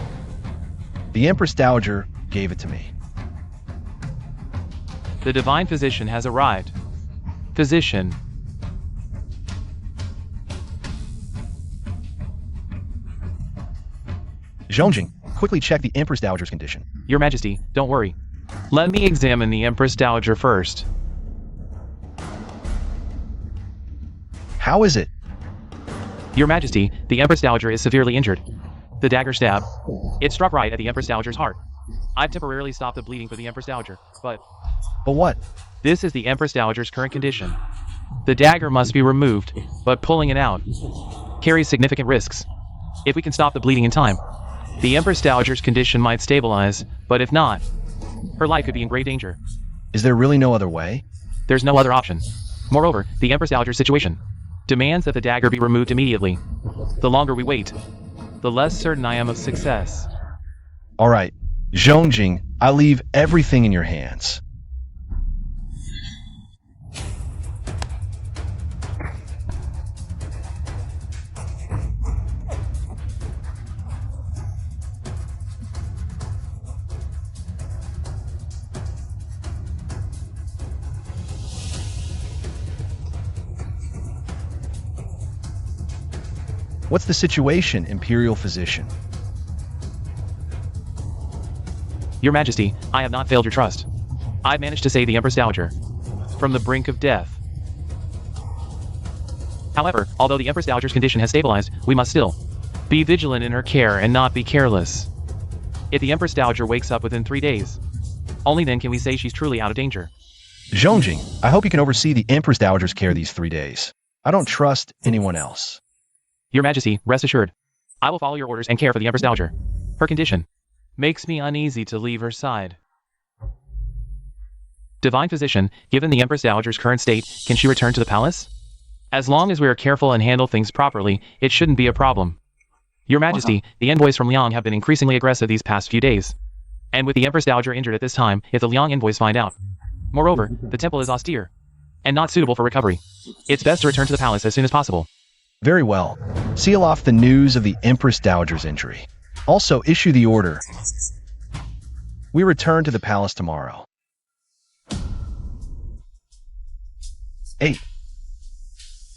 Speaker 2: The Empress Dowager gave it to me.
Speaker 4: The divine physician has arrived. Physician.
Speaker 2: Zhongjing, quickly check the Empress Dowager's condition.
Speaker 4: Your Majesty, don't worry. Let me examine the Empress Dowager first.
Speaker 2: How is it?
Speaker 4: Your Majesty, the Empress Dowager is severely injured. The dagger stab. It struck right at the Empress Dowager's heart. I've temporarily stopped the bleeding for the Empress Dowager, but
Speaker 2: what?
Speaker 4: this is the Empress Dowager's current condition. The dagger must be removed, but pulling it out carries significant risks. If we can stop the bleeding in time, the Empress Dowager's condition might stabilize, but if not, her life could be in great danger.
Speaker 2: Is there really no other way?
Speaker 4: There's no other option. Moreover, the Empress Dowager's situation demands that the dagger be removed immediately. The longer we wait, the less certain I am of success.
Speaker 2: All right, Zhongjing, I leave everything in your hands. What's the situation, Imperial Physician?
Speaker 4: Your Majesty, I have not failed your trust. I've managed to save the Empress Dowager from the brink of death. However, although the Empress Dowager's condition has stabilized, we must still be vigilant in her care and not be careless. If the Empress Dowager wakes up within 3 days, only then can we say she's truly out of danger.
Speaker 2: Zhongjing, I hope you can oversee the Empress Dowager's care these 3 days. I don't trust anyone else.
Speaker 4: Your Majesty, rest assured. I will follow your orders and care for the Empress Dowager. Her condition makes me uneasy to leave her side. Divine Physician, given the Empress Dowager's current state, can she return to the palace? As long as we are careful and handle things properly, it shouldn't be a problem. Your Majesty, the envoys from Liang have been increasingly aggressive these past few days. And with the Empress Dowager injured at this time, if the Liang envoys find out. Moreover, the temple is austere and not suitable for recovery. It's best to return to the palace as soon as possible.
Speaker 2: Very well. Seal off the news of the Empress Dowager's injury. Also, issue the order. We return to the palace tomorrow. 8.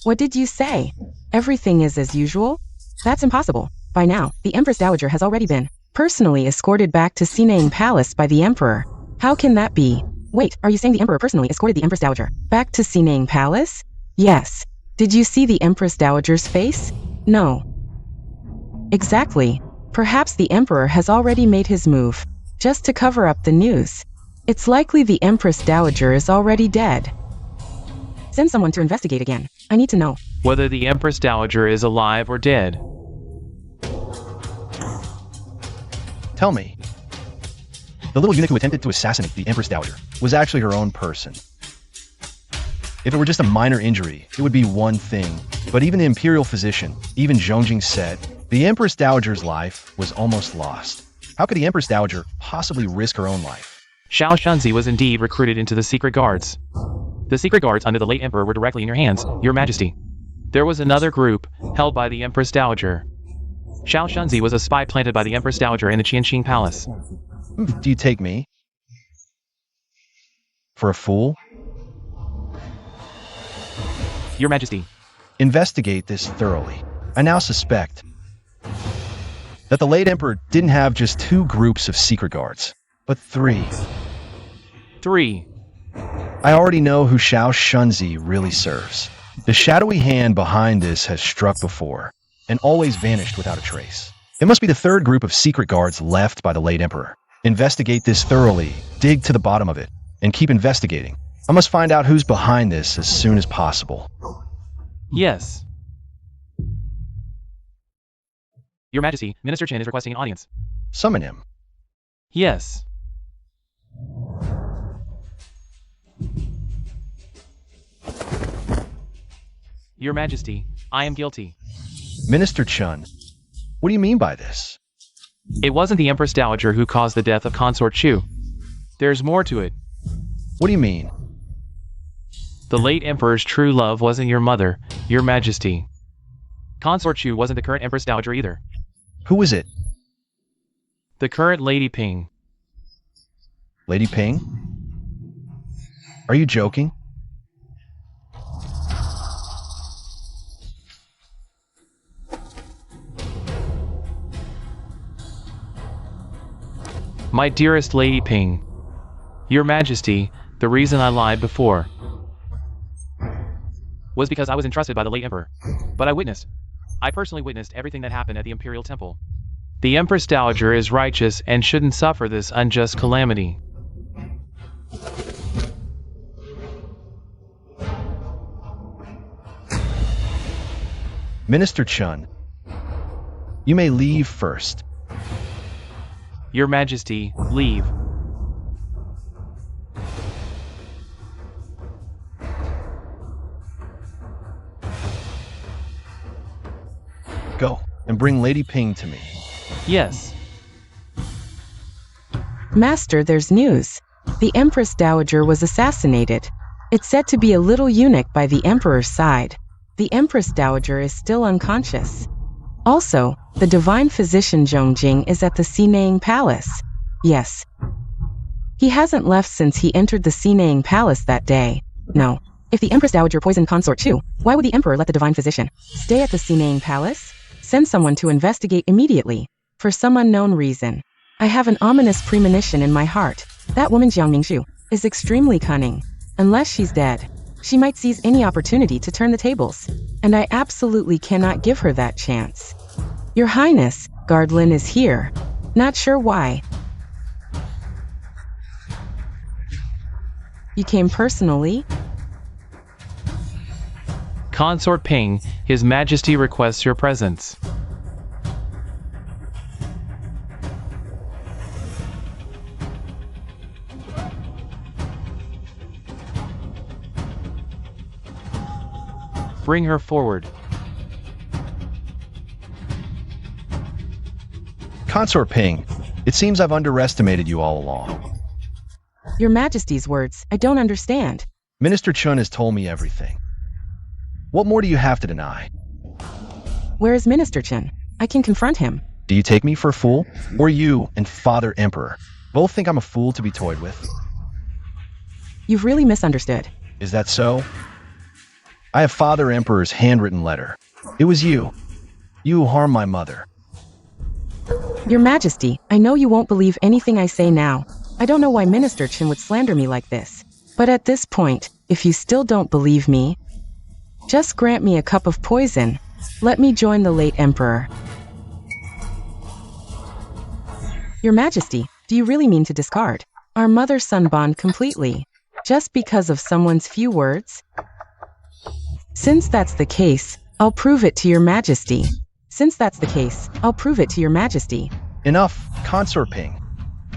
Speaker 3: What did you say? Everything is as usual? That's impossible. By now, the Empress Dowager has already been personally escorted back to Sinang Palace by the Emperor. How can that be? Wait, are you saying the Emperor personally escorted the Empress Dowager back to Sinang Palace? Yes. Did you see the Empress Dowager's face? No. Exactly. Perhaps the Emperor has already made his move, just to cover up the news. It's likely the Empress Dowager is already dead. Send someone to investigate again. I need to know
Speaker 4: whether the Empress Dowager is alive or dead.
Speaker 2: Tell me. The little eunuch who attempted to assassinate the Empress Dowager was actually her own person. If it were just a minor injury, it would be one thing. But even the Imperial Physician, even Zhongjing said, the Empress Dowager's life was almost lost. How could the Empress Dowager possibly risk her own life?
Speaker 4: Xiao Shunzi was indeed recruited into the secret guards. The secret guards under the late emperor were directly in your hands, Your Majesty. There was another group, held by the Empress Dowager. Xiao Shunzi was a spy planted by the Empress Dowager in the Qianqing Palace.
Speaker 2: Do you take me for a fool?
Speaker 4: Your Majesty,
Speaker 2: Investigate this thoroughly. I now suspect that the late emperor didn't have just 2 groups of secret guards, but 3.
Speaker 4: 3.
Speaker 2: I already know who Xiao Shunzi really serves. The shadowy hand behind this has struck before, and always vanished without a trace. It must be the 3rd group of secret guards left by the late emperor. Investigate this thoroughly, dig to the bottom of it, and keep investigating. I must find out who's behind this as soon as possible.
Speaker 4: Yes. Your Majesty, Minister Chen is requesting an audience.
Speaker 2: Summon him.
Speaker 4: Yes. Your Majesty, I am guilty.
Speaker 2: Minister Chen, what do you mean by this?
Speaker 4: It wasn't the Empress Dowager who caused the death of Consort Chu. There's more to it.
Speaker 2: What do you mean?
Speaker 4: The late Emperor's true love wasn't your mother, Your Majesty. Consort Chu wasn't the current Empress Dowager either.
Speaker 2: Who is it?
Speaker 4: The current Lady Ping.
Speaker 2: Lady Ping? Are you joking?
Speaker 4: My dearest Lady Ping. Your Majesty, the reason I lied before was because I was entrusted by the late Emperor. But I personally witnessed everything that happened at the Imperial Temple. The Empress Dowager is righteous and shouldn't suffer this unjust calamity.
Speaker 2: Minister Chen, you may leave first.
Speaker 4: Your Majesty, leave.
Speaker 2: Go, and bring Lady Ping to me.
Speaker 4: Yes.
Speaker 3: Master, there's news. The Empress Dowager was assassinated. It's said to be a little eunuch by the Emperor's side. The Empress Dowager is still unconscious. Also, the divine physician Zhongjing is at the Sinang Palace. Yes. He hasn't left since he entered the Sinang Palace that day. No. If the Empress Dowager poisoned Consort Chu, why would the Emperor let the divine physician stay at the Sinang Palace? Send someone to investigate immediately. For some unknown reason, I have an ominous premonition in my heart. That woman Jiang Mingshu is extremely cunning. Unless she's dead, she might seize any opportunity to turn the tables. And I absolutely cannot give her that chance. Your Highness, Guard Lin is here. Not sure why. You came personally?
Speaker 4: Consort Ping, His Majesty requests your presence. Bring her forward.
Speaker 2: Consort Ping, it seems I've underestimated you all along.
Speaker 3: Your Majesty's words, I don't understand.
Speaker 2: Minister Chen has told me everything. What more do you have to deny?
Speaker 3: Where is Minister Chen? I can confront him.
Speaker 2: Do you take me for a fool? Or you and Father Emperor both think I'm a fool to be toyed with?
Speaker 3: You've really misunderstood.
Speaker 2: Is that so? I have Father Emperor's handwritten letter. It was you. You who harmed my mother.
Speaker 3: Your Majesty, I know you won't believe anything I say now. I don't know why Minister Chen would slander me like this. But at this point, if you still don't believe me, just grant me a cup of poison. Let me join the late Emperor. Your Majesty, do you really mean to discard our mother-son bond completely, just because of someone's few words? Since that's the case, I'll prove it to your Majesty.
Speaker 2: Enough, Consort Ping.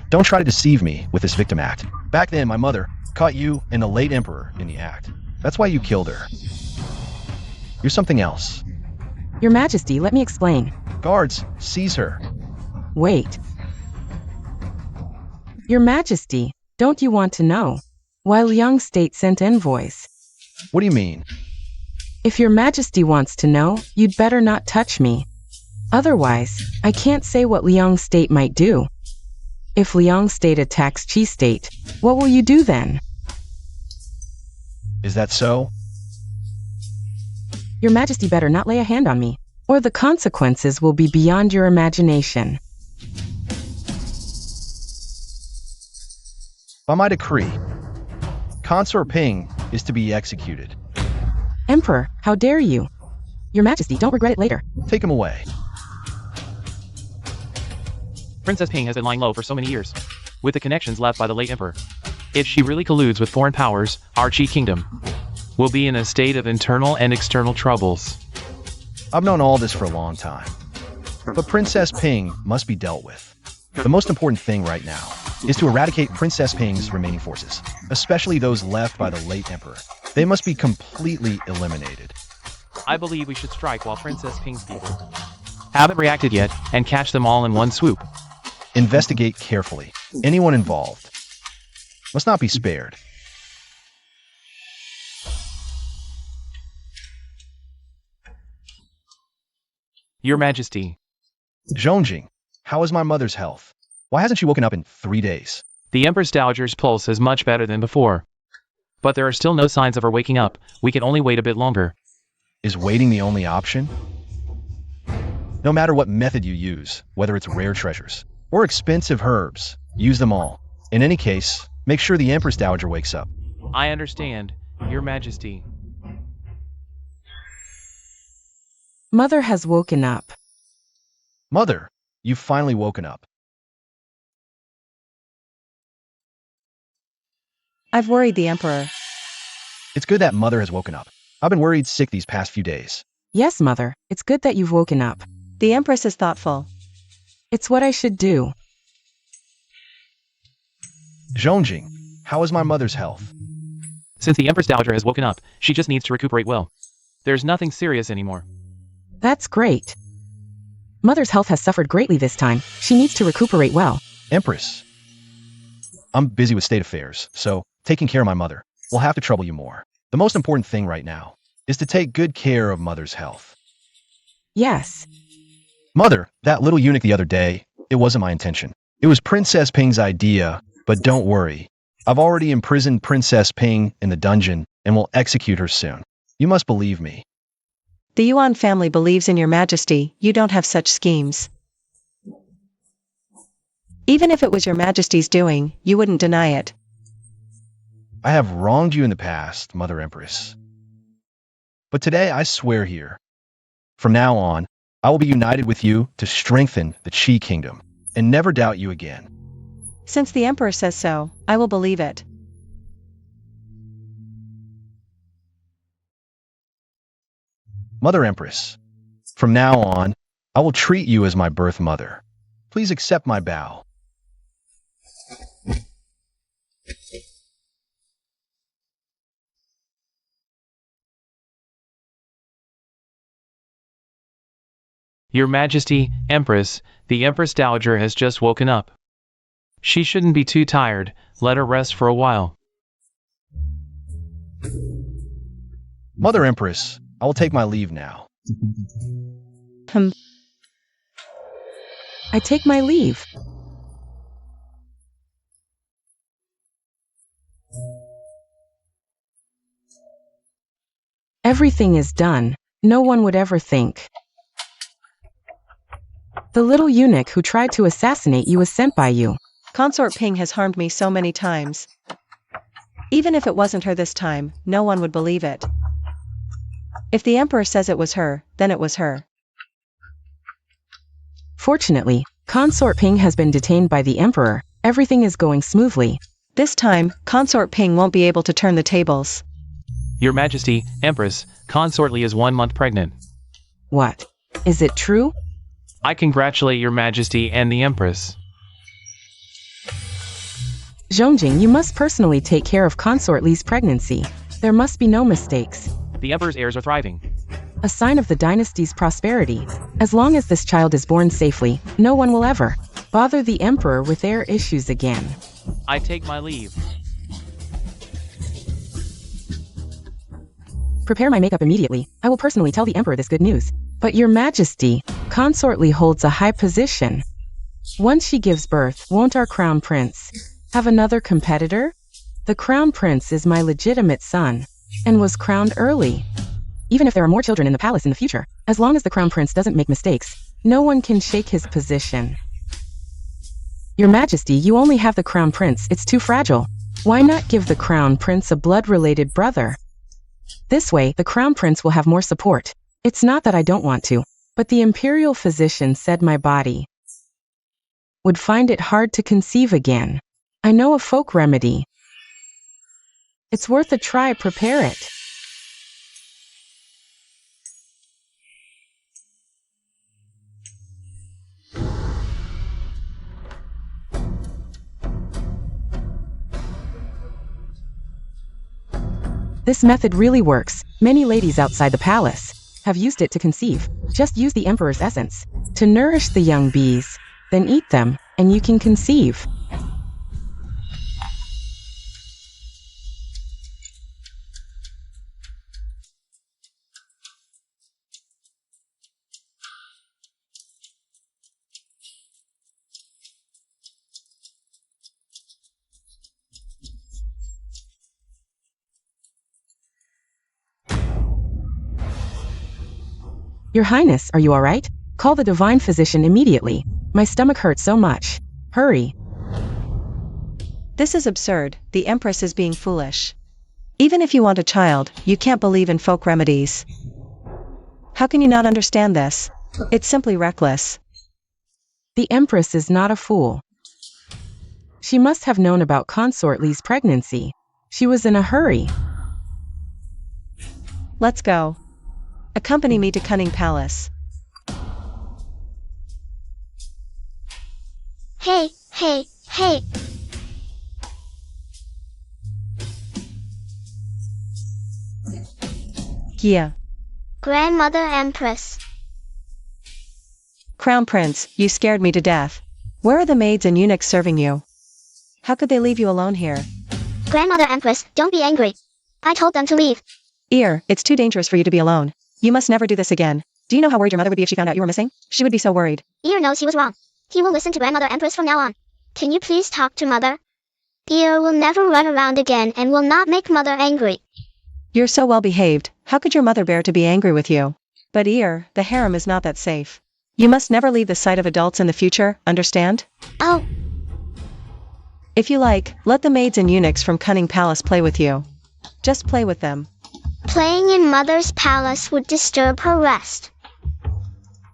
Speaker 2: Don't try to deceive me with this victim act. Back then, my mother caught you and the late Emperor in the act. That's why you killed her. You're something else.
Speaker 3: Your Majesty, let me explain.
Speaker 2: Guards, seize her.
Speaker 3: Wait. Your Majesty, don't you want to know why Liang State sent envoys?
Speaker 2: What do you mean?
Speaker 3: If your Majesty wants to know, you'd better not touch me. Otherwise, I can't say what Liang State might do. If Liang State attacks Qi State, what will you do then?
Speaker 2: Is that so?
Speaker 3: Your Majesty better not lay a hand on me, or the consequences will be beyond your imagination.
Speaker 2: By my decree, Consort Ping is to be executed.
Speaker 3: Emperor, how dare you? Your Majesty, don't regret it later.
Speaker 2: Take him away.
Speaker 4: Princess Ping has been lying low for so many years, with the connections left by the late emperor. If she really colludes with foreign powers, our Qi kingdom will be in a state of internal and external troubles.
Speaker 2: I've known all this for a long time. But Princess Ping must be dealt with. The most important thing right now is to eradicate Princess Ping's remaining forces, especially those left by the late emperor. They must be completely eliminated.
Speaker 4: I believe we should strike while Princess Ping's people haven't reacted yet, and catch them all in one swoop.
Speaker 2: Investigate carefully. Anyone involved must not be spared.
Speaker 4: Your Majesty,
Speaker 2: Zhongjing, how is my mother's health? Why hasn't she woken up in 3 days?
Speaker 4: the Empress Dowager's pulse is much better than before. But there are still no signs of her waking up. We can only wait a bit longer.
Speaker 2: Is waiting the only option? No matter what method you use, whether it's rare treasures or expensive herbs, use them all. In any case, make sure the Empress Dowager wakes up.
Speaker 4: I understand, Your Majesty.
Speaker 3: Mother has woken up.
Speaker 2: Mother, you've finally woken up.
Speaker 1: I've worried the Emperor.
Speaker 2: It's good that Mother has woken up. I've been worried sick these past few days.
Speaker 3: Yes, Mother, it's good that you've woken up.
Speaker 1: The Empress is thoughtful.
Speaker 3: It's what I should do.
Speaker 2: Zhongjing, how is my mother's health?
Speaker 4: Since the Empress Dowager has woken up, she just needs to recuperate well. There's nothing serious anymore.
Speaker 3: That's great. Mother's health has suffered greatly this time. She needs to recuperate well.
Speaker 2: Empress, I'm busy with state affairs, so taking care of my mother will have to trouble you more. The most important thing right now is to take good care of Mother's health.
Speaker 3: Yes.
Speaker 2: Mother, that little eunuch the other day, it wasn't my intention. It was Princess Ping's idea, but don't worry. I've already imprisoned Princess Ping in the dungeon and will execute her soon. You must believe me.
Speaker 1: The Yuan family believes in your Majesty. You don't have such schemes. Even if it was your Majesty's doing, you wouldn't deny it.
Speaker 2: I have wronged you in the past, Mother Empress. But today I swear here, from now on, I will be united with you to strengthen the Qi Kingdom and never doubt you again.
Speaker 1: Since the Emperor says so, I will believe it.
Speaker 2: Mother Empress, from now on, I will treat you as my birth mother. Please accept my bow.
Speaker 4: Your Majesty, Empress, the Empress Dowager has just woken up. She shouldn't be too tired. Let her rest for a while.
Speaker 2: Mother Empress, I will take my leave now.
Speaker 3: I take my leave. Everything is done. No one would ever think. The little eunuch who tried to assassinate you was sent by you.
Speaker 1: Consort Ping has harmed me so many times. Even if it wasn't her this time, no one would believe it. If the Emperor says it was her, then it was her.
Speaker 3: Fortunately, Consort Ping has been detained by the Emperor. Everything is going smoothly.
Speaker 1: This time, Consort Ping won't be able to turn the tables.
Speaker 4: Your Majesty, Empress, Consort Li is 1 month pregnant.
Speaker 3: What? Is it true?
Speaker 4: I congratulate Your Majesty and the Empress.
Speaker 3: Zhongjing, you must personally take care of Consort Li's pregnancy. There must be no mistakes.
Speaker 4: The Emperor's heirs are thriving.
Speaker 3: A sign of the dynasty's prosperity. As long as this child is born safely, no one will ever bother the Emperor with their issues again.
Speaker 4: I take my leave.
Speaker 3: Prepare my makeup immediately. I will personally tell the Emperor this good news. But Your Majesty, Consort Li holds a high position. Once she gives birth, won't our Crown Prince have another competitor? The Crown Prince is my legitimate son, and was crowned early. even if there are more children in the palace in the future. As long as the crown prince doesn't make mistakes, no one can shake his position. Your Majesty, you only have the crown prince. It's too fragile. Why not give the crown prince a blood-related brother? This way, the crown prince will have more support. It's not that I don't want to, but the imperial physician said my body would find it hard to conceive again. I know a folk remedy. It's worth a try. Prepare it. This method really works. Many ladies outside the palace have used it to conceive. Just use the emperor's essence to nourish the young bees, then eat them, and you can conceive. Your Highness, are you all right? Call the divine physician immediately. My stomach hurts so much. Hurry.
Speaker 1: This is absurd. The Empress is being foolish. Even if you want a child, you can't believe in folk remedies. How can you not understand this? It's simply reckless.
Speaker 3: The Empress is not a fool. She must have known about Consort Li's pregnancy. She was in a hurry.
Speaker 1: Let's go. Accompany me to Cunning Palace.
Speaker 5: Hey, hey, hey.
Speaker 1: Yeah.
Speaker 5: Grandmother Empress.
Speaker 1: Crown Prince, you scared me to death. Where are the maids and eunuchs serving you? How could they leave you alone here?
Speaker 5: Grandmother Empress, don't be angry. I told them to leave.
Speaker 1: Ear, it's too dangerous for you to be alone. You must never do this again. Do you know how worried your mother would be if she found out you were missing? She would be so worried.
Speaker 5: Ear knows he was wrong. He will listen to Grandmother Empress from now on. Can you please talk to Mother? Ear will never run around again and will not make Mother angry.
Speaker 1: You're so well behaved. How could your mother bear to be angry with you? But Ear, the harem is not that safe. You must never leave the sight of adults in the future, understand?
Speaker 5: Oh.
Speaker 1: If you like, let the maids and eunuchs from Cunning Palace play with you. Just play with them.
Speaker 5: Playing in Mother's palace would disturb her rest.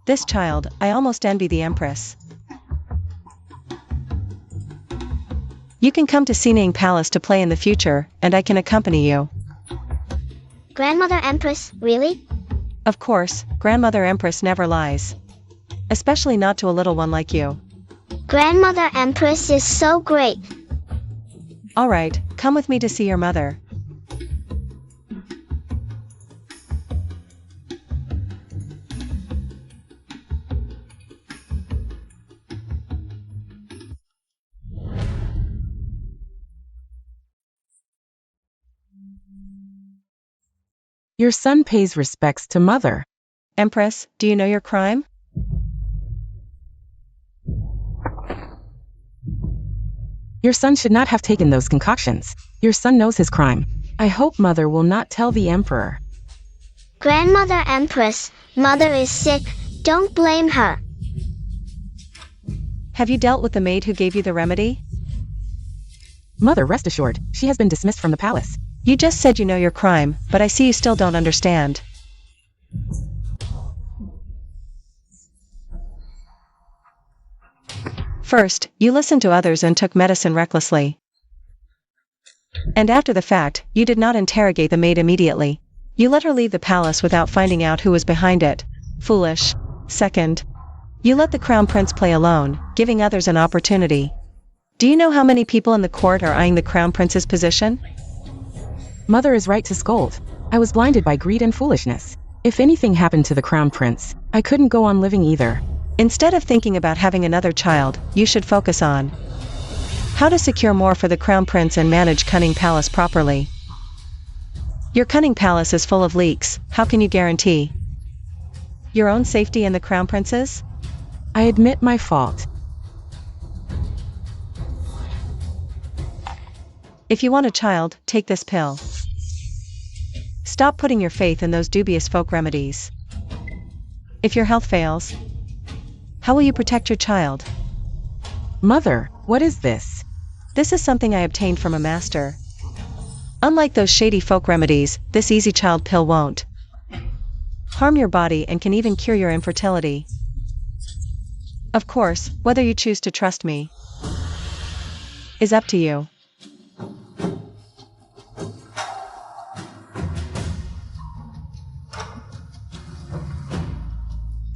Speaker 1: This child, I almost envy the Empress. You can come to Cunning Palace to play in the future, and I can accompany you.
Speaker 5: Grandmother Empress, really?
Speaker 1: Of course, Grandmother Empress never lies. Especially not to a little one like you.
Speaker 5: Grandmother Empress is so great.
Speaker 1: All right, come with me to see your mother.
Speaker 3: Your son pays respects to Mother.
Speaker 1: Empress, do you know your crime?
Speaker 3: Your son should not have taken those concoctions. Your son knows his crime. I hope Mother will not tell the Emperor.
Speaker 5: Grandmother Empress, Mother is sick. Don't blame her.
Speaker 1: Have you dealt with the maid who gave you the remedy?
Speaker 3: Mother, rest assured, she has been dismissed from the palace.
Speaker 1: You just said you know your crime, but I see you still don't understand. First, you listened to others and took medicine recklessly. And after the fact, you did not interrogate the maid immediately. You let her leave the palace without finding out who was behind it. Foolish. Second, you let the crown prince play alone, giving others an opportunity. Do you know how many people in the court are eyeing the crown prince's position?
Speaker 3: Mother is right to scold. I was blinded by greed and foolishness. If anything happened to the crown prince, I couldn't go on living either.
Speaker 1: Instead of thinking about having another child, you should focus on how to secure more for the crown prince and manage Cunning Palace properly. Your Cunning Palace is full of leaks. How can you guarantee your own safety and the crown prince's?
Speaker 3: I admit my fault.
Speaker 1: If you want a child, take this pill. Stop putting your faith in those dubious folk remedies. If your health fails, how will you protect your child?
Speaker 3: Mother, what is this?
Speaker 1: This is something I obtained from a master. Unlike those shady folk remedies, this easy child pill won't harm your body and can even cure your infertility. Of course, whether you choose to trust me is up to you.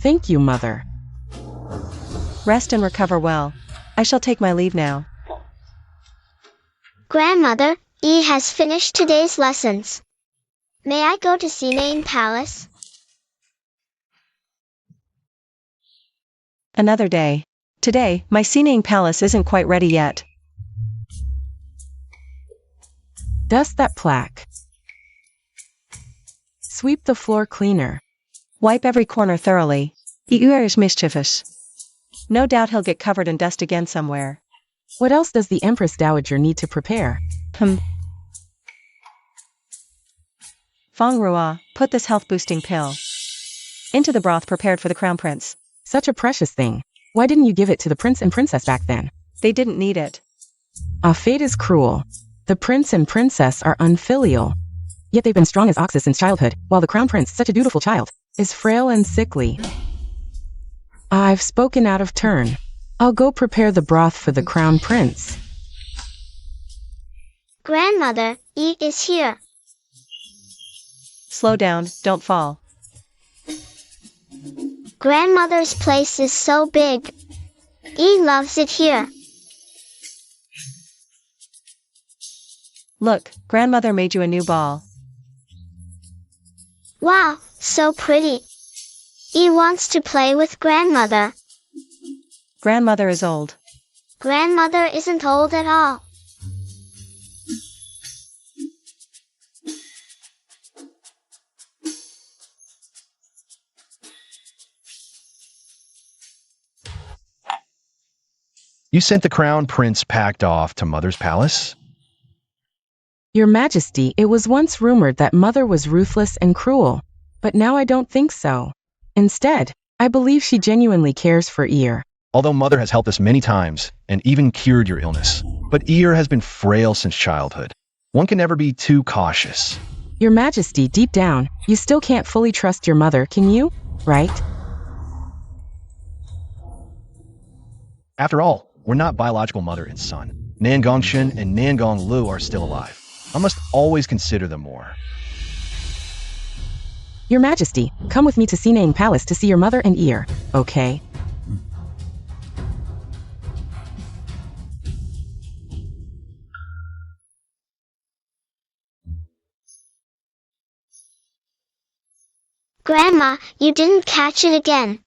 Speaker 3: Thank you, Mother.
Speaker 1: Rest and recover well. I shall take my leave now.
Speaker 5: Grandmother, E has finished today's lessons. May I go to Assassination Palace?
Speaker 1: Another day. Today, my Assassination Palace isn't quite ready yet.
Speaker 3: Dust that plaque. Sweep the floor cleaner.
Speaker 1: Wipe every corner thoroughly. You are mischievous. No doubt he'll get covered in dust again somewhere.
Speaker 3: What else does the Empress Dowager need to prepare?
Speaker 1: Feng Rua, put this health-boosting pill into the broth prepared for the Crown Prince.
Speaker 3: Such a precious thing. Why didn't you give it to the Prince and Princess back then?
Speaker 1: They didn't need it.
Speaker 3: Fate is cruel. The Prince and Princess are unfilial. Yet they've been strong as oxes since childhood, while the Crown Prince, such a dutiful child, is frail and sickly. I've spoken out of turn. I'll go prepare the broth for the Crown Prince.
Speaker 5: Grandmother, E is here.
Speaker 1: Slow down, don't fall.
Speaker 5: Grandmother's place is so big. E loves it here.
Speaker 1: Look, grandmother made you a new ball.
Speaker 5: Wow, so pretty. E wants to play with grandmother.
Speaker 1: Grandmother is old.
Speaker 5: Grandmother isn't old at all.
Speaker 2: You sent the Crown Prince packed off to Mother's palace?
Speaker 3: Your Majesty, it was once rumored that Mother was ruthless and cruel, but now I don't think so. Instead, I believe she genuinely cares for Ear.
Speaker 2: Although Mother has helped us many times and even cured your illness, but Ear has been frail since childhood. One can never be too cautious.
Speaker 3: Your Majesty, deep down, you still can't fully trust your mother, can you? Right?
Speaker 2: After all, we're not biological mother and son. Nan Gongshin and Nan Gong Lu are still alive. I must always consider them more.
Speaker 3: Your Majesty, come with me to Assassination Palace to see your mother and Ear, okay?
Speaker 5: Grandma, you didn't catch it again.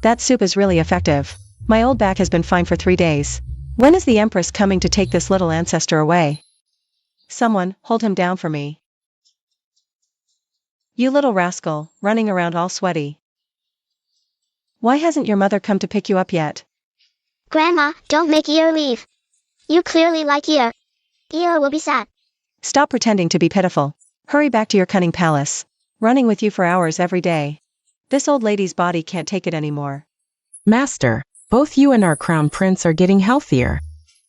Speaker 1: That soup is really effective. My old back has been fine for 3 days. When is the Empress coming to take this little ancestor away? Someone, hold him down for me. You little rascal, running around all sweaty. Why hasn't your mother come to pick you up yet?
Speaker 5: Grandma, don't make Ear leave. You clearly like Ear. Ear will be sad.
Speaker 1: Stop pretending to be pitiful. Hurry back to your cunning palace. Running with you for hours every day. This old lady's body can't take it anymore.
Speaker 3: Master, both you and our Crown Prince are getting healthier.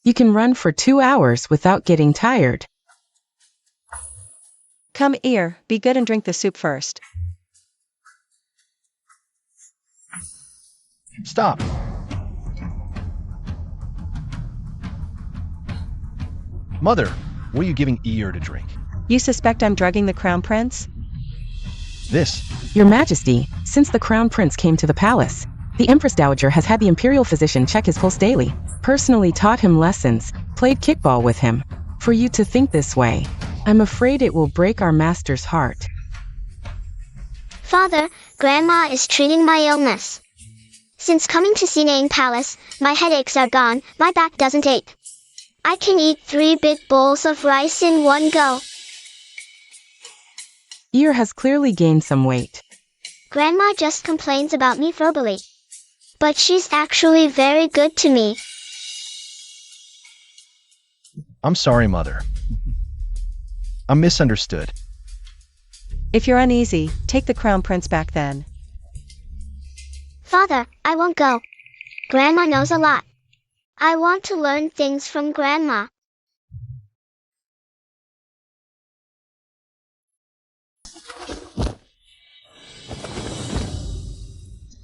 Speaker 3: You can run for 2 hours without getting tired.
Speaker 1: Come, Ear, be good and drink the soup first.
Speaker 2: Stop. Mother, what are you giving Ear to drink?
Speaker 1: You suspect I'm drugging the Crown Prince?
Speaker 2: This.
Speaker 3: Your Majesty, since the Crown Prince came to the palace, the Empress Dowager has had the Imperial physician check his pulse daily, personally taught him lessons, played kickball with him. For you to think this way, I'm afraid it will break our master's heart.
Speaker 5: Father, Grandma is treating my illness. Since coming to Assassination Palace, my headaches are gone, my back doesn't ache. I can eat 3 big bowls of rice in one go.
Speaker 3: Ear has clearly gained some weight.
Speaker 5: Grandma just complains about me verbally. But she's actually very good to me.
Speaker 2: I'm sorry, Mother. I'm misunderstood.
Speaker 1: If you're uneasy, take the crown prince back then.
Speaker 5: Father, I won't go. Grandma knows a lot. I want to learn things from Grandma.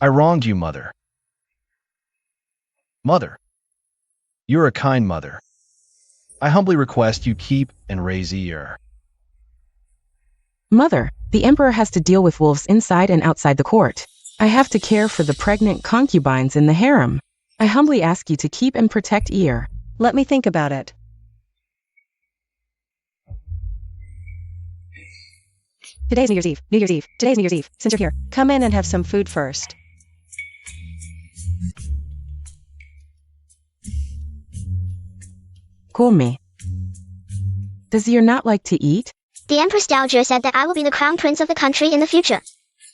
Speaker 2: I wronged you, Mother. Mother, you're a kind mother. I humbly request you keep and raise ear.
Speaker 3: Mother, the emperor has to deal with wolves inside and outside the court. I have to care for the pregnant concubines in the harem. I humbly ask you to keep and protect ear.
Speaker 1: Let me think about it. Today's New Year's Eve. New Year's Eve. Today's New Year's Eve. Since you're here, come in and have some food first.
Speaker 3: Come. Does ear not like to eat?
Speaker 5: The Empress Dowager said that I will be the crown prince of the country in the future.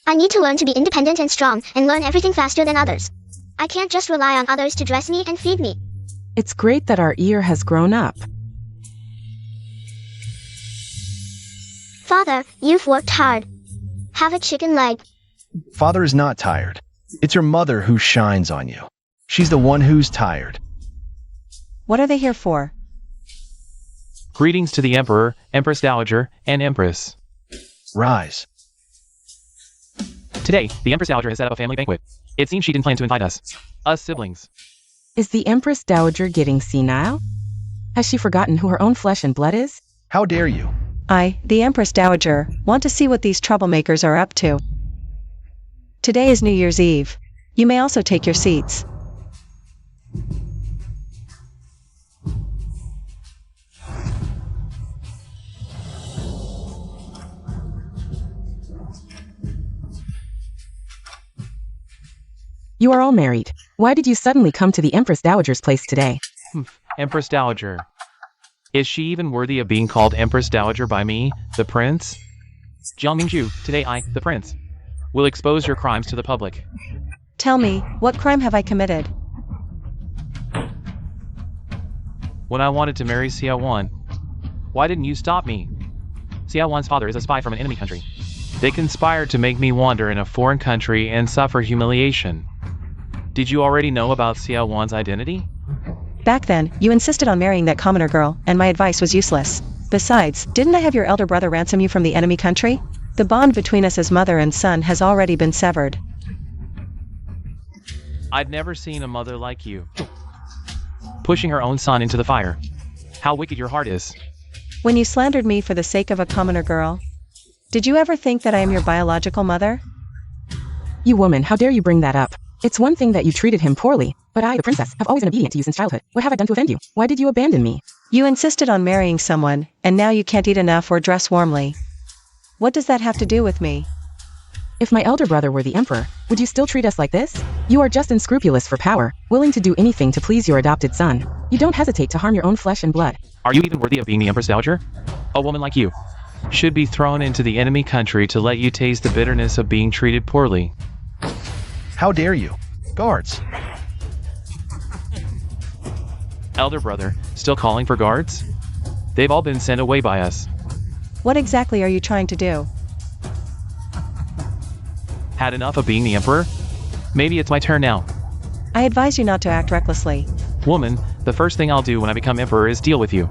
Speaker 5: I need to learn to be independent and strong and learn everything faster than others. I can't just rely on others to dress me and feed me.
Speaker 3: It's great that our ear has grown up.
Speaker 5: Father, you've worked hard. Have a chicken leg.
Speaker 2: Father is not tired. It's your mother who shines on you. She's the one who's tired.
Speaker 1: What are they here for?
Speaker 4: Greetings to the Emperor, Empress Dowager, and Empress.
Speaker 2: Rise.
Speaker 4: Today, the Empress Dowager has set up a family banquet. It seems she didn't plan to invite us siblings.
Speaker 3: Is the Empress Dowager getting senile? Has she forgotten who her own flesh and blood is?
Speaker 2: How dare you?
Speaker 1: I, the Empress Dowager, want to see what these troublemakers are up to. Today is New Year's Eve. You may also take your seats.
Speaker 3: You are all married. Why did you suddenly come to the Empress Dowager's place today?
Speaker 4: Empress Dowager. Is she even worthy of being called Empress Dowager by me, the Prince? Jiangmingju, today I, the Prince, will expose your crimes to the public.
Speaker 1: Tell me, what crime have I committed?
Speaker 4: When I wanted to marry Xiaowan, why didn't you stop me? Xiaowan's father is a spy from an enemy country. They conspired to make me wander in a foreign country and suffer humiliation. Did you already know about Xiaowan's identity?
Speaker 1: Back then, you insisted on marrying that commoner girl, and my advice was useless. Besides, didn't I have your elder brother ransom you from the enemy country? The bond between us as mother and son has already been severed.
Speaker 4: I'd never seen a mother like you. Pushing her own son into the fire. How wicked your heart is.
Speaker 1: When you slandered me for the sake of a commoner girl, did you ever think that I am your biological mother?
Speaker 3: You woman, how dare you bring that up? It's one thing that you treated him poorly, but I, the princess, have always been obedient to you since childhood. What have I done to offend you? Why did you abandon me?
Speaker 1: You insisted on marrying someone, and now you can't eat enough or dress warmly. What does that have to do with me?
Speaker 3: If my elder brother were the emperor, would you still treat us like this? You are just unscrupulous for power, willing to do anything to please your adopted son. You don't hesitate to harm your own flesh and blood.
Speaker 4: Are you even worthy of being the Empress Dowager? A woman like you should be thrown into the enemy country to let you taste the bitterness of being treated poorly.
Speaker 2: How dare you? Guards.
Speaker 4: Elder brother, still calling for guards? They've all been sent away by us.
Speaker 1: What exactly are you trying to do?
Speaker 4: Had enough of being the emperor? Maybe it's my turn now.
Speaker 1: I advise you not to act recklessly.
Speaker 4: Woman, the first thing I'll do when I become emperor is deal with you.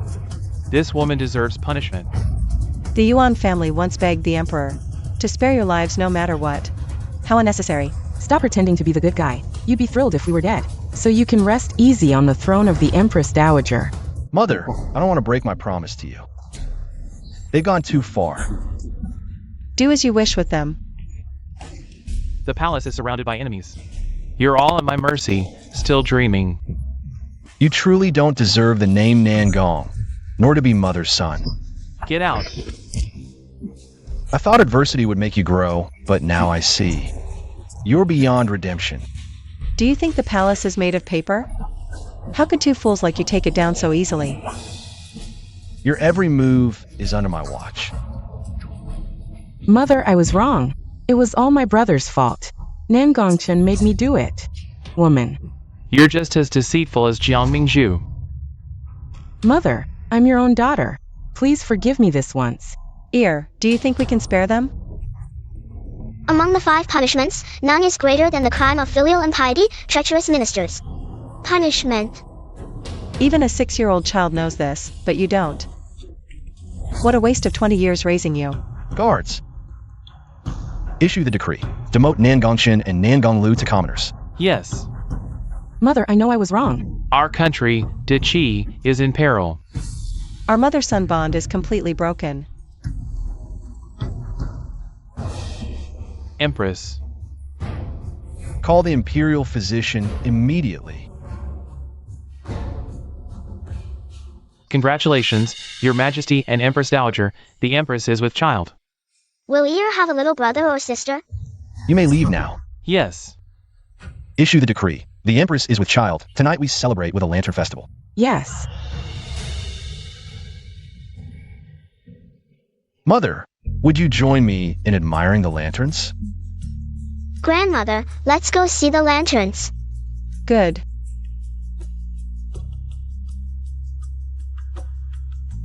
Speaker 4: This woman deserves punishment.
Speaker 1: The Yuan family once begged the emperor to spare your lives no matter what. How unnecessary.
Speaker 3: Stop pretending to be the good guy. You'd be thrilled if we were dead. So you can rest easy on the throne of the Empress Dowager.
Speaker 2: Mother, I don't want to break my promise to you. They've gone too far.
Speaker 1: Do as you wish with them.
Speaker 4: The palace is surrounded by enemies. You're all at my mercy, still dreaming.
Speaker 2: You truly don't deserve the name Nangong, nor to be mother's son.
Speaker 4: Get out.
Speaker 2: I thought adversity would make you grow, but now I see. You're beyond redemption.
Speaker 1: Do you think the palace is made of paper? How could two fools like you take it down so easily?
Speaker 2: Your every move is under my watch.
Speaker 3: Mother, I was wrong. It was all my brother's fault. Nangongchen made me do it. Woman.
Speaker 4: You're just as deceitful as Jiangmingju.
Speaker 3: Mother, I'm your own daughter. Please forgive me this once.
Speaker 1: Ear, do you think we can spare them?
Speaker 5: Among the 5 punishments, none is greater than the crime of filial impiety, treacherous ministers. Punishment.
Speaker 1: Even a 6-year-old child knows this, but you don't. What a waste of 20 years raising you.
Speaker 2: Guards. Issue the decree. Demote Nan Gongqin and Nan Gonglu to commoners.
Speaker 4: Yes.
Speaker 3: Mother, I know I was wrong.
Speaker 4: Our country, Diqi, is in peril.
Speaker 1: Our mother-son bond is completely broken.
Speaker 4: Empress.
Speaker 2: Call the imperial physician immediately.
Speaker 4: Congratulations, Your Majesty and Empress Dowager, the Empress is with child.
Speaker 5: Will Ear have a little brother or sister?
Speaker 2: You may leave now.
Speaker 4: Yes.
Speaker 2: Issue the decree. The Empress is with child. Tonight we celebrate with a lantern festival.
Speaker 3: Yes.
Speaker 2: Mother, would you join me in admiring the lanterns?
Speaker 5: Grandmother, let's go see the lanterns.
Speaker 1: Good.